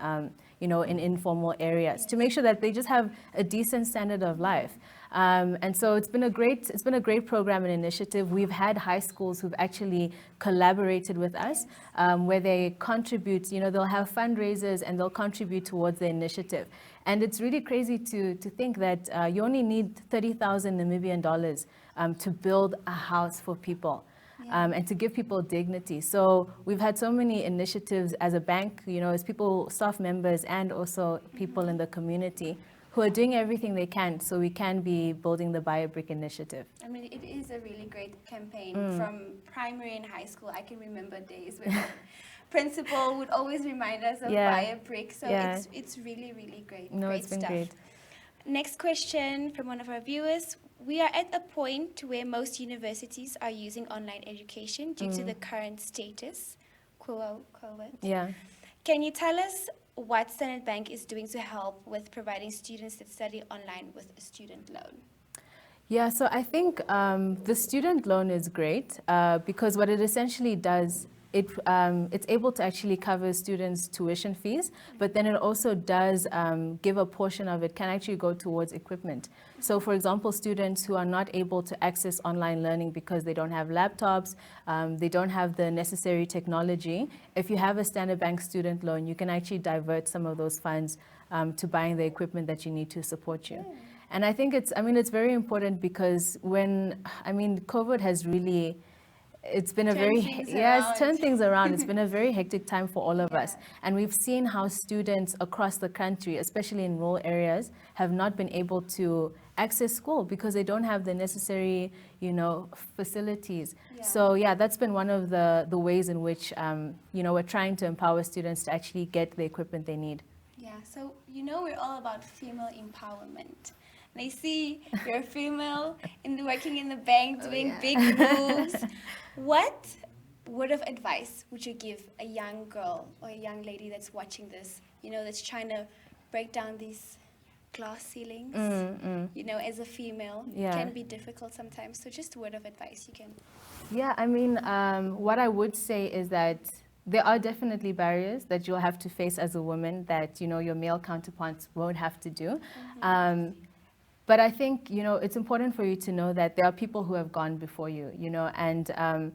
in informal areas, to make sure that they just have a decent standard of life. And so it's been a great program and initiative. We've had high schools who've actually collaborated with us, where they contribute, they'll have fundraisers and they'll contribute towards the initiative. And it's really crazy to think that you only need 30,000 Namibian dollars to build a house for people. And to give people dignity. So we've had so many initiatives as a bank, as people, staff members, and also people in the community who are doing everything they can so we can be building the Buy a Brick initiative. I mean, it is a really great campaign from primary and high school. I can remember days when the principal would always remind us of Buy a Brick. So it's really, really great. No, great it's been stuff. great. Next question from one of our viewers. We are at a point where most universities are using online education due to the current status quo. Yeah. Can you tell us what Standard Bank is doing to help with providing students that study online with a student loan? Yeah, so I think the student loan is great because what it essentially does, it's able to actually cover students' tuition fees, but then it also does give a portion of it can actually go towards equipment. So for example, students who are not able to access online learning because they don't have laptops, they don't have the necessary technology, if you have a Standard Bank student loan, you can actually divert some of those funds to buying the equipment that you need to support you. And I think it's very important because COVID has really, it's been it's turned things around. It's been a very hectic time for all of us. And we've seen how students across the country, especially in rural areas, have not been able to access school because they don't have the necessary, facilities. Yeah. So that's been one of the ways in which, we're trying to empower students to actually get the equipment they need. Yeah, so we're all about female empowerment. And I see you're a female working in the bank, doing big moves. What word of advice would you give a young girl or a young lady that's watching this, that's trying to break down these glass ceilings? As a female, it can be difficult sometimes. So just a word of advice you can. Yeah, what I would say is that there are definitely barriers that you'll have to face as a woman that, your male counterparts won't have to do. But I think, it's important for you to know that there are people who have gone before you, and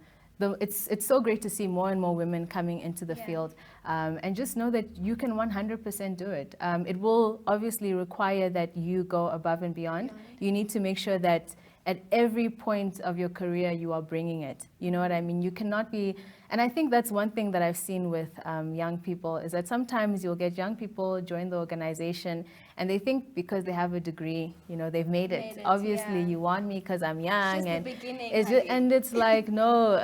it's so great to see more and more women coming into the field. And just know that you can 100% do it. It will obviously require that you go above and beyond. You need to make sure that at every point of your career, you are bringing it. You know what I mean? You cannot be, and I think that's one thing that I've seen with young people is that sometimes you'll get young people join the organization and they think because they have a degree, they've made it. Obviously, you want me because I'm young. It's just the beginning. And it's like, no,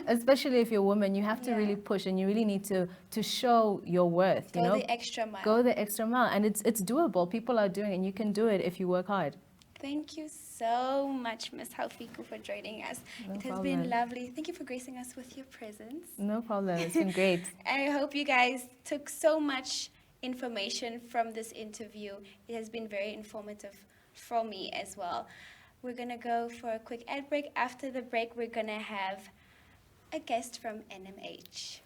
especially if you're a woman, you have to really push and you really need to show your worth. Go the extra mile. Go the extra mile. And it's doable. People are doing it and you can do it if you work hard. Thank you so much, Ms. Haufiku, for joining us. No it has problem. been lovely. Thank you for gracing us with your presence. No problem. It's been great. I hope you guys took so much information from this interview. It has been very informative for me as well. We're going to go for a quick ad break. After the break, we're going to have a guest from NMH.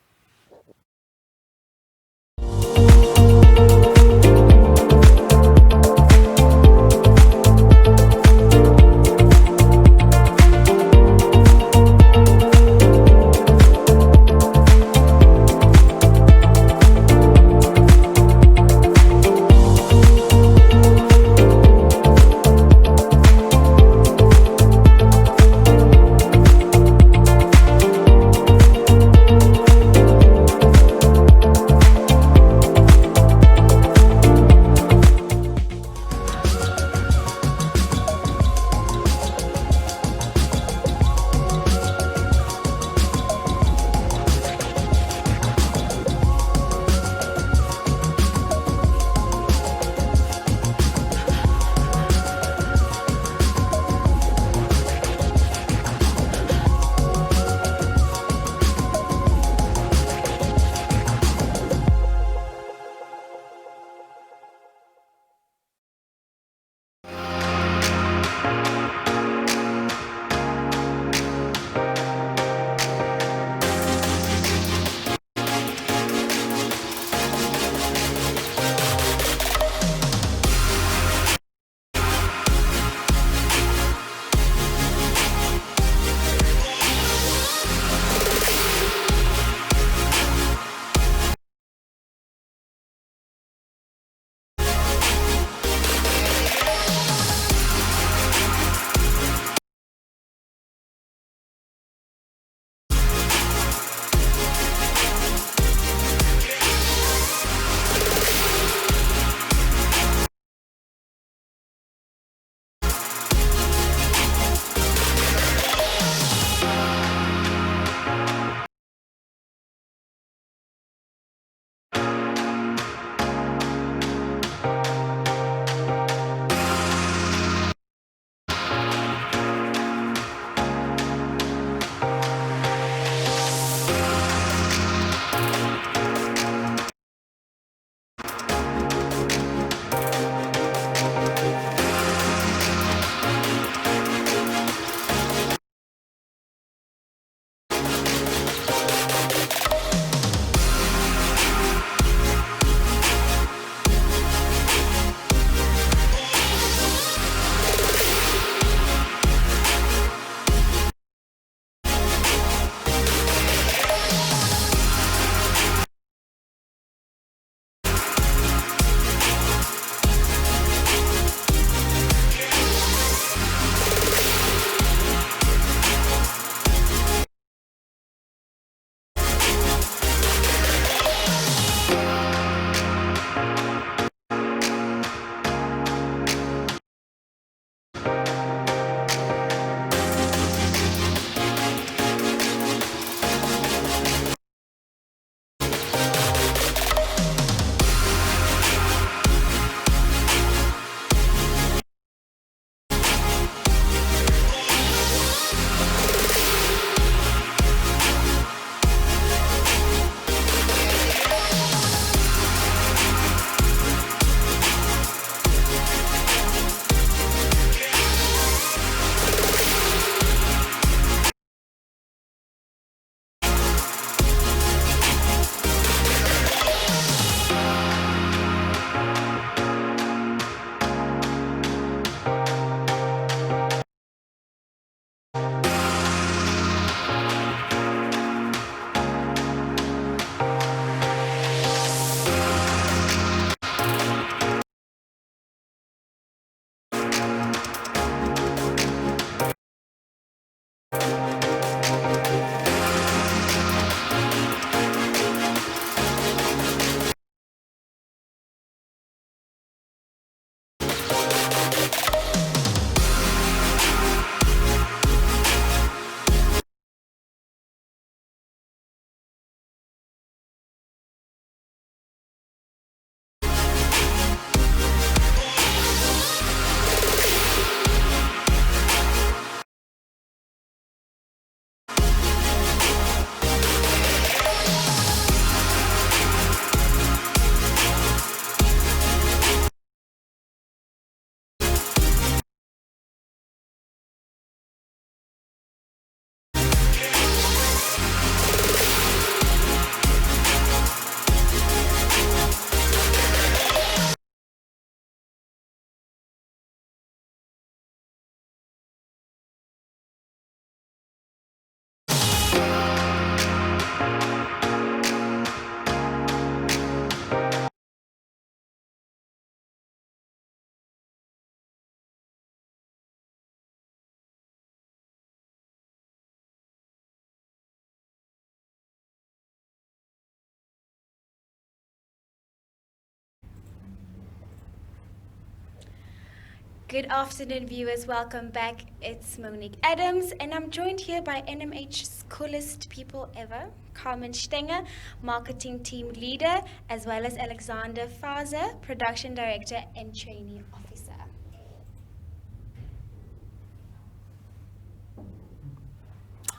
Good afternoon, viewers. Welcome back. It's Monique Adams, and I'm joined here by NMH's coolest people ever, Carmen Stenger, Marketing Team Leader, as well as Alexander Fazer, Production Director and Trainee Officer.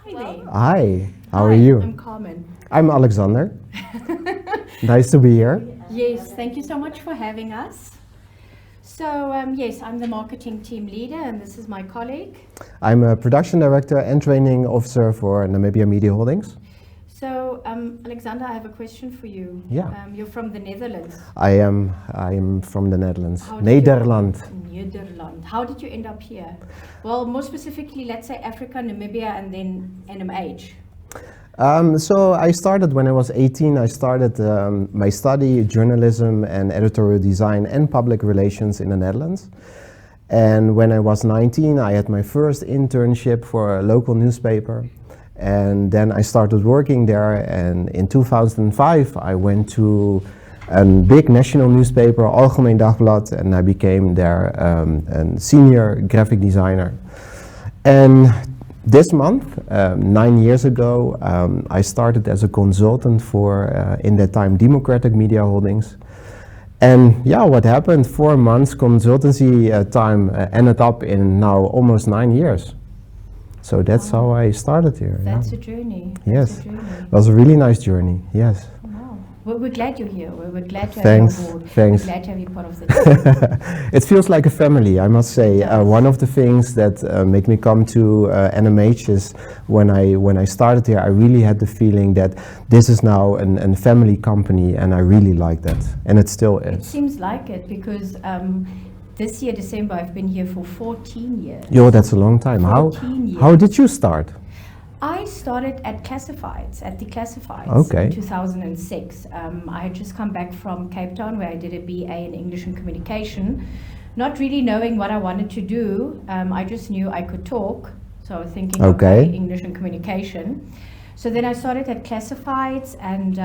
Hi there. Hi, how are you? I'm Carmen. I'm Alexander. Nice to be here. Yes, thank you so much for having us. So, yes, I'm the marketing team leader, and this is my colleague. I'm a production director and training officer for Namibia Media Holdings. So, Alexander, I have a question for you. Yeah. You're from the Netherlands. I am from the Netherlands. How did Nederland. Nederland. How did you end up here? Well, more specifically, let's say Africa, Namibia, and then NMH. So I started when I was 18. I started my study journalism and editorial design and public relations in the Netherlands. And when I was 19, I had my first internship for a local newspaper. And then I started working there, and in 2005 I went to a big national newspaper, Algemeen Dagblad, and I became there a senior graphic designer. And this month, 9 years ago, I started as a consultant for, in that time, Democratic Media Holdings. And yeah, what happened? 4 months consultancy time ended up in now almost 9 years. So that's how I started here. That's a journey. Yes, That's a journey. it was a really nice journey. Yes. Wow. Well, we're glad you're here. We're glad to have Thanks. you on board. Thanks. We're glad to have you part of the team. It feels like a family, I must say. One of the things that make me come to NMH is when I started here, I really had the feeling that this is now a family company, and I really like that, and it still It is. seems like it because this year, December, I've been here for 14 years. Yo, that's a long time. 14 years. How did you start? I started at Classifieds, at the Classifieds Okay. in 2006. I had just come back from Cape Town where I did a BA in English and Communication. Not really knowing what I wanted to do, I just knew I could talk. So I was thinking, Okay. okay, English and Communication. So then I started at Classifieds, and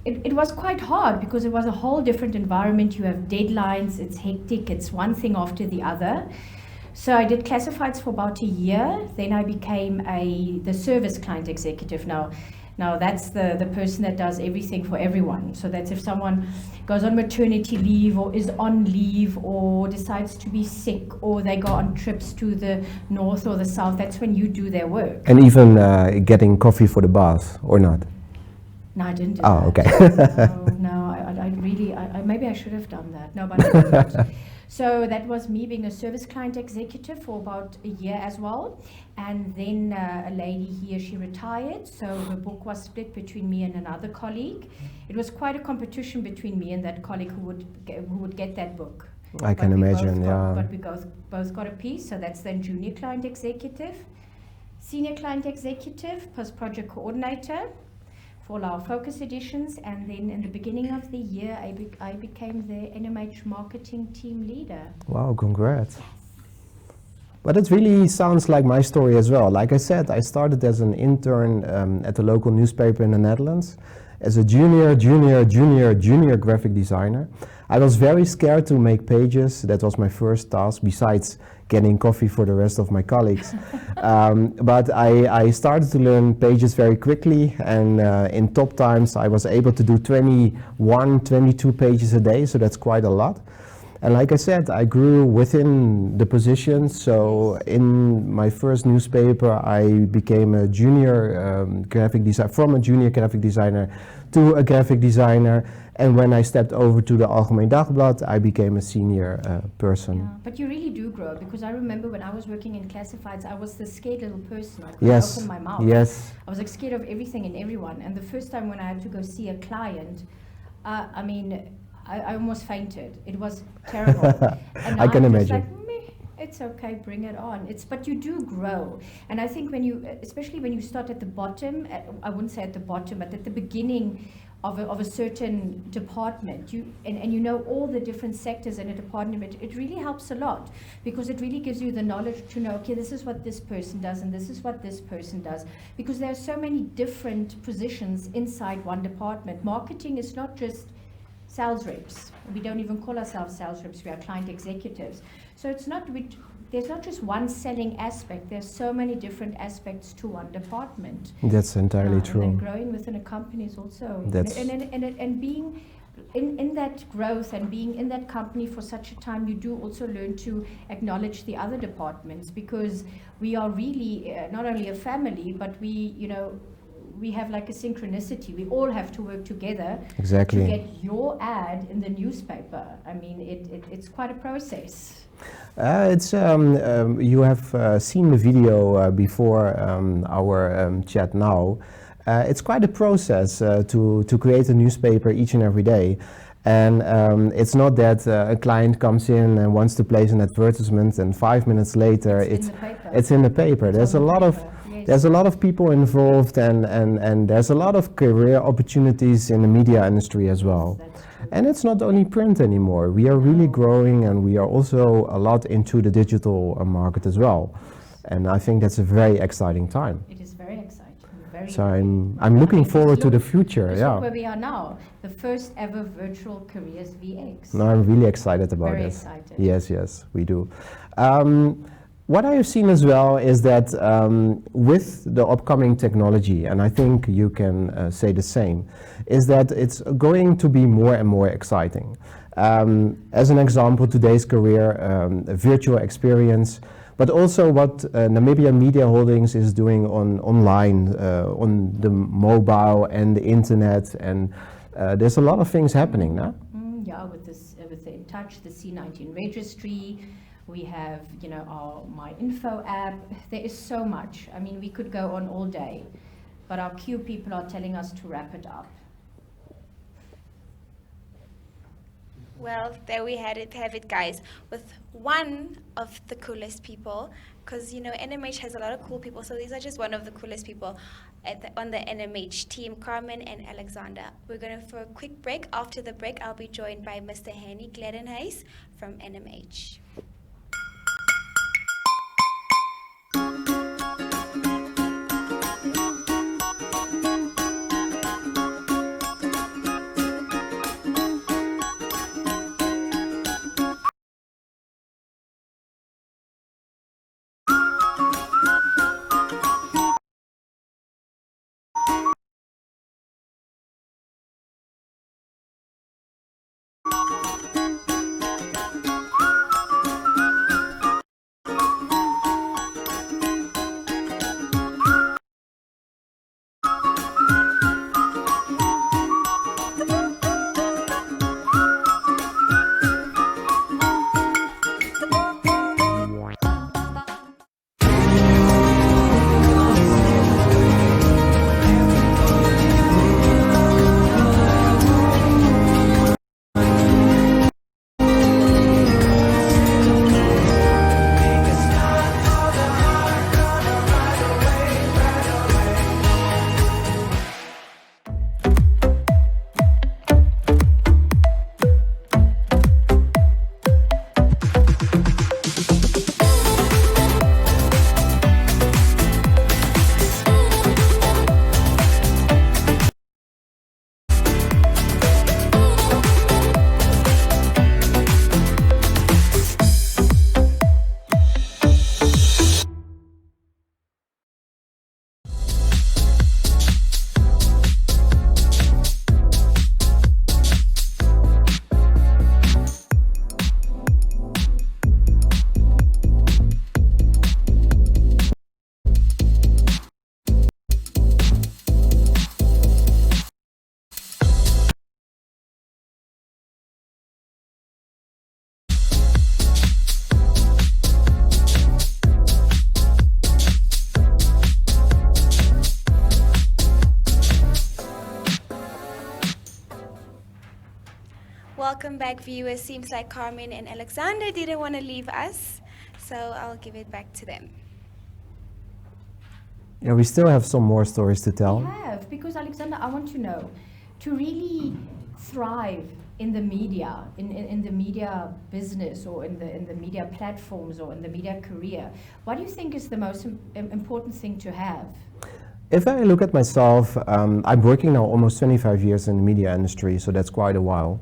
it was quite hard because it was a whole different environment. You have deadlines, it's hectic, it's one thing after the other. So I did Classifieds for about a year. Then I became the service client executive. Now that's the person that does everything for everyone. So that's if someone goes on maternity leave or is on leave or decides to be sick or they go on trips to the north or the south, that's when you do their work. And even getting coffee for the bath, or not? No, I didn't do Oh, that. okay. I really, maybe I should have done that. No, but I didn't. So that was me being a service client executive for about a year as well. And then a lady here, she retired. So the book was split between me and another colleague. It was quite a competition between me and that colleague who would get that book. I can imagine, yeah. But we both got a piece. So that's then junior client executive, senior client executive, post-project coordinator for all our focus editions, and then in the beginning of the year I became the NMH marketing team leader. Wow, congrats. But it really sounds like my story as well. Like I said, I started as an intern at a local newspaper in the Netherlands as a junior graphic designer. I was very scared to make pages. That was my first task, besides getting coffee for the rest of my colleagues. But I started to learn pages very quickly, and in top times I was able to do 21, 22 pages a day, so that's quite a lot. And like I said, I grew within the position. So in my first newspaper, I became a junior graphic designer, from a junior graphic designer to a graphic designer. And when I stepped over to the Algemeen Dagblad, I became a senior person. Yeah, but you really do grow, because I remember when I was working in Classifieds, I was the scared little person. I couldn't open my mouth. Yes. I was like scared of everything and everyone. And the first time when I had to go see a client, I mean, I almost fainted. It was terrible. And I can I'm imagine. just like, meh, it's okay, bring it on. But you do grow. And I think when you, especially when you start at the bottom, I wouldn't say at the bottom, but at the beginning of a certain department, and you know all the different sectors in a department, it really helps a lot, because it really gives you the knowledge to know, okay, this is what this person does and this is what this person does, because there are so many different positions inside one department. Marketing is not just sales reps. We don't even call ourselves sales reps, we are client executives. So it's not, there's not just one selling aspect, there's so many different aspects to one department. That's entirely true. And then growing within a company is also, and being in that growth and being in that company for such a time, you do also learn to acknowledge the other departments, because we are really not only a family, but we have like a synchronicity. We all have to work together Exactly. to get your ad in the newspaper. I mean, it's quite a process. You have seen the video before our chat now. It's quite a process to create a newspaper each and every day. And it's not that a client comes in and wants to place an advertisement and 5 minutes later it's in the paper. There's a lot of people involved, and there's a lot of career opportunities in the media industry as well. And it's not only print anymore. We are really growing, and we are also a lot into the digital market as well. And I think that's a very exciting time. It is very exciting. So I'm looking forward to the future. Look where we are now, the first ever virtual careers VX. No, I'm really excited about Very it. excited. Yes, we do. What I have seen as well is that with the upcoming technology, and I think you can say the same, is that it's going to be more and more exciting. As an example, today's career, a virtual experience, but also what Namibia Media Holdings is doing online, on the mobile and the internet, and there's a lot of things happening now. Yeah, with the In Touch, the C19 registry, we have our My Info app. There is so much. I mean, we could go on all day, but our Q people are telling us to wrap it up. Well, there we have it, guys, with one of the coolest people, because NMH has a lot of cool people, so these are just one of the coolest people on the NMH team, Carmen and Alexander. We're going for a quick break. After the break, I'll be joined by Mr. Henny Gledenhuis from NMH. Welcome back, viewers. Seems like Carmen and Alexander didn't want to leave us, so I'll give it back to them. Yeah, we still have some more stories to tell. We have, because Alexander, I want to know, to really thrive in the media, in the media business, or in the media platforms, or in the media career, what do you think is the most important thing to have? If I look at myself, I'm working now almost 25 years in the media industry, so that's quite a while.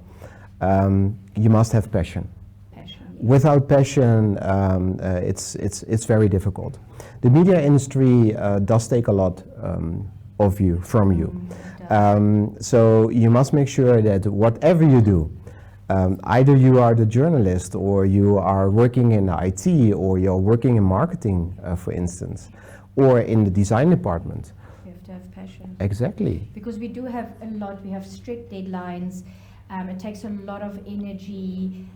you must have passion. Without passion, it's very difficult. The media industry does take a lot from you. So you must make sure that whatever you do, either you are the journalist or you are working in IT or you're working in marketing, for instance, or in the design department. You have to have passion. Exactly. Because we do have a lot, we have strict deadlines, it takes a lot of energy.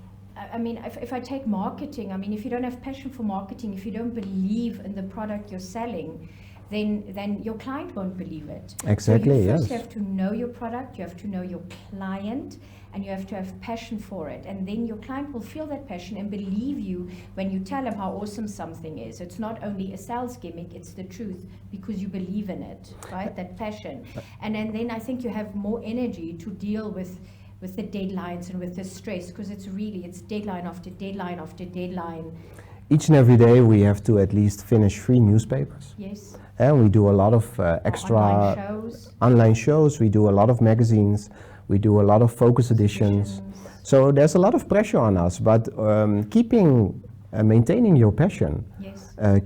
I mean, if I take marketing, I mean, if you don't have passion for marketing, if you don't believe in the product you're selling, then your client won't believe it. Exactly, so yes. You have to know your product, you have to know your client, and you have to have passion for it. And then your client will feel that passion and believe you when you tell them how awesome something is. It's not only a sales gimmick, it's the truth, because you believe in it, right? That passion. And then I think you have more energy to deal with the deadlines and with the stress, because it's deadline after deadline after deadline. Each and every day we have to at least finish 3 newspapers. Yes. And we do a lot of extra online shows, we do a lot of magazines, we do a lot of focus editions. So there's a lot of pressure on us, but maintaining your passion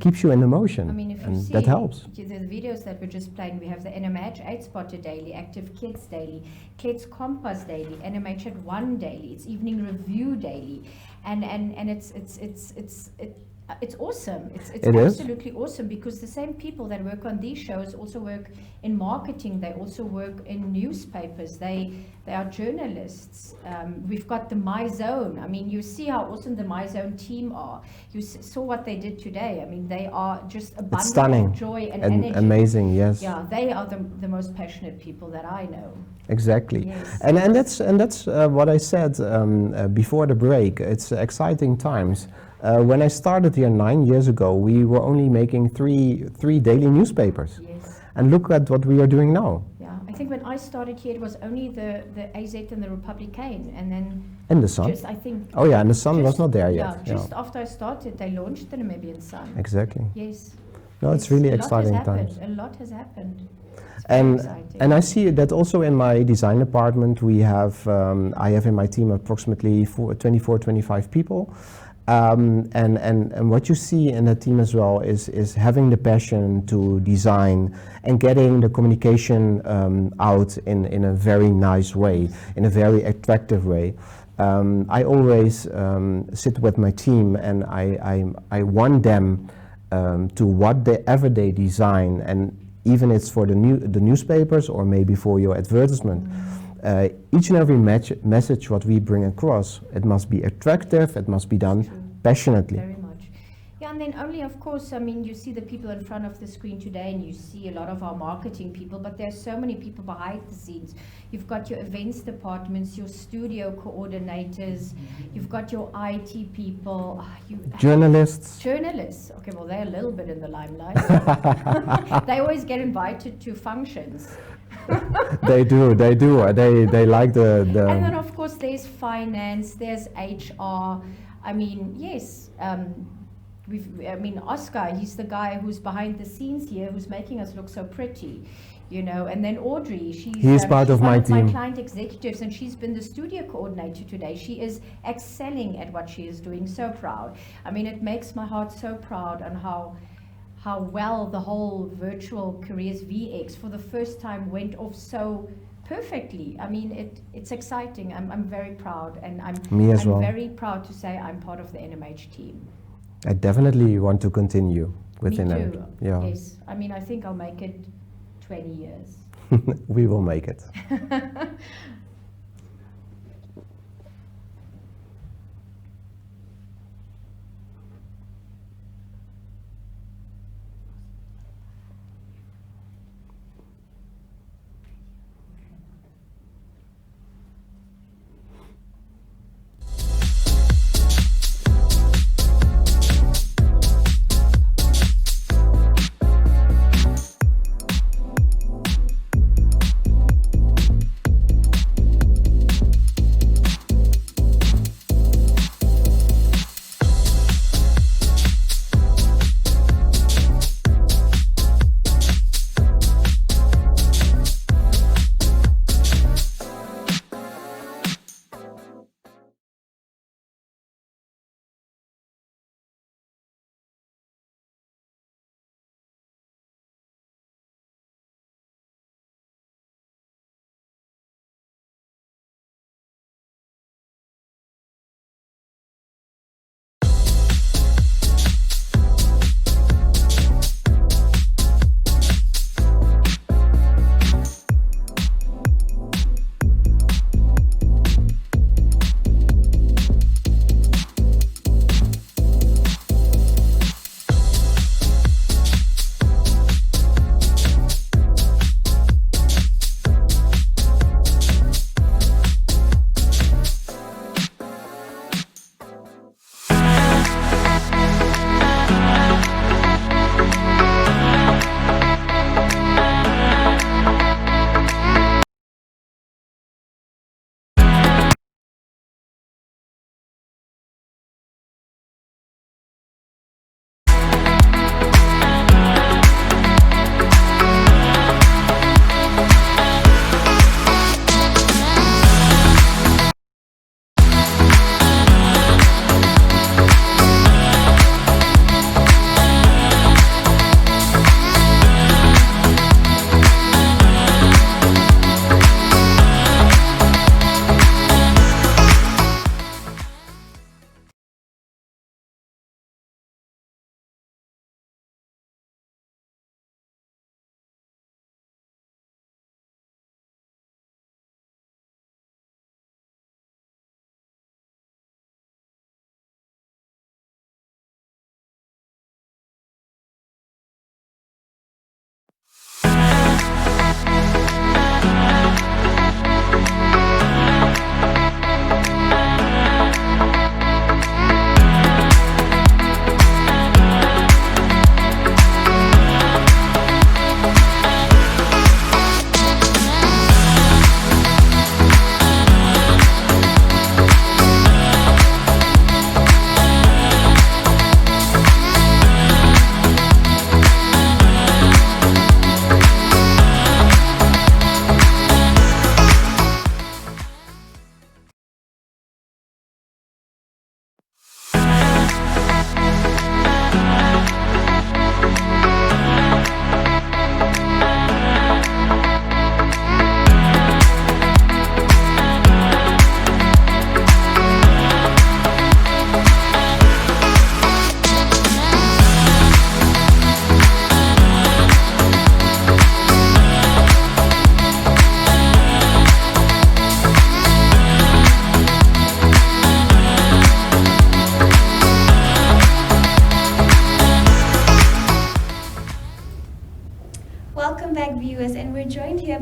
keeps you in the motion. I mean, if you and see that helps. the videos that we're just playing, we have the NMH 8 Spotter daily, Active Kids daily, Kids Compass daily, NMH at 1 daily, it's Evening Review daily, and it's awesome. It's absolutely awesome, because the same people that work on these shows also work in marketing. They also work in newspapers. They are journalists. We've got the MyZone. I mean, you see how awesome the MyZone team are. You saw what they did today. I mean, they are just a bundle of joy and energy. Amazing, yes. Yeah, they are the most passionate people that I know. Exactly, yes. and that's what I said before the break. It's exciting times. When I started here 9 years ago, we were only making three daily newspapers. Yes. And look at what we are doing now. Yeah, I think when I started here, it was only the AZ and the Republican, and then And the Sun. just, I think. Oh yeah, and the Sun was not there yet. Yeah, just after I started, they launched the Namibian Sun. Exactly. Yes. No, it's really A lot exciting has happened. times. A lot has happened. And I see that also in my design department. We have I have in my team approximately 24, 25 people. And what you see in the team as well is having the passion to design and getting the communication out in a very nice way, in a very attractive way. I always sit with my team and I want them to whatever they design, and even it's for the newspapers or maybe for your advertisement. Each and every message what we bring across, it must be attractive, it must be done passionately. Very much. Yeah, and then only, of course, I mean, you see the people in front of the screen today, and you see a lot of our marketing people, but there's so many people behind the scenes. You've got your events departments, your studio coordinators, you've got your IT people. Journalists. Journalists. Okay, well, they're a little bit in the limelight. They always get invited to functions. They do. They like the. And then, of course, there's finance, there's HR. I mean, yes, Oscar, he's the guy who's behind the scenes here, who's making us look so pretty, you know. And then Audrey, he's part of my team. My client executives, and she's been the studio coordinator today. She is excelling at what she is doing. So proud. I mean, it makes my heart so proud on how well the whole Virtual Careers VX for the first time went off so perfectly. I mean, it's exciting. I'm very proud, and I'm very proud to say I'm part of the NMH team. I definitely want to continue within Me it. too. Yeah. Yes. I mean, I think I'll make it 20 years. We will make it.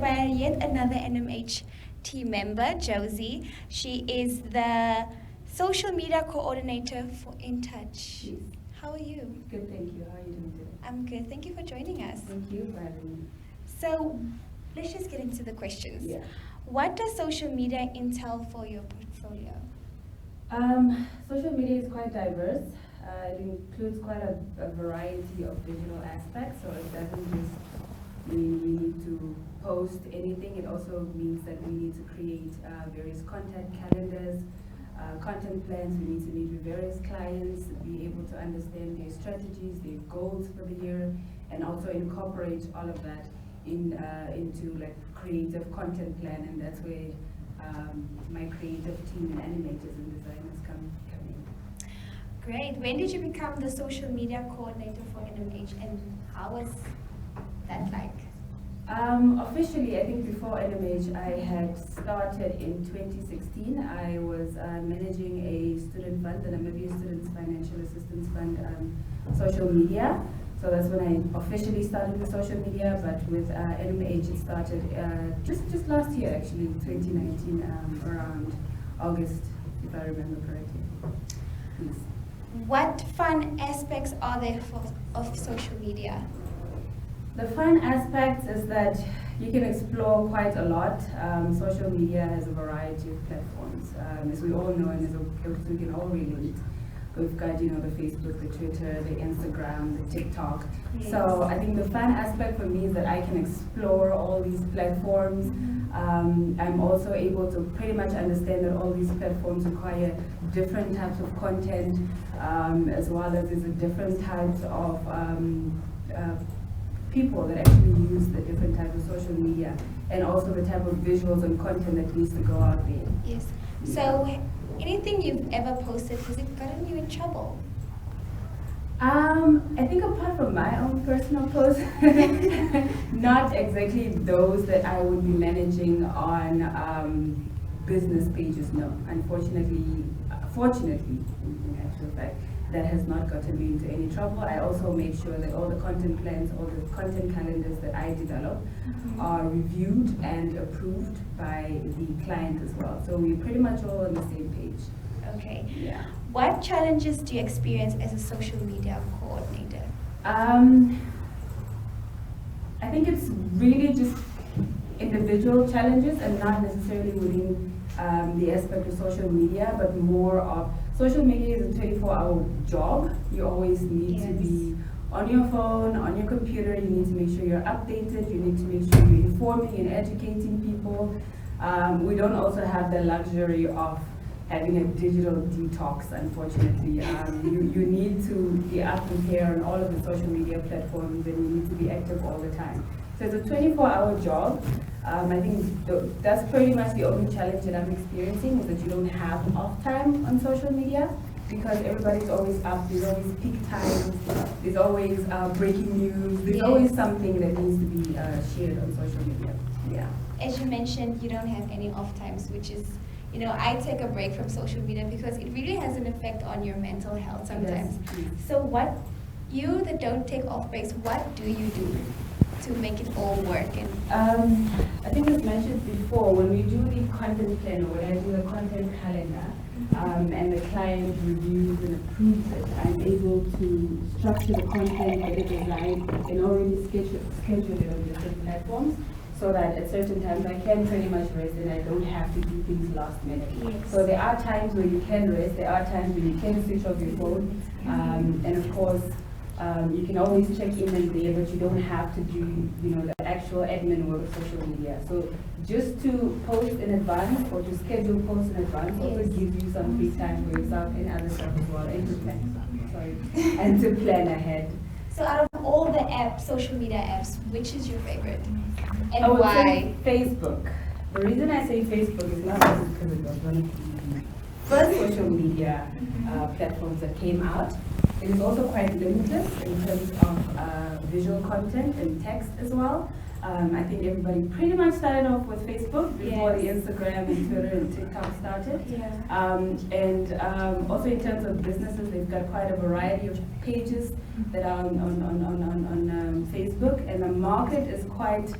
by yet another NMH team member, Josie. She is the social media coordinator for InTouch. Yes. How are you? Good, thank you. How are you doing today? I'm good. Thank you for joining us. Thank you for having me. So, let's just get into the questions. Yeah. What does social media entail for your portfolio? Social media is quite diverse. It includes quite a variety of digital aspects, so it doesn't just mean we need to post anything. It also means that we need to create various content calendars, content plans. We need to meet with various clients, be able to understand their strategies, their goals for the year, and also incorporate all of that into like creative content plan, and that's where my creative team and animators and designers come in. Great. When did you become the social media coordinator for NMH, and how was that like? Officially, I think before NMH, I had started in 2016. I was managing a student fund, the Namibia Students Financial Assistance Fund, social media. So that's when I officially started with social media, but with NMH it started just last year actually, 2019, around August, if I remember correctly. Please. What fun aspects are there of social media? The fun aspect is that you can explore quite a lot. Social media has a variety of platforms, as we all know, and as we can all relate. We've got, the Facebook, the Twitter, the Instagram, the TikTok. Yes. So I think the fun aspect for me is that I can explore all these platforms. I'm also able to pretty much understand that all these platforms require different types of content, as well as there's a different types of people that actually use the different types of social media, and also the type of visuals and content that needs to go out there. Yes. So, anything you've ever posted, has it gotten you in trouble? I think apart from my own personal posts, not exactly those that I would be managing on business pages, no. Fortunately, in actual fact, that has not gotten me into any trouble. I also make sure that all the content plans, all the content calendars that I develop are reviewed and approved by the client as well. So we're pretty much all on the same page. Okay. Yeah. What challenges do you experience as a social media coordinator? I think it's really just individual challenges and not necessarily within the aspect of social media, but more of social media is a 24-hour job. You always need to be on your phone, on your computer. You need to make sure you're updated. You need to make sure you're informing and educating people. We don't also have the luxury of having a digital detox, unfortunately. You need to be up and here on all of the social media platforms, and you need to be active all the time. So it's a 24-hour job. I think that's pretty much the only challenge that I'm experiencing, is that you don't have off time on social media, because everybody's always up. There's always peak times. There's always breaking news. There's always something that needs to be shared on social media. Yeah. As you mentioned, you don't have any off times, which is, I take a break from social media because it really has an effect on your mental health sometimes. So you that don't take off breaks, what do you do to make it all work? And I think as mentioned before, when we do the content plan, or when I do the content calendar, and the client reviews and approves it, I'm able to structure the content, get it designed, and already schedule it on different platforms, so that at certain times I can pretty much rest and I don't have to do things last minute. Yes. So there are times where you can rest, there are times when you can switch off your phone, and of course, you can always check in and there, but you don't have to do, the actual admin work of social media. So just to post in advance, or to schedule posts in advance, also gives you some free time for yourself and other stuff as well, and to plan, and to plan ahead. So out of all the social media apps, which is your favorite? And I would why? say Facebook. The reason I say Facebook is not just because it was one of the first social media platforms that came out. It is also quite limitless in terms of visual content and text as well. I think everybody pretty much started off with Facebook before the Instagram and Twitter and TikTok started. And also in terms of businesses, they've got quite a variety of pages that are on Facebook, and the market is quite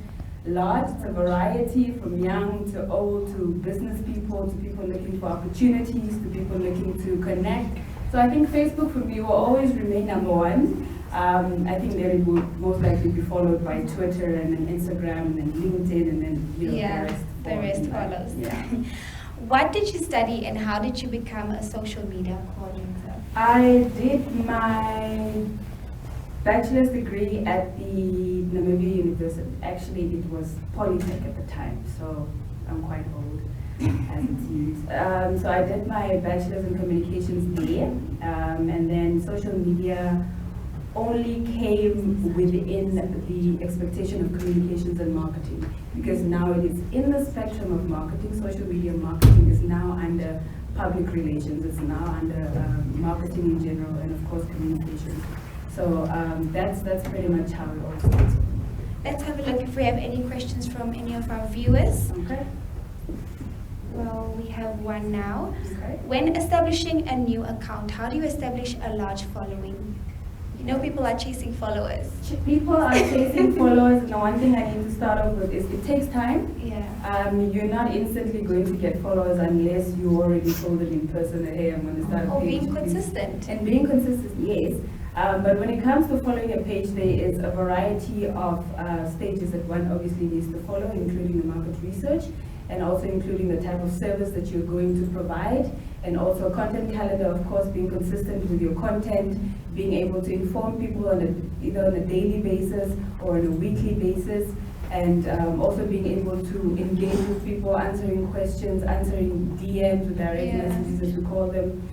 lot. It's a variety from young to old to business people to people looking for opportunities to people looking to connect. So I think Facebook for me will always remain number one. I think then it will most likely be followed by Twitter and then Instagram and then LinkedIn and then the rest follows. Yeah. What did you study and how did you become a social media coordinator? I did my bachelor's degree at the Namibia University. Actually, it was Polytech at the time, so I'm quite old as it seems. So I did my bachelor's in communications there, and then social media only came within the expectation of communications and marketing, because now it is in the spectrum of marketing. Social media marketing is now under public relations, it's now under marketing in general, and of course communications. So that's pretty much how it all starts. Let's have a look if we have any questions from any of our viewers. Okay. Well, we have one now. Okay. When establishing a new account, how do you establish a large following? You know, people are chasing followers. People are chasing followers, and the one thing I need to start off with is it takes time. Yeah. You're not instantly going to get followers unless you already told them in person that, hey, I'm going to start a Or page. being consistent. And being consistent, yes. But when it comes to following a page, there is a variety of stages that one obviously needs to follow, including the market research, and also including the type of service that you're going to provide, and also content calendar, of course, being consistent with your content, being able to inform people on either on a daily basis or on a weekly basis, and also being able to engage with people, answering questions, answering DMs or direct messages as we call them.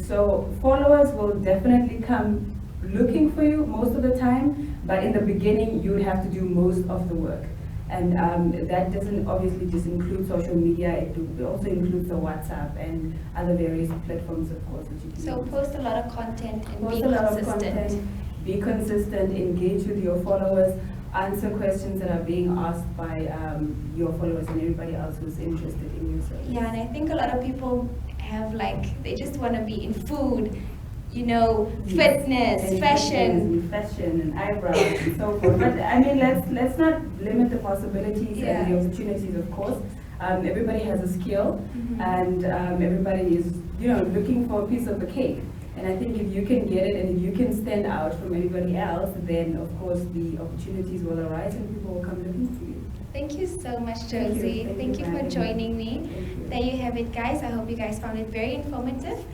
So followers will definitely come looking for you most of the time, but in the beginning you would have to do most of the work. And that doesn't obviously just include social media, it also includes the WhatsApp and other various platforms, of course, that you can So use. post a lot of content and Post be a lot of consistent. content, be consistent, engage with your followers, answer questions that are being asked by your followers and everybody else who's interested in your service. Yeah, and I think a lot of people have they just want to be in food, you know, fitness, And fashion. fashion and eyebrows and so forth. But I mean, let's not limit the possibilities and the opportunities. Of course, everybody has a skill, and everybody is looking for a piece of the cake. And I think if you can get it and if you can stand out from everybody else, then of course the opportunities will arise and people will come looking for you. Thank you so much, Thank you. Josie. Thank you for for having me. joining me. There you have it, guys. I hope you guys found it very informative.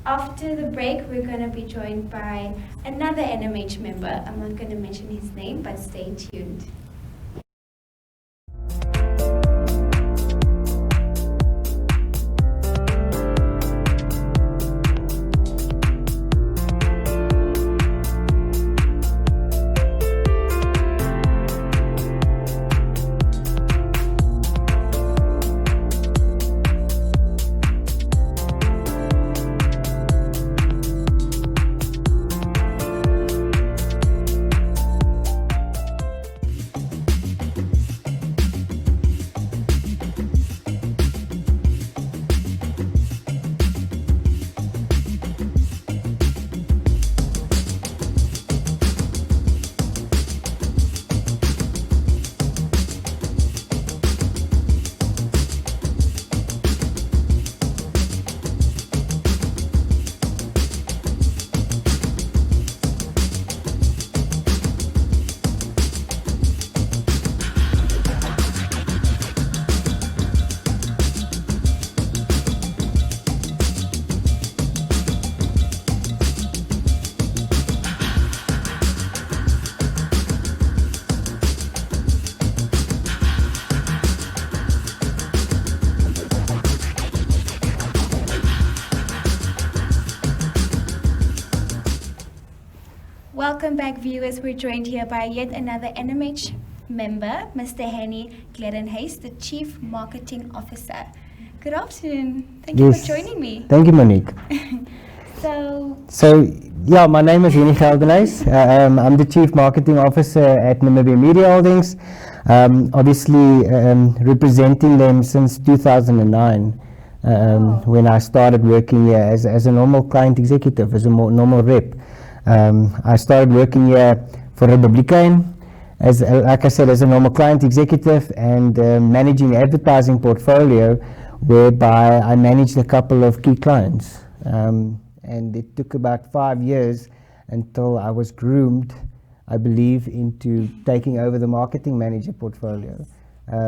After the break, we're going to be joined by another NMH member. I'm not going to mention his name, but stay tuned. Welcome back, viewers. We're joined here by yet another NMH member, Mr. Henny Gledenhuis, the Chief Marketing Officer. Good afternoon. Thank you for joining me. Thank you, Monique. So, yeah, my name is Henny Gledenhuis. I'm the Chief Marketing Officer at Namibia Media Holdings, obviously representing them since 2009, when I started working here as a normal client executive, as a normal rep. I started working here for Republican, like I said, as a normal client executive and managing advertising portfolio, whereby I managed a couple of key clients. And it took about 5 years until I was groomed, I believe, into taking over the marketing manager portfolio.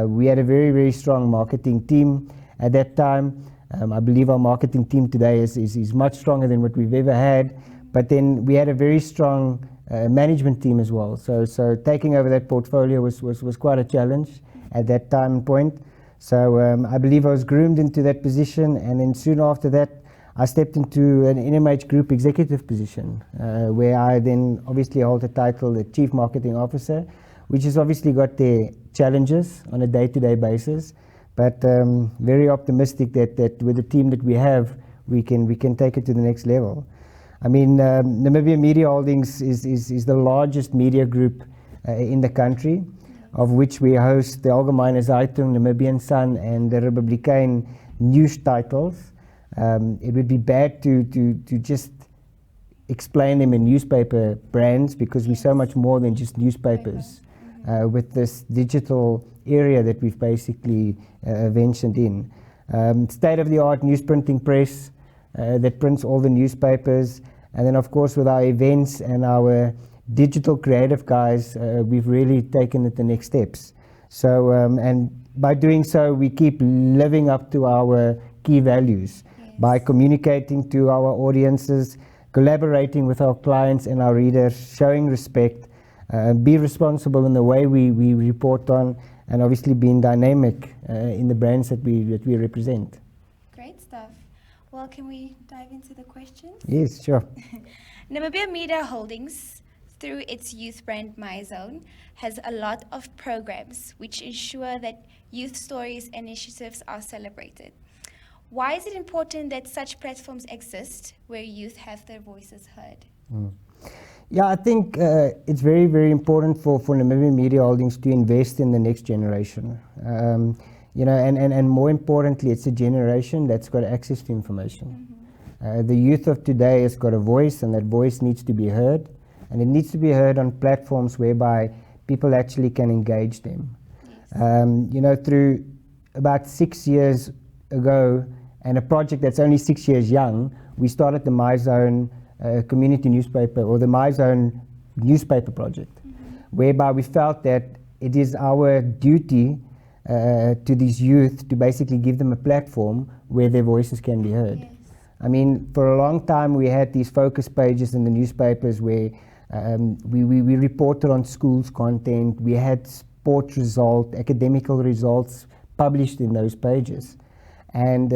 We had a very, very strong marketing team at that time. I believe our marketing team today is much stronger than what we've ever had. But then we had a very strong management team as well. So taking over that portfolio was quite a challenge at that time and point. So I believe I was groomed into that position, and then soon after that I stepped into an NMH Group executive position, where I then obviously hold the title the Chief Marketing Officer, which has obviously got their challenges on a day-to-day basis, but very optimistic that with the team that we have, we can take it to the next level. I mean, Namibia Media Holdings is the largest media group in the country, of which we host the Algemeine Zeitung, Namibian Sun, and the Republikein news titles. It would be bad to just explain them in newspaper brands, because we're so much more than just newspapers with this digital area that we've basically ventured in. State-of-the-art newsprinting press that prints all the newspapers, and then of course with our events and our digital creative guys, we've really taken it the next steps. So and by doing so, we keep living up to our key values by communicating to our audiences, collaborating with our clients and our readers, showing respect, be responsible in the way we report on, and obviously being dynamic in the brands that we represent. Great stuff. Well, can we dive into the questions? Yes, sure. Namibia Media Holdings, through its youth brand MyZone, has a lot of programs which ensure that youth stories and initiatives are celebrated. Why is it important that such platforms exist where youth have their voices heard? Yeah, I think it's very, very important for Namibia Media Holdings to invest in the next generation. You know, and more importantly, it's a generation that's got access to information. The youth of today has got a voice, and that voice needs to be heard. And it needs to be heard on platforms whereby people actually can engage them. You know, through about 6 years ago, and a project that's only 6 years young, we started the MyZone community newspaper, or the MyZone newspaper project, whereby we felt that it is our duty to these youth to basically give them a platform where their voices can be heard. Yes. I mean, for a long time we had these focus pages in the newspapers where we reported on schools content, we had sports results, academical results published in those pages. And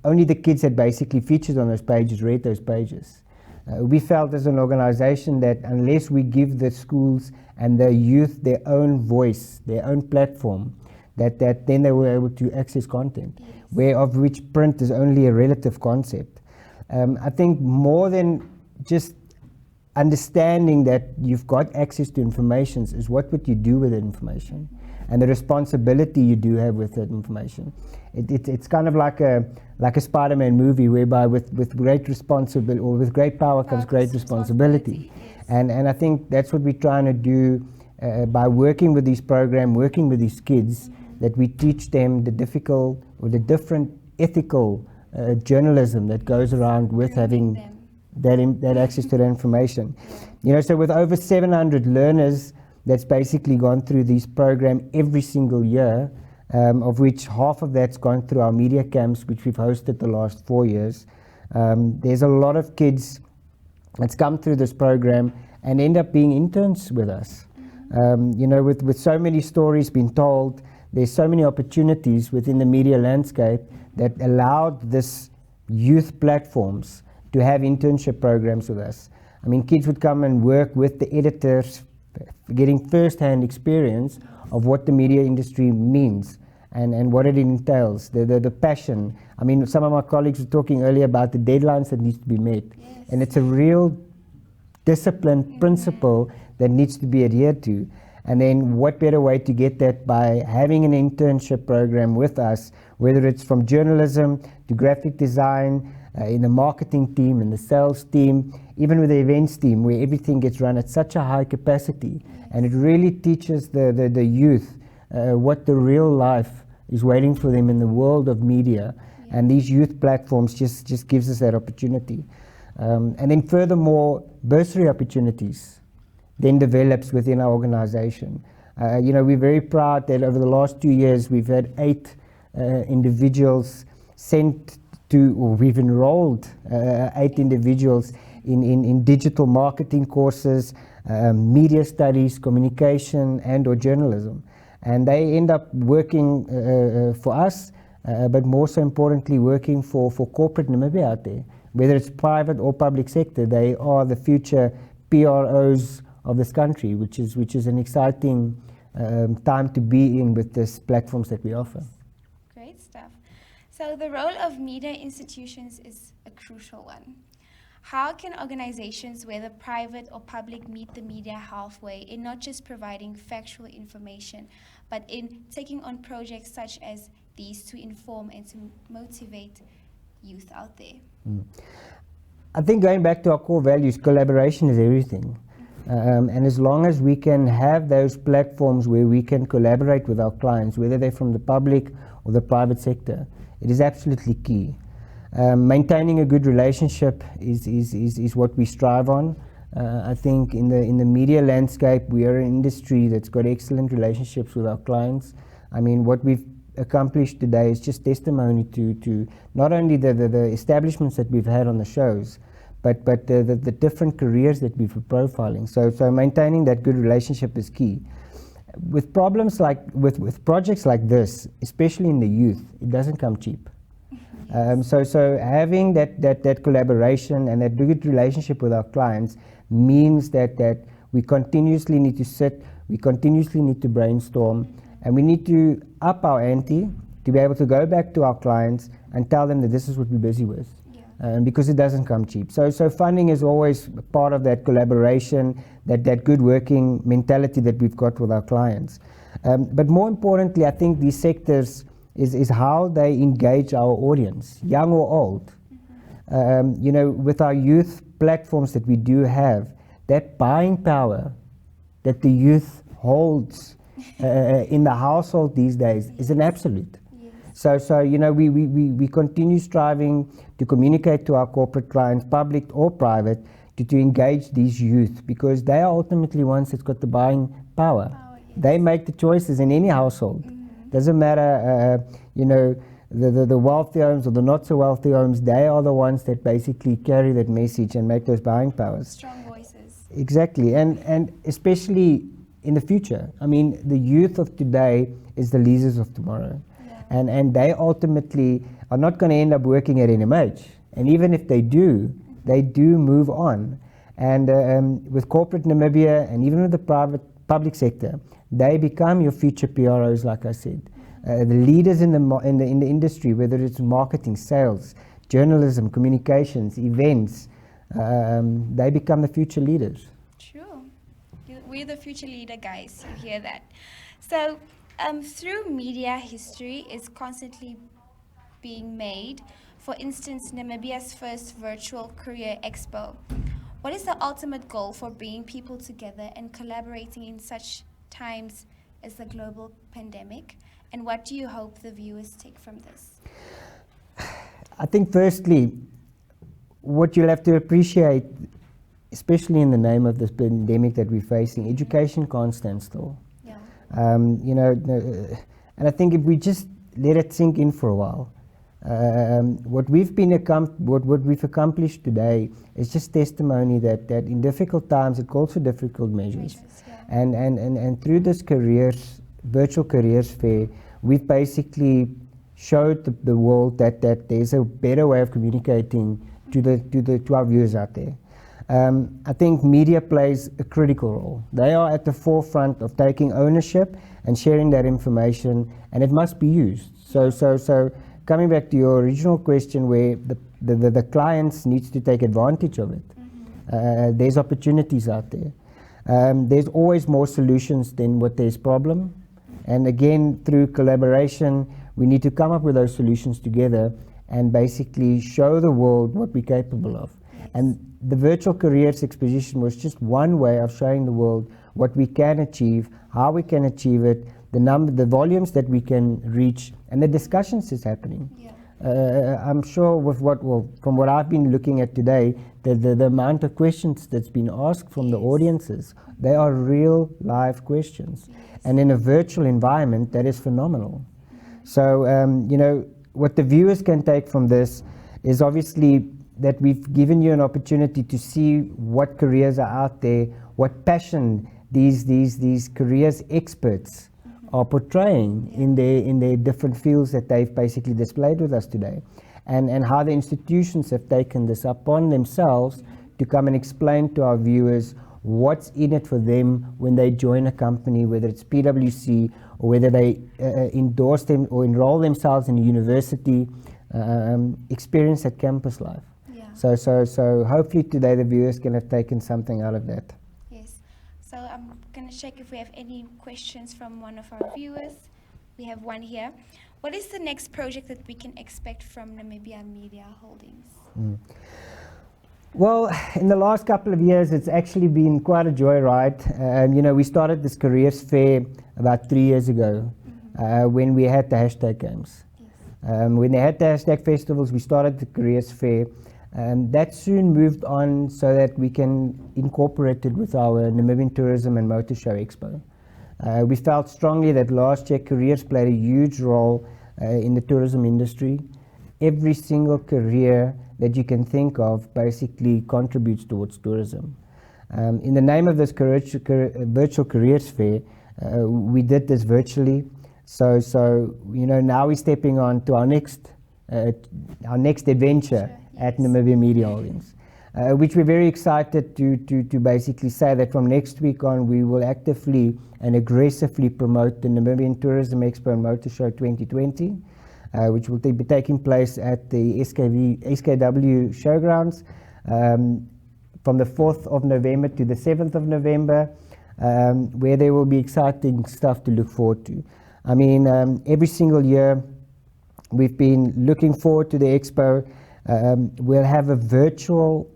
only the kids that basically featured on those pages read those pages. We felt as an organization that unless we give the schools and the youth their own voice, their own platform, that then they were able to access content, where of which print is only a relative concept. I think more than just understanding that you've got access to information is what would you do with that information, and the responsibility you do have with that information. It's kind of like a Spider-Man movie, whereby with great responsibility, or with great power comes great responsibility. And I think that's what we're trying to do by working with these programs, working with these kids, that we teach them the difficult or the different ethical journalism that goes around with having that access to that information. You know, so with over 700 learners that's basically gone through this program every single year, of which half of that's gone through our media camps, which we've hosted the last 4 years. There's a lot of kids that's come through this program and end up being interns with us. You know, with so many stories being told, there's so many opportunities within the media landscape that allowed this youth platforms to have internship programs with us. I mean, kids would come and work with the editors, getting first-hand experience of what the media industry means and what it entails, the passion. I mean, some of my colleagues were talking earlier about the deadlines that needs to be met. Yes. And it's a real discipline principle that needs to be adhered to. And then what better way to get that by having an internship program with us, whether it's from journalism to graphic design, in the marketing team, in the sales team, even with the events team, where everything gets run at such a high capacity. And it really teaches the youth what the real life is waiting for them in the world of media. And these youth platforms just gives us that opportunity. And then furthermore, bursary opportunities then develops within our organization. We're very proud that over the last 2 years, we've had 8 individuals sent to, or we've enrolled 8 individuals in digital marketing courses, media studies, communication, and or journalism. And they end up working for us, but more so importantly, working for corporate Namibia out there. Whether it's private or public sector, they are the future PROs of this country, which is an exciting time to be in with these platforms that we offer. Great stuff. So the role of media institutions is a crucial one. How can organizations, whether private or public, meet the media halfway in not just providing factual information, but in taking on projects such as these to inform and to motivate youth out there? I think going back to our core values, collaboration is everything. And as long as we can have those platforms where we can collaborate with our clients, whether they're from the public or the private sector, it is absolutely key. Maintaining a good relationship is what we strive on. I think in the media landscape, we are an industry that's got excellent relationships with our clients. I mean, what we've accomplished today is just testimony to not only the establishments that we've had on the shows, but the different careers that we've been profiling. So maintaining that good relationship is key. With problems like, with projects like this, especially in the youth, it doesn't come cheap. So having that collaboration and that good relationship with our clients means that we continuously need to sit, we continuously need to brainstorm, and we need to up our ante to be able to go back to our clients and tell them that this is what we're busy with. Because it doesn't come cheap. So funding is always part of that collaboration, that good working mentality that we've got with our clients. But more importantly, I think these sectors is how they engage our audience, young or old. With our youth platforms that we do have, that buying power that the youth holds in the household these days is an absolute. So we continue striving to communicate to our corporate clients, public or private, to engage these youth, because they are ultimately ones that's got the buying power. They make the choices in any household. Doesn't matter, the wealthy homes or the not so wealthy homes, they are the ones that basically carry that message and make those buying powers. Strong voices. Exactly, and especially in the future. I mean, the youth of today is the leaders of tomorrow. And they ultimately are not going to end up working at NMH. And even if they do move on. And with corporate Namibia and even with the public sector, they become your future PROs, like I said. The leaders in the industry, whether it's marketing, sales, journalism, communications, events, they become the future leaders. True. We're the future leader, guys. You hear that? So, through media, history is constantly being made. For instance, Namibia's first virtual career expo. What is the ultimate goal for bringing people together and collaborating in such times as the global pandemic? And what do you hope the viewers take from this? I think firstly, what you'll have to appreciate, especially in the name of this pandemic that we're facing, education can't stand still. And I think if we just let it sink in for a while, what we've accomplished today is just testimony that in difficult times it calls for difficult measures. And through this virtual careers fair, we've basically showed the world that there's a better way of communicating to our viewers out there. I think media plays a critical role. They are at the forefront of taking ownership and sharing that information, and it must be used. So coming back to your original question, where the clients needs to take advantage of it. There's opportunities out there. There's always more solutions than what there's problem. And again, through collaboration, we need to come up with those solutions together and basically show the world what we're capable of. And the Virtual Careers Exposition was just one way of showing the world what we can achieve, how we can achieve it, the volumes that we can reach, and the discussions is happening. I'm sure with from what I've been looking at today, the amount of questions that's been asked from the audiences, they are real live questions. And in a virtual environment, that is phenomenal. So, you know, what the viewers can take from this is obviously that we've given you an opportunity to see what careers are out there, what passion these careers experts are portraying in their different fields that they've basically displayed with us today, and how the institutions have taken this upon themselves to come and explain to our viewers what's in it for them when they join a company, whether it's PwC or whether they endorse them or enroll themselves in a university, experience at campus life. So hopefully today the viewers can have taken something out of that. Yes. So I'm going to check if we have any questions from one of our viewers. We have one here. What is the next project that we can expect from Namibia Media Holdings? Well, in the last couple of years, it's actually been quite a joyride. You know, we started this careers fair about 3 years ago when we had the hashtag games. When they had the hashtag festivals, we started the careers fair. That soon moved on so that we can incorporate it with our Namibian Tourism and Motor Show Expo. We felt strongly that last year careers played a huge role in the tourism industry. Every single career that you can think of basically contributes towards tourism. In the name of this virtual careers fair, we did this virtually. So you know, now we're stepping on to our next adventure at Namibia Media Holdings, which we're very excited to basically say that from next week on we will actively and aggressively promote the Namibian Tourism Expo and Motor Show 2020, which will be taking place at the SKW Showgrounds from the 4th of November to the 7th of November, where there will be exciting stuff to look forward to. I mean, every single year we've been looking forward to the expo. We'll have a virtual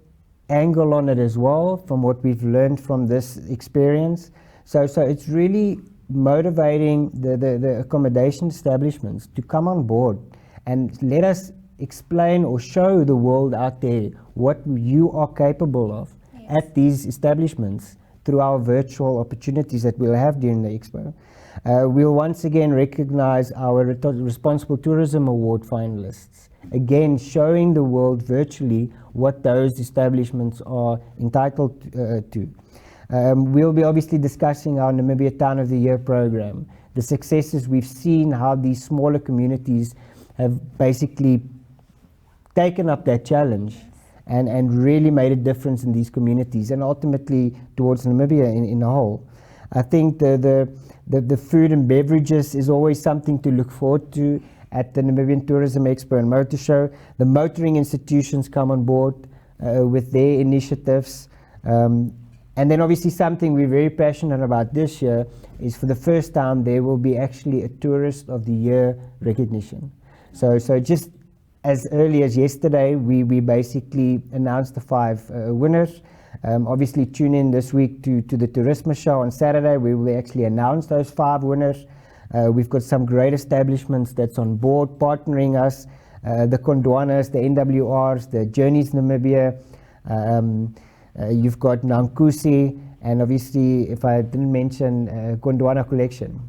angle on it as well from what we've learned from this experience. So it's really motivating the accommodation establishments to come on board and let us explain or show the world out there what you are capable of at these establishments through our virtual opportunities that we'll have during the expo. We'll once again recognize our Responsible Tourism Award finalists, again showing the world virtually what those establishments are entitled to. We'll be obviously discussing our Namibia Town of the Year program, the successes we've seen, how these smaller communities have basically taken up that challenge and really made a difference in these communities and ultimately towards Namibia in a whole. I think the food and beverages is always something to look forward to at the Namibian Tourism Expo and Motor Show. The motoring institutions come on board with their initiatives. And then obviously something we're very passionate about this year is for the first time there will be actually a Tourist of the Year recognition. So just as early as yesterday, we basically announced the 5 winners. Obviously tune in this week to the Tourisma show on Saturday. We will actually announce those 5 winners. We've got some great establishments that's on board partnering us, the Gondwanas, the NWRs, the Journeys Namibia, you've got Nankusi, and obviously, if I didn't mention, Gondwana Collection.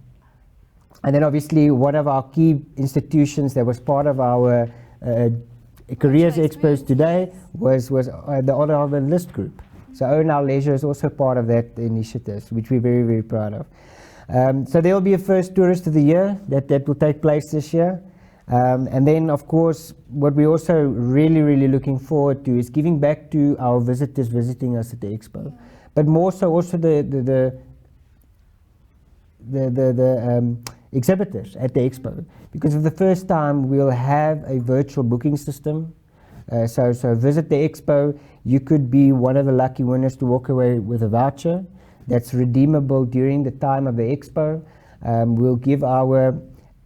And then obviously one of our key institutions that was part of our Careers Expos today was the Otter Harbour List Group. So Own Our Leisure is also part of that initiative, which we're very, very proud of. So there will be a first Tourist of the Year that will take place this year. And then, of course, what we're also really, really looking forward to is giving back to our visitors visiting us at the Expo. But more so also the exhibitors at the Expo. Because for the first time, we'll have a virtual booking system. So visit the Expo. You could be one of the lucky winners to walk away with a voucher that's redeemable during the time of the Expo. We'll give our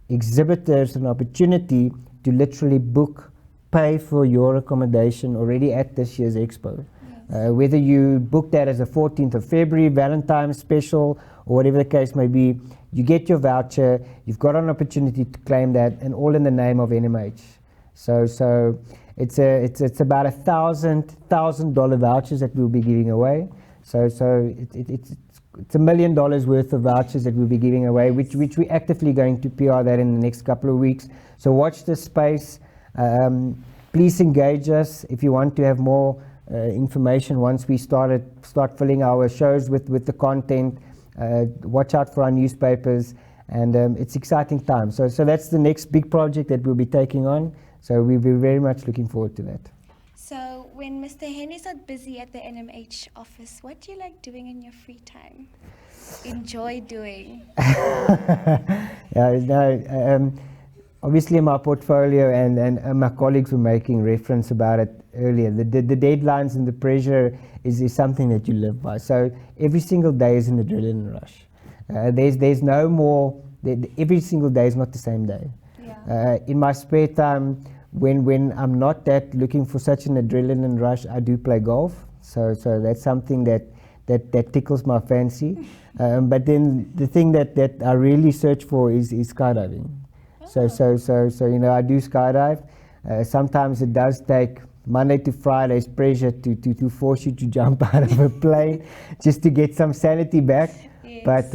exhibitors an opportunity to literally book pay for your accommodation already at this year's expo. Whether you book that as a 14th of February, Valentine's special, or whatever the case may be, you get your voucher, you've got an opportunity to claim that, and all in the name of NMH. So it's about $1,000 vouchers that we'll be giving away. So it's $1 million worth of vouchers that we'll be giving away, which we're actively going to PR that in the next couple of weeks. So watch this space. Please engage us if you want to have more information once we start filling our shows with the content. Watch out for our newspapers, and it's exciting time. So that's the next big project that we'll be taking on. So we'll be very much looking forward to that. So when Mr. Henry's not busy at the NMH office, what do you like doing in your free time? Enjoy doing? Obviously my portfolio and my colleagues were making reference about it earlier. The deadlines and the pressure is something that you live by. So every single day is an adrenaline rush. There's no more, every single day is not the same day. Yeah. In my spare time, when I'm not looking for such an adrenaline rush, I do play golf. So that's something that tickles my fancy. But then the thing that I really search for is skydiving. So you know, I do skydive. Sometimes it does take Monday to Friday's pressure to force you to jump out of a plane just to get some sanity back. Yes. But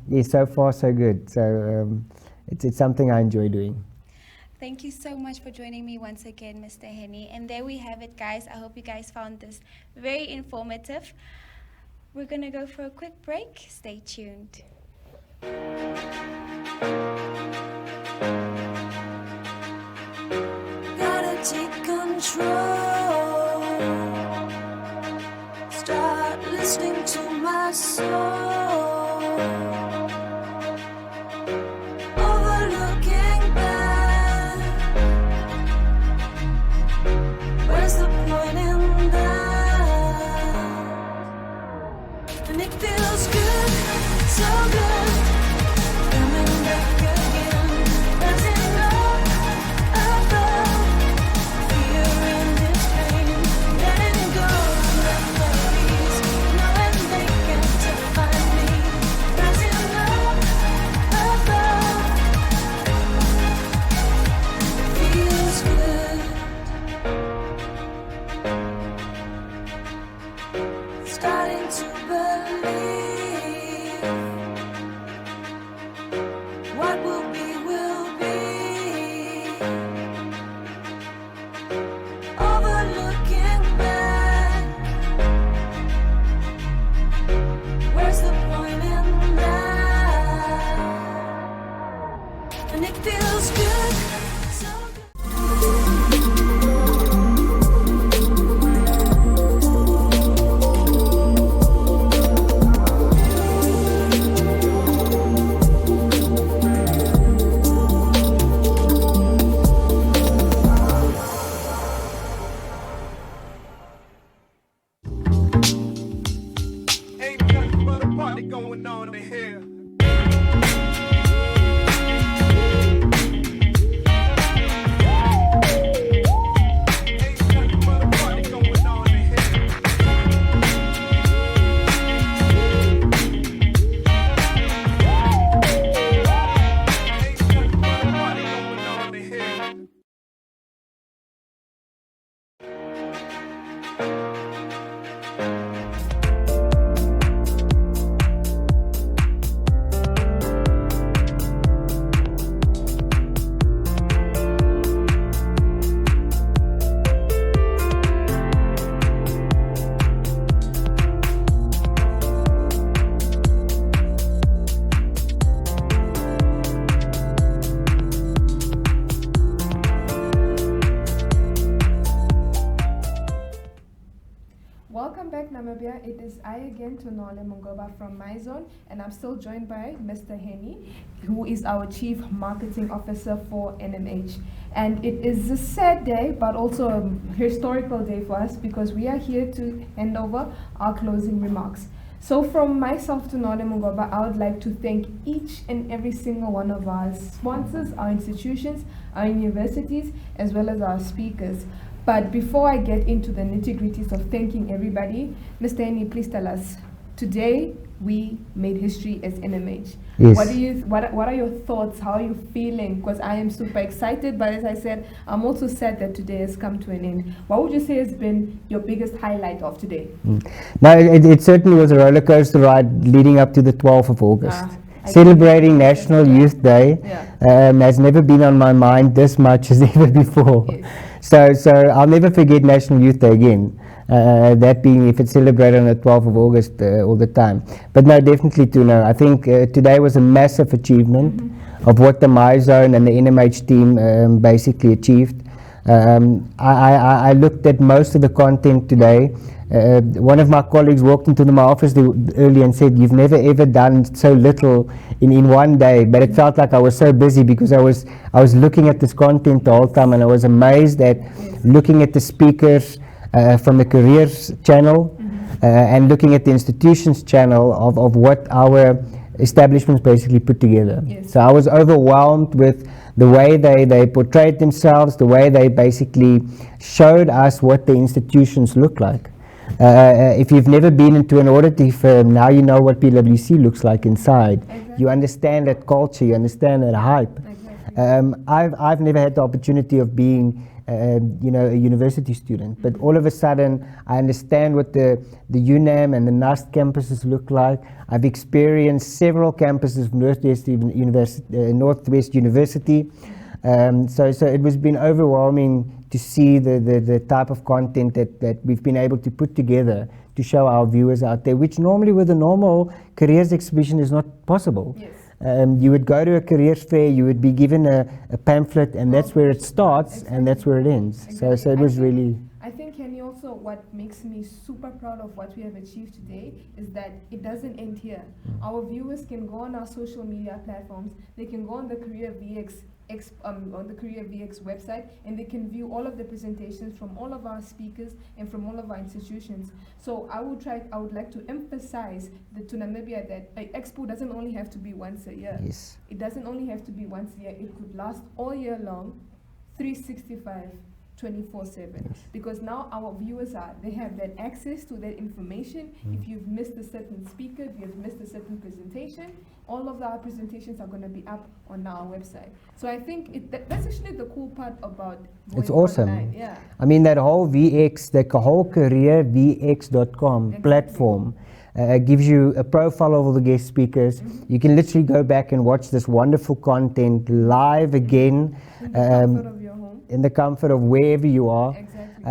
yeah, so far so good. So it's something I enjoy doing. Thank you so much for joining me once again, Mr. Henny. And there we have it, guys. I hope you guys found this very informative. We're gonna go for a quick break. Stay tuned. Gotta take control. Start listening to my soul. Overlooking back. Where's the point in that? And it feels good, so good. Coming back again. There's enough above fear and this pain. Letting go of memories, knowing they can't define me. There's enough above. Feels good. Starting to believe what will be, will be. Overlooking back. Where's the point in that? And it feels good, so Ain't nothing but a party going on in here. Welcome back, Namibia. It is I again, Tonole Mungoba from MyZone, and I'm still joined by Mr. Henny, who is our Chief Marketing Officer for NMH. And it is a sad day, but also a historical day for us because we are here to hand over our closing remarks. So from myself to Nole Mungoba, I would like to thank each and every single one of our sponsors, our institutions, our universities, as well as our speakers. But before I get into the nitty-gritties of thanking everybody, Mr. Henny, please tell us, today we made history as NMH. Yes. What are your thoughts? How are you feeling? Because I am super excited, but as I said, I'm also sad that today has come to an end. What would you say has been your biggest highlight of today? No, it certainly was a roller coaster ride leading up to the 12th of August. Celebrating National Youth Day has never been on my mind this much as ever before. Yes. So I'll never forget National Youth Day again. That being if it's celebrated on the 12th of August all the time. But no, definitely I think today was a massive achievement of what the MyZone and the NMH team basically achieved. I looked at most of the content today. One of my colleagues walked into my office earlier and said, "You've never ever done so little in one day." But it felt like I was so busy because I was looking at this content the whole time, and I was amazed at looking at the speakers from the careers channel and looking at the institutions channel of what our establishments basically put together. Yes. So I was overwhelmed with the way they portrayed themselves, the way they basically showed us what the institutions look like. If you've never been into an auditing firm, now you know what PwC looks like inside. Exactly. You understand that culture, you understand that hype. Exactly. I've never had the opportunity of being a university student, but all of a sudden I understand what the UNAM and the NUST campuses look like. I've experienced several campuses of Northwest University, so it was been overwhelming to see the type of content that we've been able to put together to show our viewers out there, which normally with a normal careers exhibition is not possible. Yes. You would go to a careers fair, you would be given a pamphlet, and that's where it starts and that's where it ends. Exactly. So it was really... I think, Kenny, also what makes me super proud of what we have achieved today is that it doesn't end here. Our viewers can go on our social media platforms, they can go on the Career VX website, and they can view all of the presentations from all of our speakers and from all of our institutions. So I would like to emphasize to Namibia that Expo doesn't only have to be once a year. Yes. It doesn't only have to be once a year. It could last all year long, 365. 24/7, because now our viewers they have that access to that information. If you've missed a certain speaker, if you've missed a certain presentation, all of our presentations are going to be up on our website. So I think that's actually the cool part about going it's awesome online. Yeah. I mean, that whole VX, the whole careervx.com platform gives you a profile of all the guest speakers. You can literally go back and watch this wonderful content live again in the comfort of wherever you are. Exactly.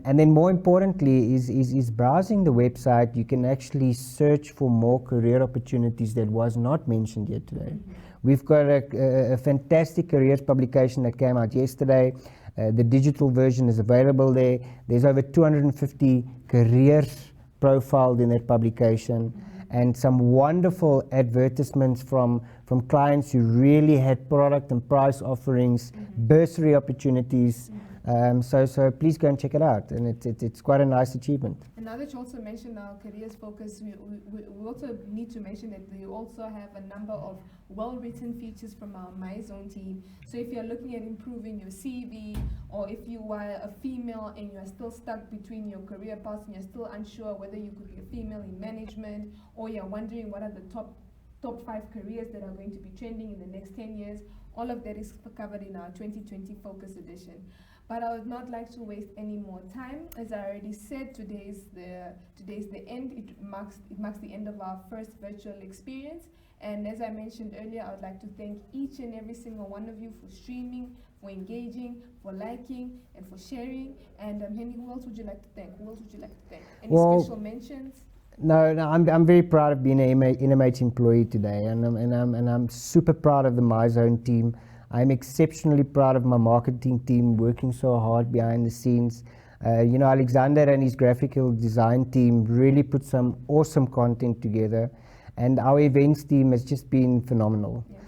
And then more importantly is browsing the website. You can actually search for more career opportunities that was not mentioned here today. We've got a fantastic careers publication that came out yesterday. The digital version is available there. There's over 250 careers profiled in that publication, and some wonderful advertisements from clients who really had product and price offerings, bursary opportunities. So please go and check it out, and it's quite a nice achievement. And now that you also mentioned our careers focus, we also need to mention that we also have a number of well-written features from our MyZone team. So if you're looking at improving your CV, or if you are a female and you're still stuck between your career paths and you're still unsure whether you could be a female in management, or you're wondering what are the top 5 careers that are going to be trending in the next 10 years, all of that is covered in our 2020 Focus Edition. But I would not like to waste any more time. As I already said, today's the end. It marks the end of our first virtual experience. And as I mentioned earlier, I would like to thank each and every single one of you for streaming, for engaging, for liking, and for sharing. And Henny, who else would you like to thank? Any special mentions? No, I'm very proud of being an NMH employee today, and I'm super proud of the MyZone team. I'm exceptionally proud of my marketing team working so hard behind the scenes. Alexander and his graphical design team really put some awesome content together, and our events team has just been phenomenal. Yes.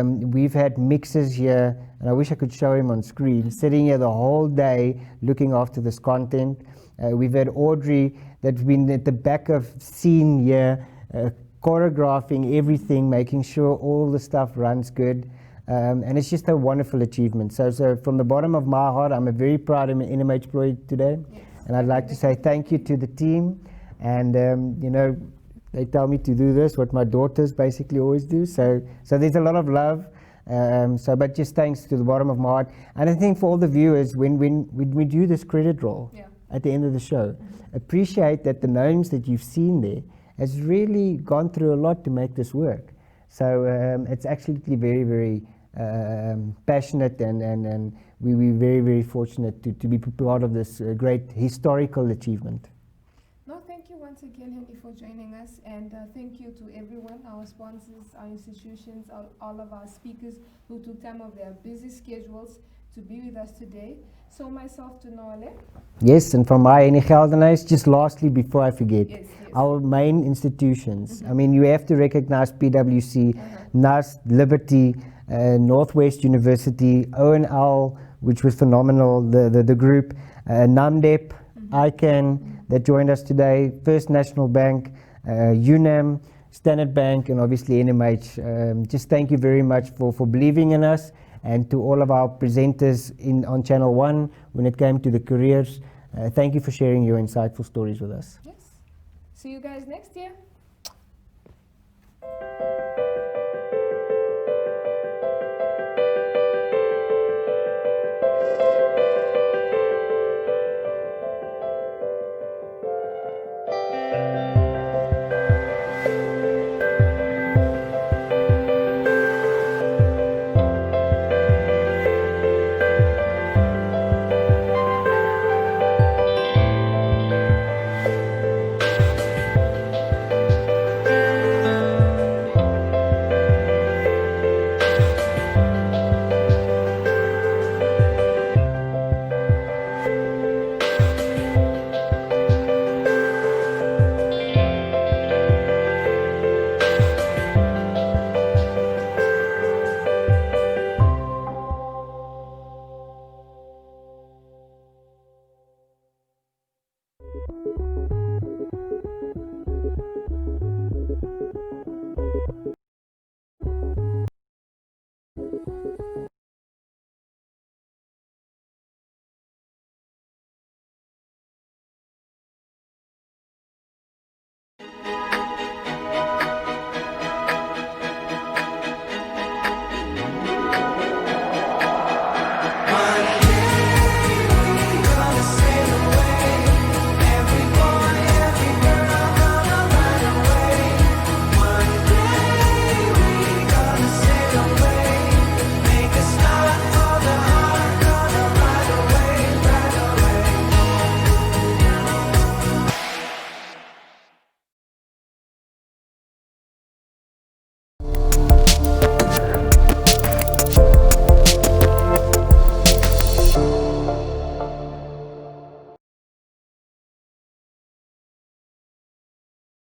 We've had mixers here, and I wish I could show him on screen, sitting here the whole day looking after this content. We've had Audrey that's been at the back of scene here, choreographing everything, making sure all the stuff runs good. And it's just a wonderful achievement. So from the bottom of my heart, I'm a very proud NMH employee today. Yes. And I'd like to say thank you to the team. And, you know, they tell me to do this, what my daughters basically always do. So there's a lot of love. But just thanks to the bottom of my heart. And I think for all the viewers, when we do this credit roll at the end of the show, appreciate that the names that you've seen there has really gone through a lot to make this work. So it's actually very, very passionate, and we're very, very fortunate to be part of this great historical achievement. No, thank you once again, Henny, for joining us, and thank you to everyone, our sponsors, our institutions, all of our speakers who took time of their busy schedules to be with us today. So myself to Nole. Yes, and from my Henny Geldenhuys, just lastly, before I forget, our main institutions. I mean, you have to recognize PwC, NUST, Liberty, Northwest University, ONL, which was phenomenal, the group, NAMDEP, ICANN, that joined us today, First National Bank, UNAM, Standard Bank, and obviously NMH. Just thank you very much for believing in us, and to all of our presenters on Channel 1 when it came to the careers. Thank you for sharing your insightful stories with us. Yes. See you guys next year.